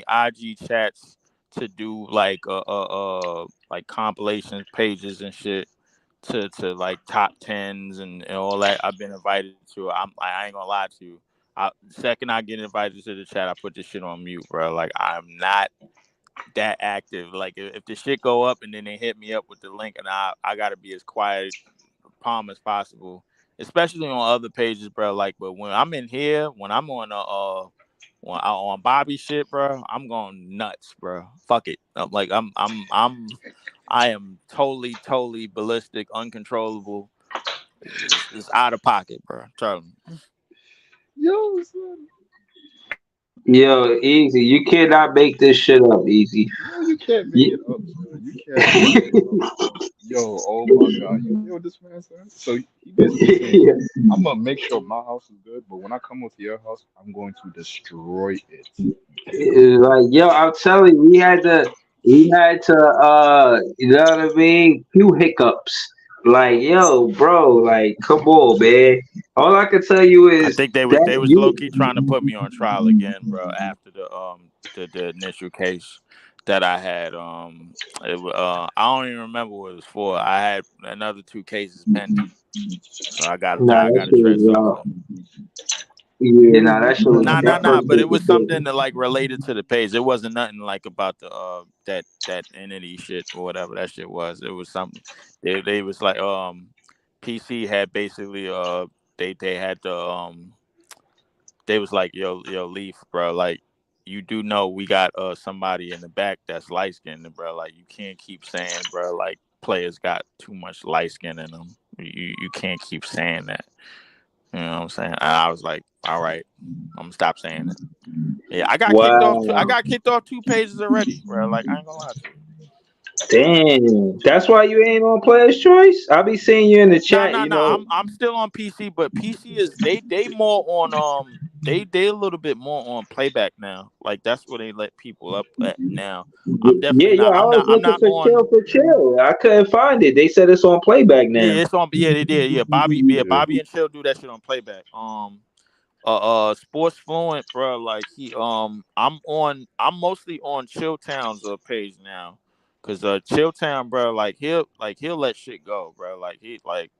IG chats to do like like compilations pages and shit to like top tens and all that. I've been invited to. I ain't gonna lie to you. Second I get invited to the chat, I put this shit on mute, bro. Like I'm not that active. Like if the shit go up and then they hit me up with the link, and I gotta be as quiet, calm as possible, especially on other pages, bro. Like, but when I'm in here, when I'm on on Bobby shit, bro, I'm going nuts, bro. Fuck it. Like I am totally ballistic, uncontrollable. It's out of pocket, bro. Tell me. Yo, son. Yo, easy. You cannot make this shit up, easy. No, you can't make You- it up, son. You cannot make it up, son. Yo, oh my God. You hear what this man said? So he basically saying, I'm gonna make sure my house is good, but when I come with your house, I'm going to destroy it. like yo, I'm telling you, we had to you know what I mean, few hiccups. Like, yo, bro, like come on, man. All I can tell you I is think that they was low you key trying to put me on trial again, bro. After the initial case that I had, I don't even remember what it was for. I had another two cases pending, so nah, I that got to shit tread was something. yeah, nah, that shit was Nah, but it definitely was something that like related to the page. It wasn't nothing like about the that entity shit or whatever that shit was. It was something they was like PC had basically they had the they was like, yo, Leaf, bro, like you do know we got somebody in the back that's light skinned, bro. Like you can't keep saying, bro, like players got too much light skin in them. You can't keep saying that. You know what I'm saying? And I was like, all right, I'm gonna stop saying it. Yeah, I got kicked off. I wow. got kicked off 2 pages already, bro. Like I ain't gonna lie to you. Damn. That's why you ain't on Player's Choice? I'll be seeing you in the Nah, chat, nah, you nah. know. I'm still on PC, but PC is they more on they a little bit more on playback now. Like that's where they let people up at now. I'm Yeah, definitely yeah, not. I was I'm looking not for on. Chill. I couldn't find it. They said it's on playback Yeah, now. it's on. Yeah, they did. Yeah, Yeah. Bobby and Chill do that shit on playback. Sports Fluent, bro. Like I'm mostly on Chill Town's page now, cause Chill Town, bro. Like he'll let shit go, bro. Like he like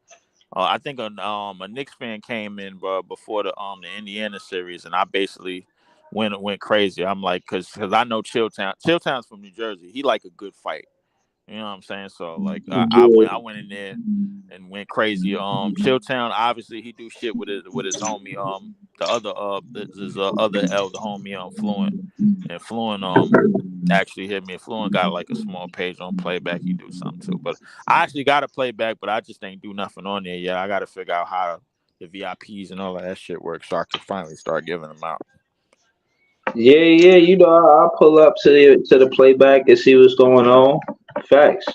I think a Knicks fan came in, bro, before the Indiana series, and I basically went crazy. I'm like, cause I know Chill Town's from New Jersey. He like a good fight. You know what I'm saying? So like Yeah. I went in there and went crazy. Chilltown, obviously he do shit with his homie. The other his other L, the homie Fluent. And Fluent actually hit me. Fluent got like a small page on playback. He do something too. But I actually got a playback, but I just ain't do nothing on there yet. I gotta figure out how the VIPs and all of that shit works so I can finally start giving them out. Yeah, yeah, you know, I'll pull up to the playback and see what's going on. Facts.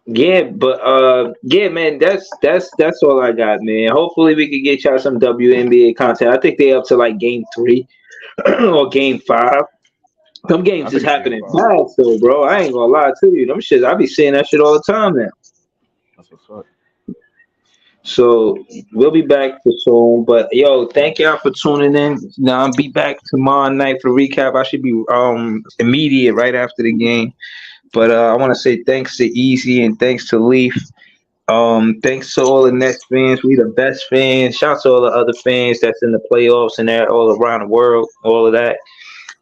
Yeah, but yeah, man, that's all I got, man. Hopefully we can get y'all some WNBA content. I think they up to like game 3 or game 5. Some I games is think it's game happening 5. fast though, bro. I ain't gonna lie to you. Them shits, I be seeing that shit all the time now. That's what's up. So we'll be back for soon. But yo, thank y'all for tuning in. Now I'll be back tomorrow night for recap. I should be immediate right after the game. But I want to say thanks to Easy and thanks to Leaf. Thanks to all the Nets fans. We the best fans. Shout out to all the other fans that's in the playoffs and that all around the world. All of that.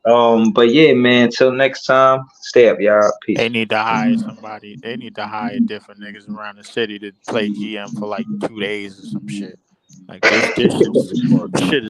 But yeah, man. Till next time. Stay up, y'all. They Peace. need to hire somebody. They need to hire different niggas around the city to play GM for like 2 days or some shit. Like this shit is